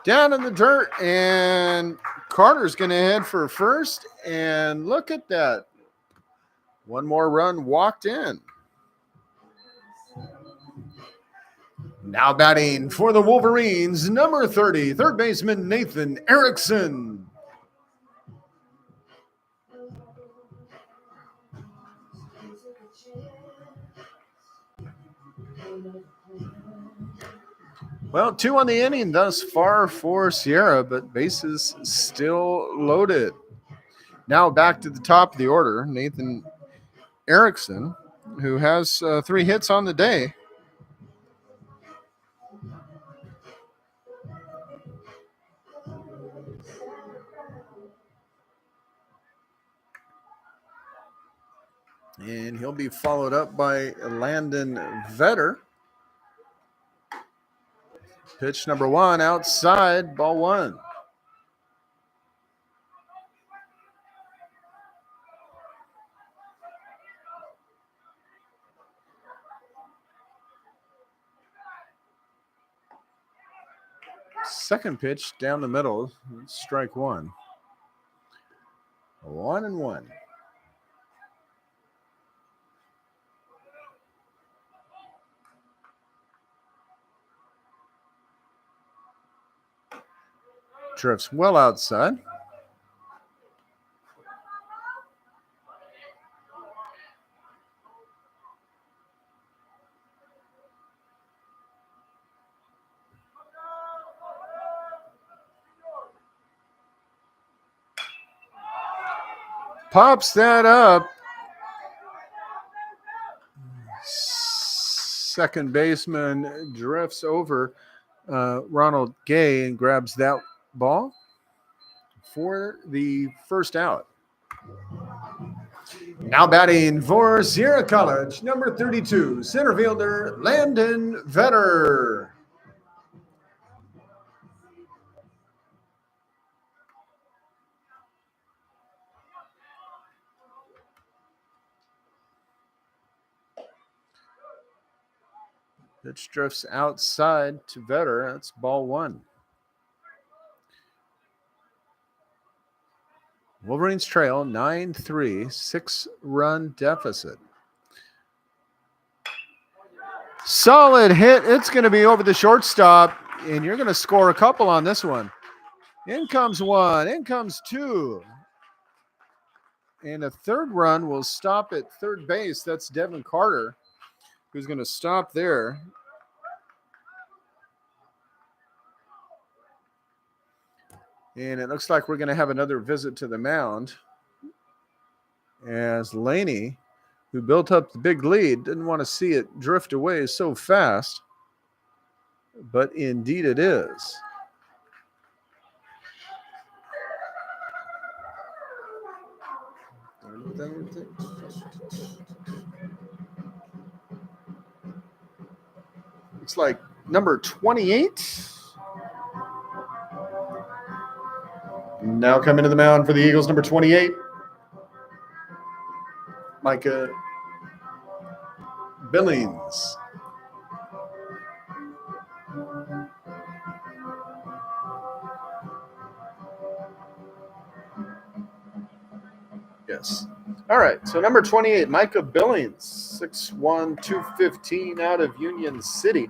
Down in the dirt, and Carter's going to head for first. And look at that. One more run walked in. Now batting for the Wolverines, number 30, third baseman Nathan Erickson. Well, 2 on the inning thus far for Sierra, but bases still loaded. Now back to the top of the order, Nathan Erickson, who has 3 hits on the day. And he'll be followed up by Landon Vetter. Pitch number 1 outside, ball 1. Second pitch down the middle, strike 1. 1-1. Drifts well outside. Pops that up. Second baseman drifts over Ronald Gay and grabs that ball for the first out. Now batting for Sierra College, number 32, center fielder Landon Vetter. Pitch drifts outside to Vetter. That's ball 1. Wolverines trail 9-3, 6-run deficit. Solid hit. It's going to be over the shortstop, and you're going to score a couple on this one. In comes 1, in comes 2. And a third run will stop at third base. That's Devin Carter, who's going to stop there. And it looks like we're going to have another visit to the mound as Laney who built up the big lead, didn't want to see it drift away so fast, but indeed it is. It's like number 28. Now coming to the mound for the Eagles, number 28, Micah Billings. Yes. All right. So number 28, Micah Billings, 6'1", 215 out of Union City.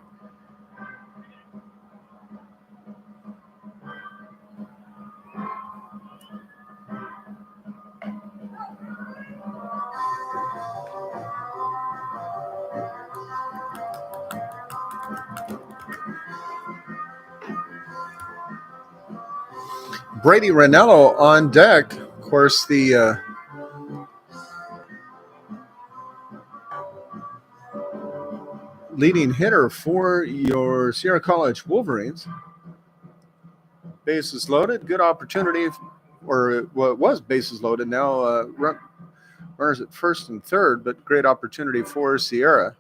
Brady Ranello on deck. Of course, the leading hitter for your Sierra College Wolverines. Bases loaded. Good opportunity, or well, it was bases loaded. Now runners at first and third, but great opportunity for Sierra.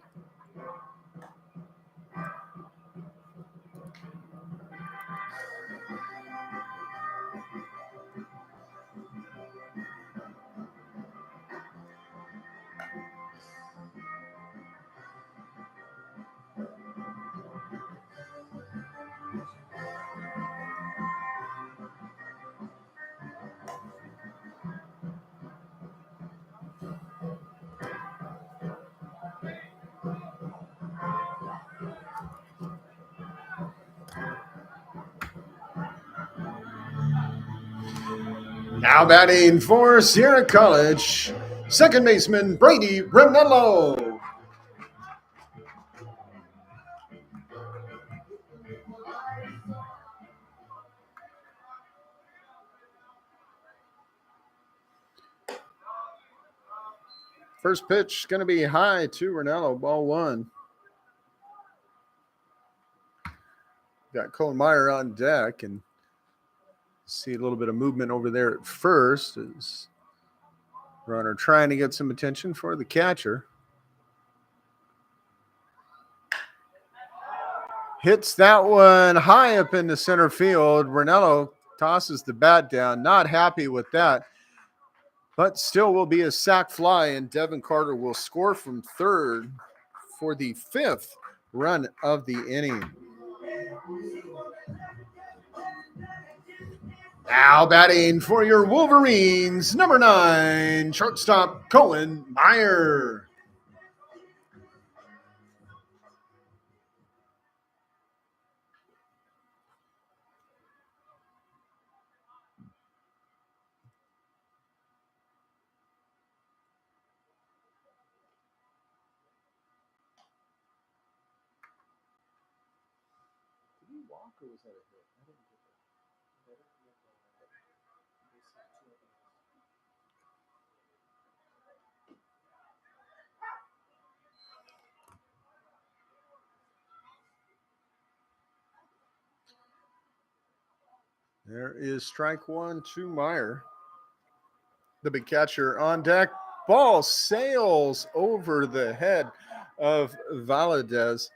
Now batting for Sierra College, second baseman Brady Ranello. First pitch going to be high to Ranello, ball one. Got Colin Meyer on deck, and see a little bit of movement over there at first as runner trying to get some attention for the catcher. Hits that one high up into center field. Ranello tosses the bat down. Not happy with that, but still will be a sac fly, and Devin Carter will score from third for the fifth run of the inning. Now batting for your Wolverines, number 9, shortstop Colin Meyer. There is strike one to Meyer. The big catcher on deck. Ball sails over the head of Valadez.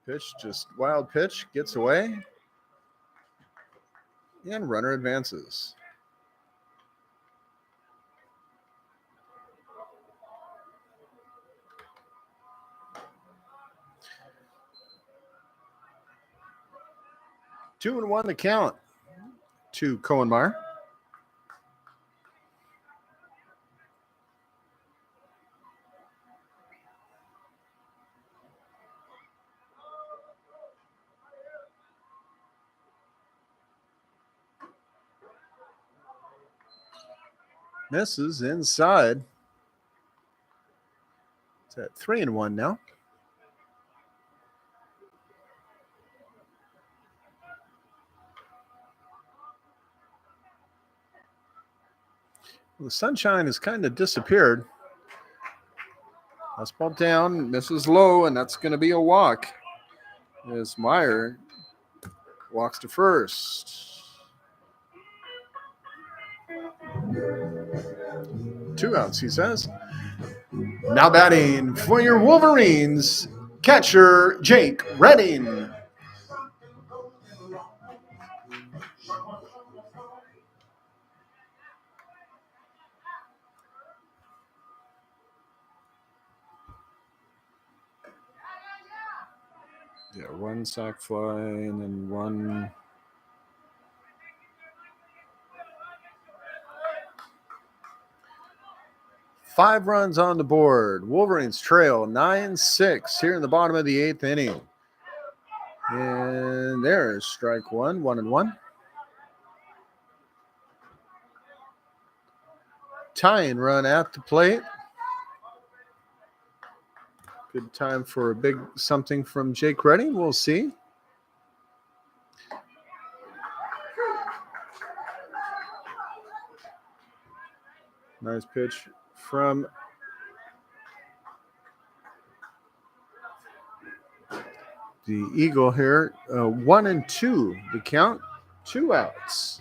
Pitch, just wild pitch, gets away. And runner advances. Two and one to count to Cohen Meyer. Misses inside. It's at 3-1 now. The sunshine has kind of disappeared. Fastball down, misses low, and that's going to be a walk as Meyer walks to first. 2 outs, he says. Now batting for your Wolverines, catcher Jake Redding. Yeah, 1 sac fly and then 1. Five runs on the board. Wolverines trail 9-6 here in the bottom of the 8th inning. And there's strike 1, 1-1. Tying run at the plate. Good time for a big something from Jake Redding. We'll see. Nice pitch from the Eagle here. 1-2 the count. 2 outs.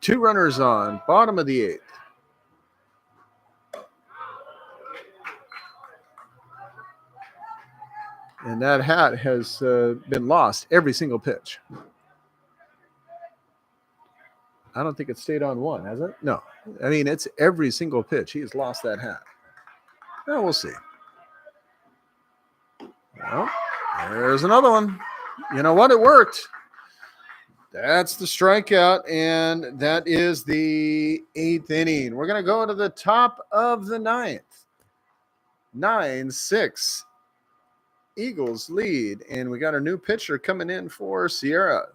2 runners on. Bottom of the 8th. And that hat has been lost every single pitch. I don't think it stayed on 1, has it? No. I mean, it's every single pitch. He has lost that hat. Well, we'll see. Well, there's another one. You know what? It worked. That's the strikeout, and that is the 8th inning. We're going to go to the top of the 9th. 9-6. Eagles lead, and we got a new pitcher coming in for Sierra.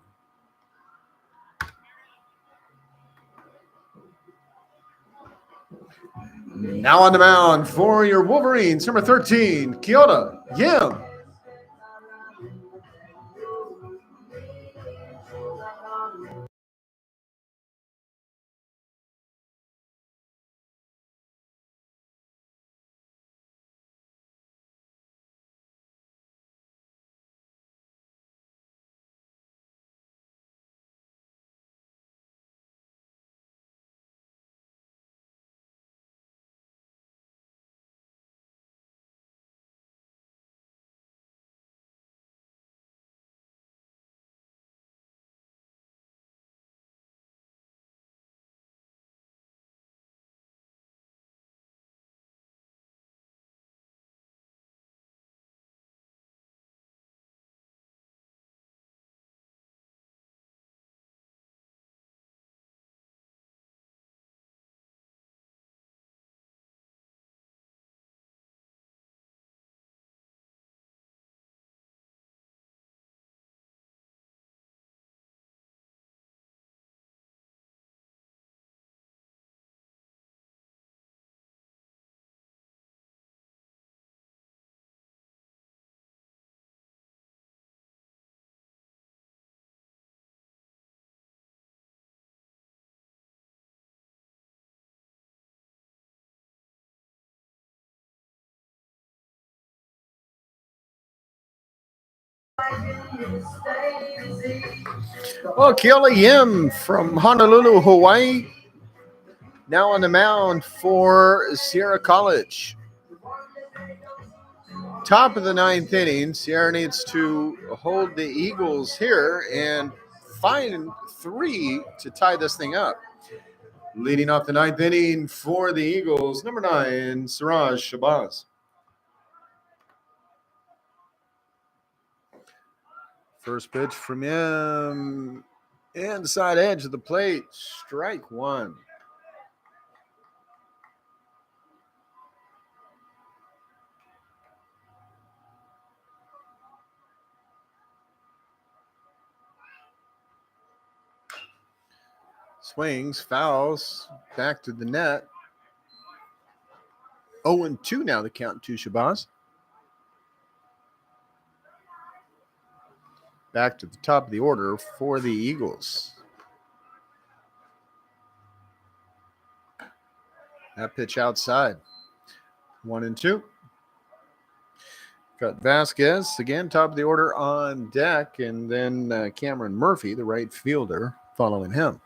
Now on the mound for your Wolverines, number 13, Kyoto Yim. Well, Keola Yim from Honolulu, Hawaii, now on the mound for Sierra College. Top of the 9th inning, Sierra needs to hold the Eagles here and find 3 to tie this thing up. Leading off the 9th inning for the Eagles, number 9, Siraj Shabazz. First pitch from him, inside edge of the plate, strike 1. Swings, fouls, back to the net. 0-2 now the count to Shabazz. Back to the top of the order for the Eagles. That pitch outside. 1-2. Got Vasquez again, top of the order on deck, and then Cameron Murphy, the right fielder, following him.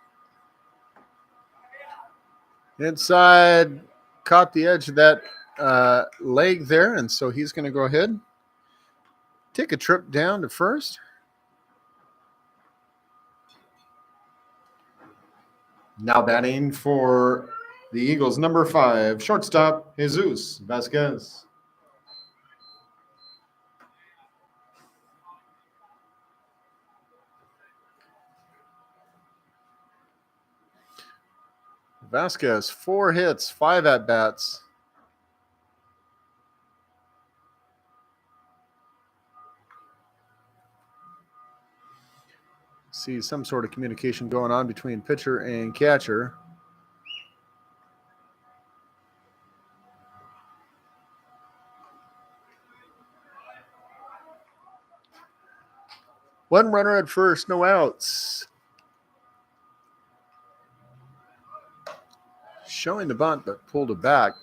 Inside, caught the edge of that leg there, and so he's going to go ahead, take a trip down to first. Now batting for the Eagles, number 5, shortstop, Jesus Vasquez. Vasquez, 4 hits, 5 at-bats. See some sort of communication going on between pitcher and catcher. One runner at first, no outs. Showing the bunt, but pulled it back.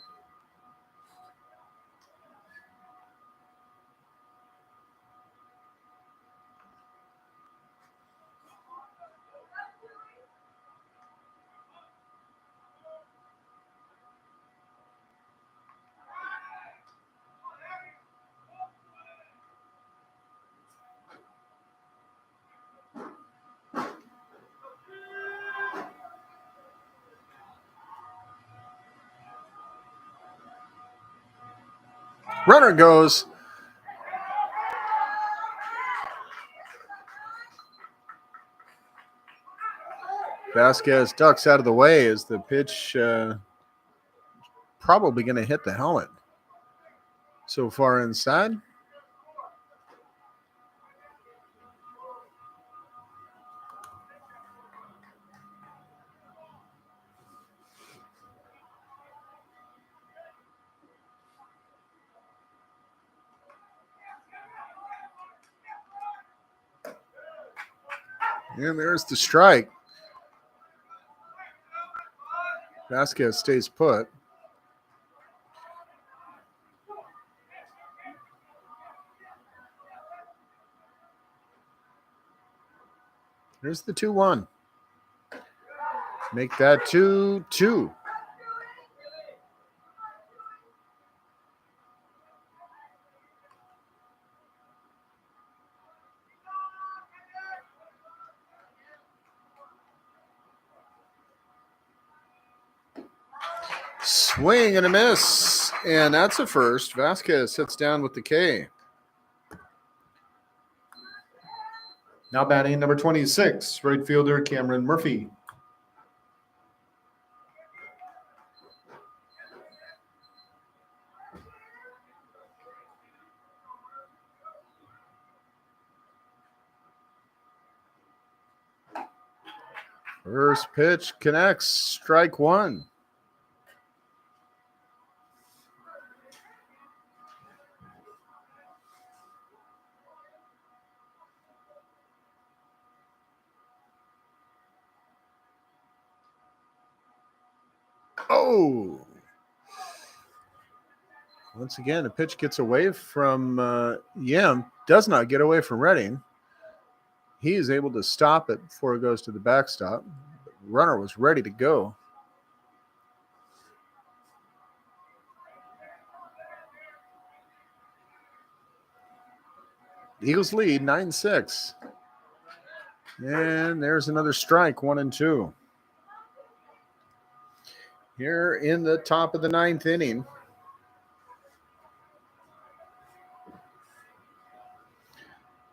Runner goes. Vasquez ducks out of the way as the pitch probably going to hit the helmet. So far inside. And there's the strike. Vasquez stays put. Here's the 2-1. Make that 2-2. Swing and a miss, and that's a first. Vasquez sits down with the K. Now batting number 26, right fielder Cameron Murphy. First pitch connects, strike 1. Oh! Once again, the pitch gets away from Yim. Does not get away from Redding. He is able to stop it before it goes to the backstop. The runner was ready to go. The Eagles lead 9-6. And there's another strike, 1-2. Here in the top of the 9th inning.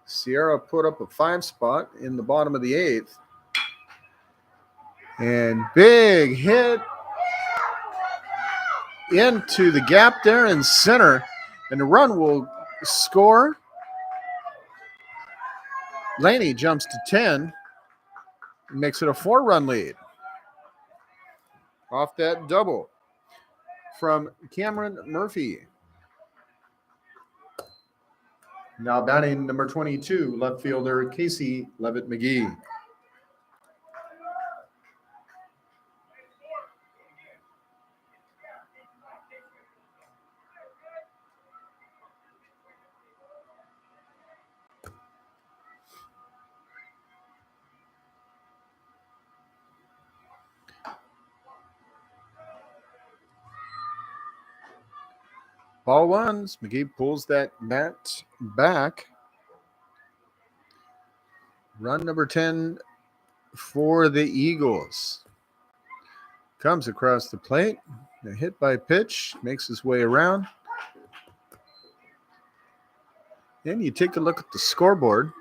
Sierra put up a 5 spot in the bottom of the 8th. And big hit into the gap there in center. And the run will score. Laney jumps to 10. Makes it a 4-run lead. Off that double from Cameron Murphy. Now batting number 22, left fielder Casey Levitt McGee. Ball ones. McGee pulls that bat back. Run number 10 for the Eagles. Comes across the plate. A hit by pitch. Makes his way around. And you take a look at the scoreboard.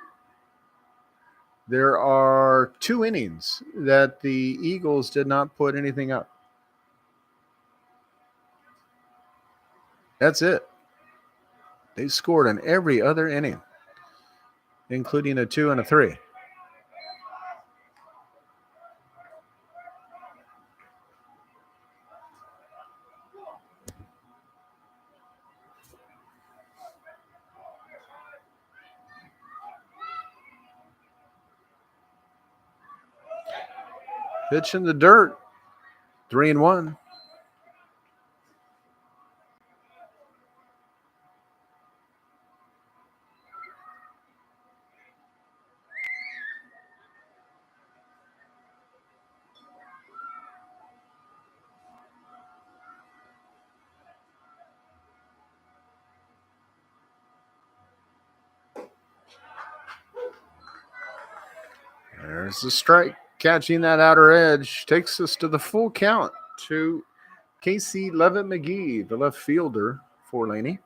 There are 2 innings that the Eagles did not put anything up. That's it. They scored in every other inning, including a 2 and a 3. Pitch in the dirt. 3-1. There's the strike. Catching that outer edge takes us to the full count to Casey Levitt McGee, the left fielder for Laney.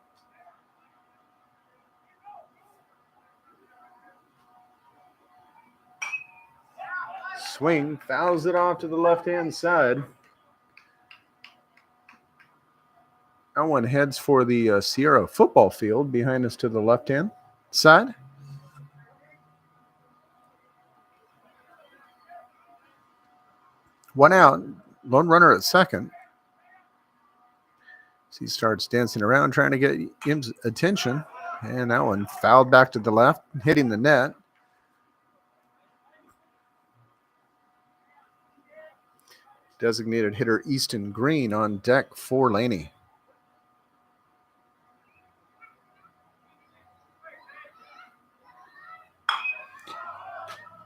Swing, fouls it off to the left-hand side. That one heads for the Sierra football field behind us to the left-hand side. One out, lone runner at second. So he starts dancing around trying to get him's attention. And that one fouled back to the left, hitting the net. Designated hitter Easton Green on deck for Laney.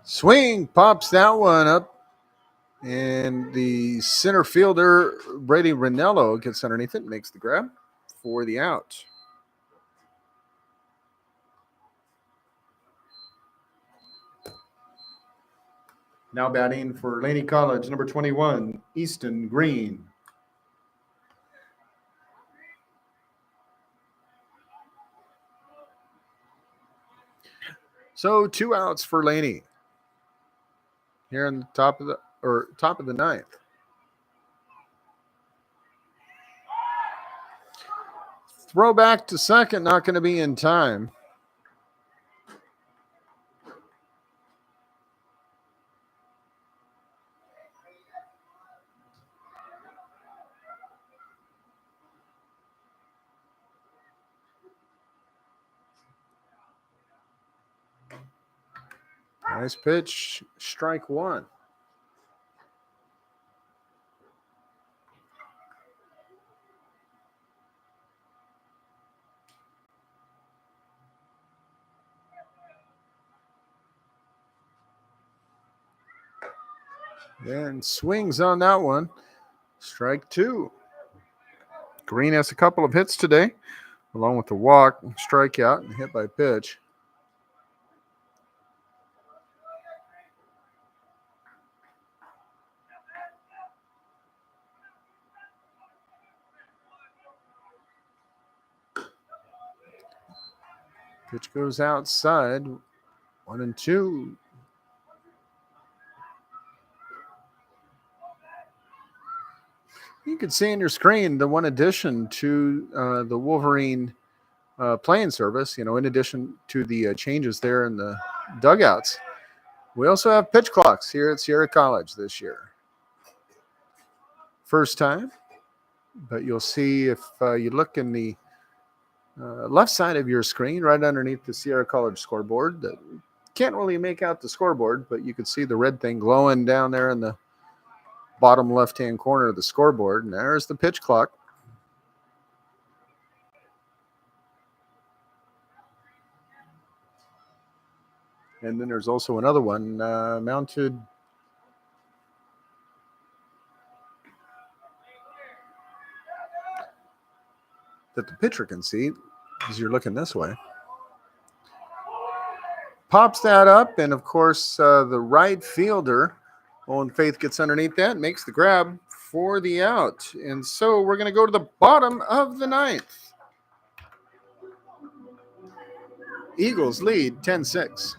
Swing, pops that one up. And the center fielder, Brady Ranello, gets underneath it, makes the grab for the out. Now batting for Laney College, number 21, Easton Green. So 2 outs for Laney here in the top of the ninth. Throw back to second, not going to be in time. Nice pitch, strike one. And swings on that one. Strike two. Green has a couple of hits today, along with the walk, strikeout, and hit by pitch. Pitch goes outside. 1-2. You can see on your screen the one addition to the Wolverine playing service, in addition to the changes there in the dugouts. We also have pitch clocks here at Sierra College this year. First time, but you'll see if you look in the left side of your screen, right underneath the Sierra College scoreboard. That can't really make out the scoreboard, but you can see the red thing glowing down there in the bottom left-hand corner of the scoreboard. And there's the pitch clock. And then there's also another one mounted that the pitcher can see as you're looking this way. Pops that up, and of course, the right fielder, Owen Faith, gets underneath that, makes the grab for the out. And so we're going to go to the bottom of the ninth. Eagles lead 10-6.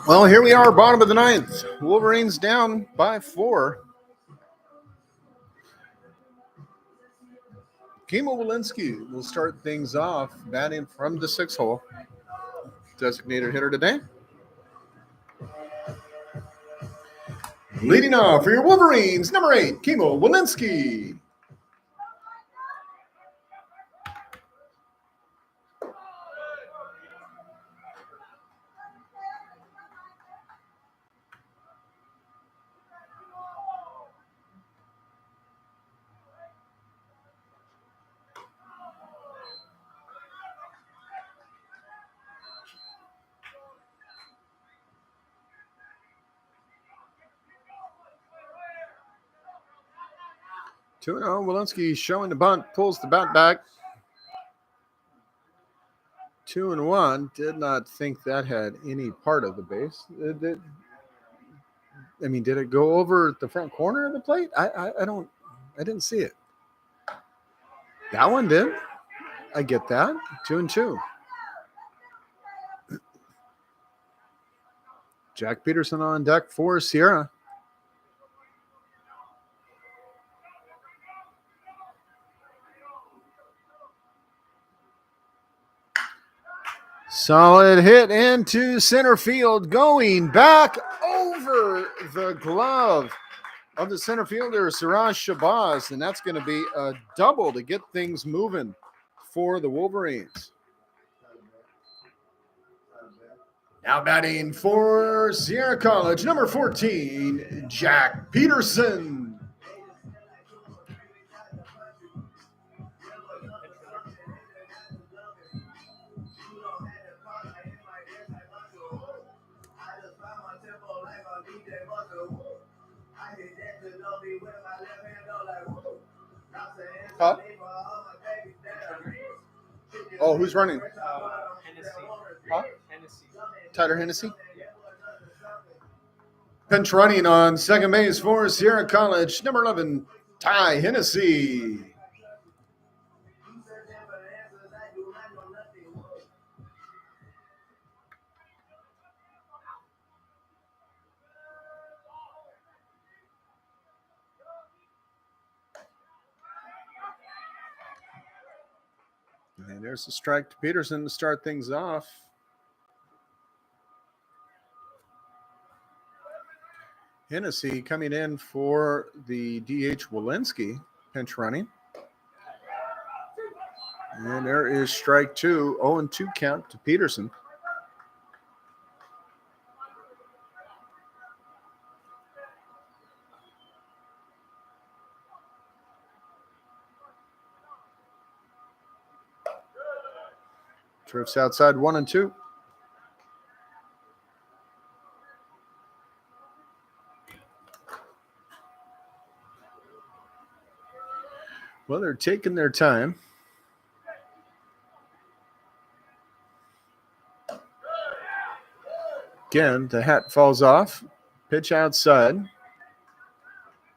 Well, here we are, bottom of the ninth. Wolverines down by 4. Kimo Walensky will start things off, batting from the 6th hole. Designated hitter today. Leading off for your Wolverines, number 8, Kimo Walensky. Two and oh, Walensky showing the bunt, pulls the bat back. 2-1. Did not think that had any part of the base. Did it go over the front corner of the plate? I didn't see it. That one did. I get that. 2-2. Jack Peterson on deck for Sierra. Solid hit into center field, going back over the glove of the center fielder, Siraj Shabazz, and that's going to be a double to get things moving for the Wolverines. Now batting for Sierra College, number 14, Jack Peterson. Huh? Oh, who's running? Hennessy. Huh? Hennessy. Tyler Hennessy? Pinch running on second base for Sierra College, number 11, Ty Hennessy. And there's a strike to Peterson to start things off. Hennessy coming in for the DH Walensky, pinch running. And there is strike 2, 0-2 count to Peterson. Drifts outside 1-2. Well, they're taking their time. Again, the hat falls off. Pitch outside.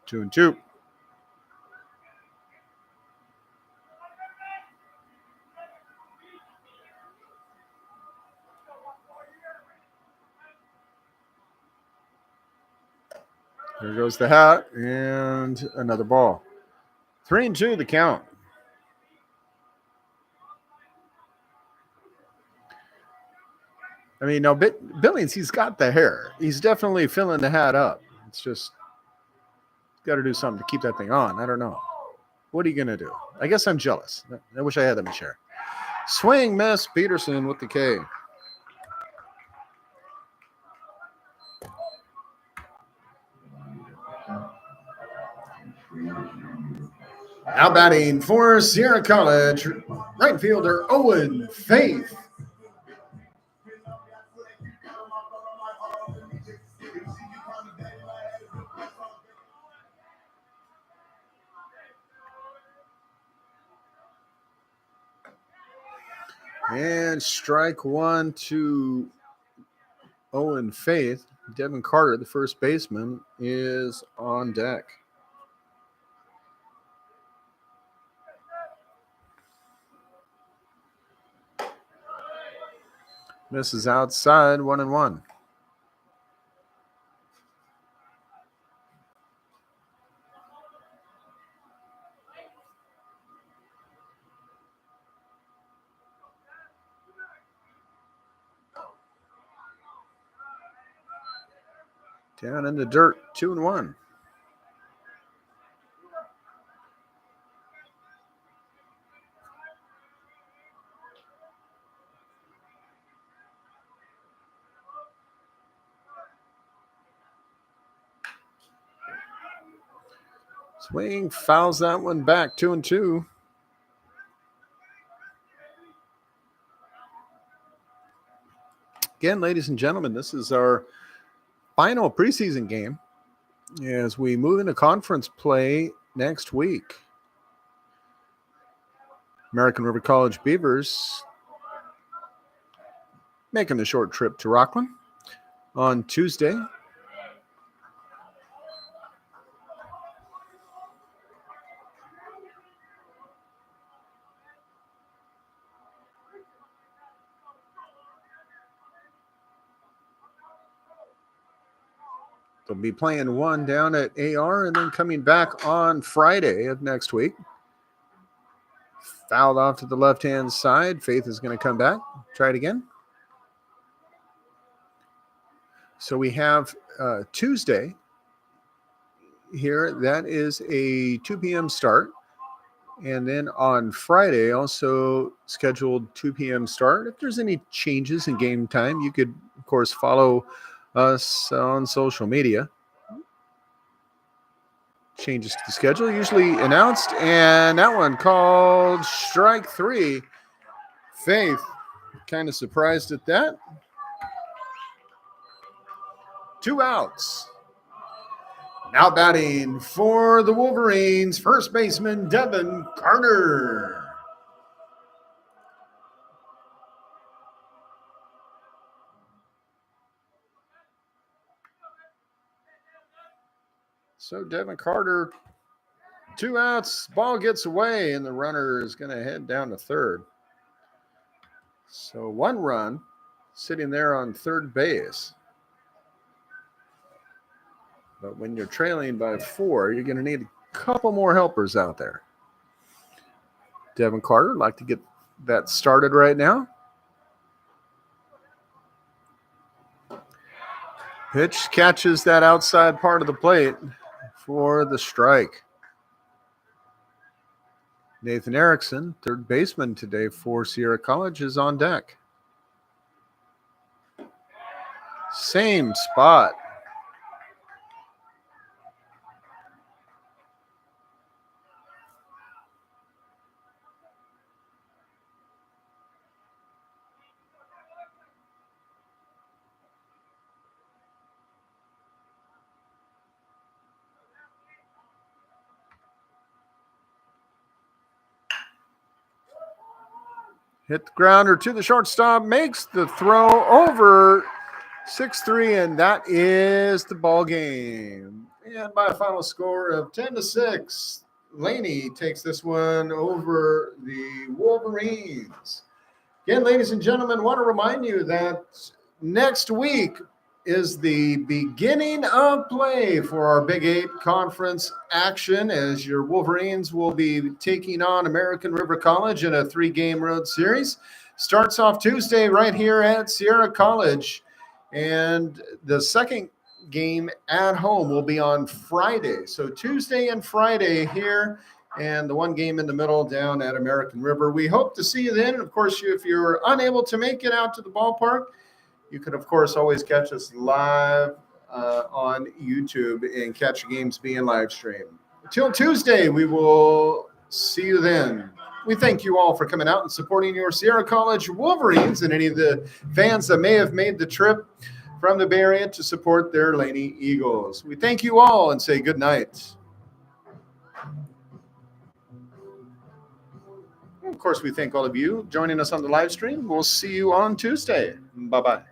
2-2. There goes the hat and another ball. 3-2 the count. I mean, now Billings, he's got the hair. He's definitely filling the hat up. It's just got to do something to keep that thing on. I don't know. What are you going to do? I guess I'm jealous. I wish I had that much hair. Swing, miss. Peterson with the K. Now batting for Sierra College, right fielder Owen Faith. And strike one to Owen Faith. Devin Carter, the first baseman, is on deck. Misses outside, 1-1. Down in the dirt, 2-1. Swing, fouls that one back, 2-2. Again, ladies and gentlemen, this is our final preseason game as we move into conference play next week. American River College Beavers making a short trip to Rockland on Tuesday. They'll be playing one down at AR and then coming back on Friday of next week. Fouled off to the left-hand side. Faith is going to come back. Try it again. So we have Tuesday here. That is a 2 p.m. start. And then on Friday, also scheduled 2 p.m. start. If there's any changes in game time, you could, of course, follow us on social media. Changes to the schedule, usually announced. And that one called strike three. Faith, kind of surprised at that. 2 outs. Now batting for the Wolverines, first baseman Devin Carter. So Devin Carter, 2 outs, ball gets away, and the runner is going to head down to third. So 1 run sitting there on third base. But when you're trailing by 4, you're going to need a couple more helpers out there. Devin Carter, like to get that started right now. Pitch catches that outside part of the plate for the strike. Nathan Erickson, third baseman today for Sierra College, is on deck. Same spot. Hit the grounder to the shortstop, makes the throw over 6-3, and that is the ball game. And by a final score of 10-6, Laney takes this one over the Wolverines. Again, ladies and gentlemen, I want to remind you that next week is the beginning of play for our Big 8 conference action, as your Wolverines will be taking on American River College in a 3-game road series. Starts off Tuesday right here at Sierra College, and the second game at home will be on Friday. So Tuesday and Friday here, and the one game in the middle down at American River. We hope to see you then. And of course, if you're unable to make it out to the ballpark, you can, of course, always catch us live on YouTube and catch games being live streamed. Until Tuesday, we will see you then. We thank you all for coming out and supporting your Sierra College Wolverines and any of the fans that may have made the trip from the Bay Area to support their Laney Eagles. We thank you all and say good night. Of course, we thank all of you joining us on the live stream. We'll see you on Tuesday. Bye-bye.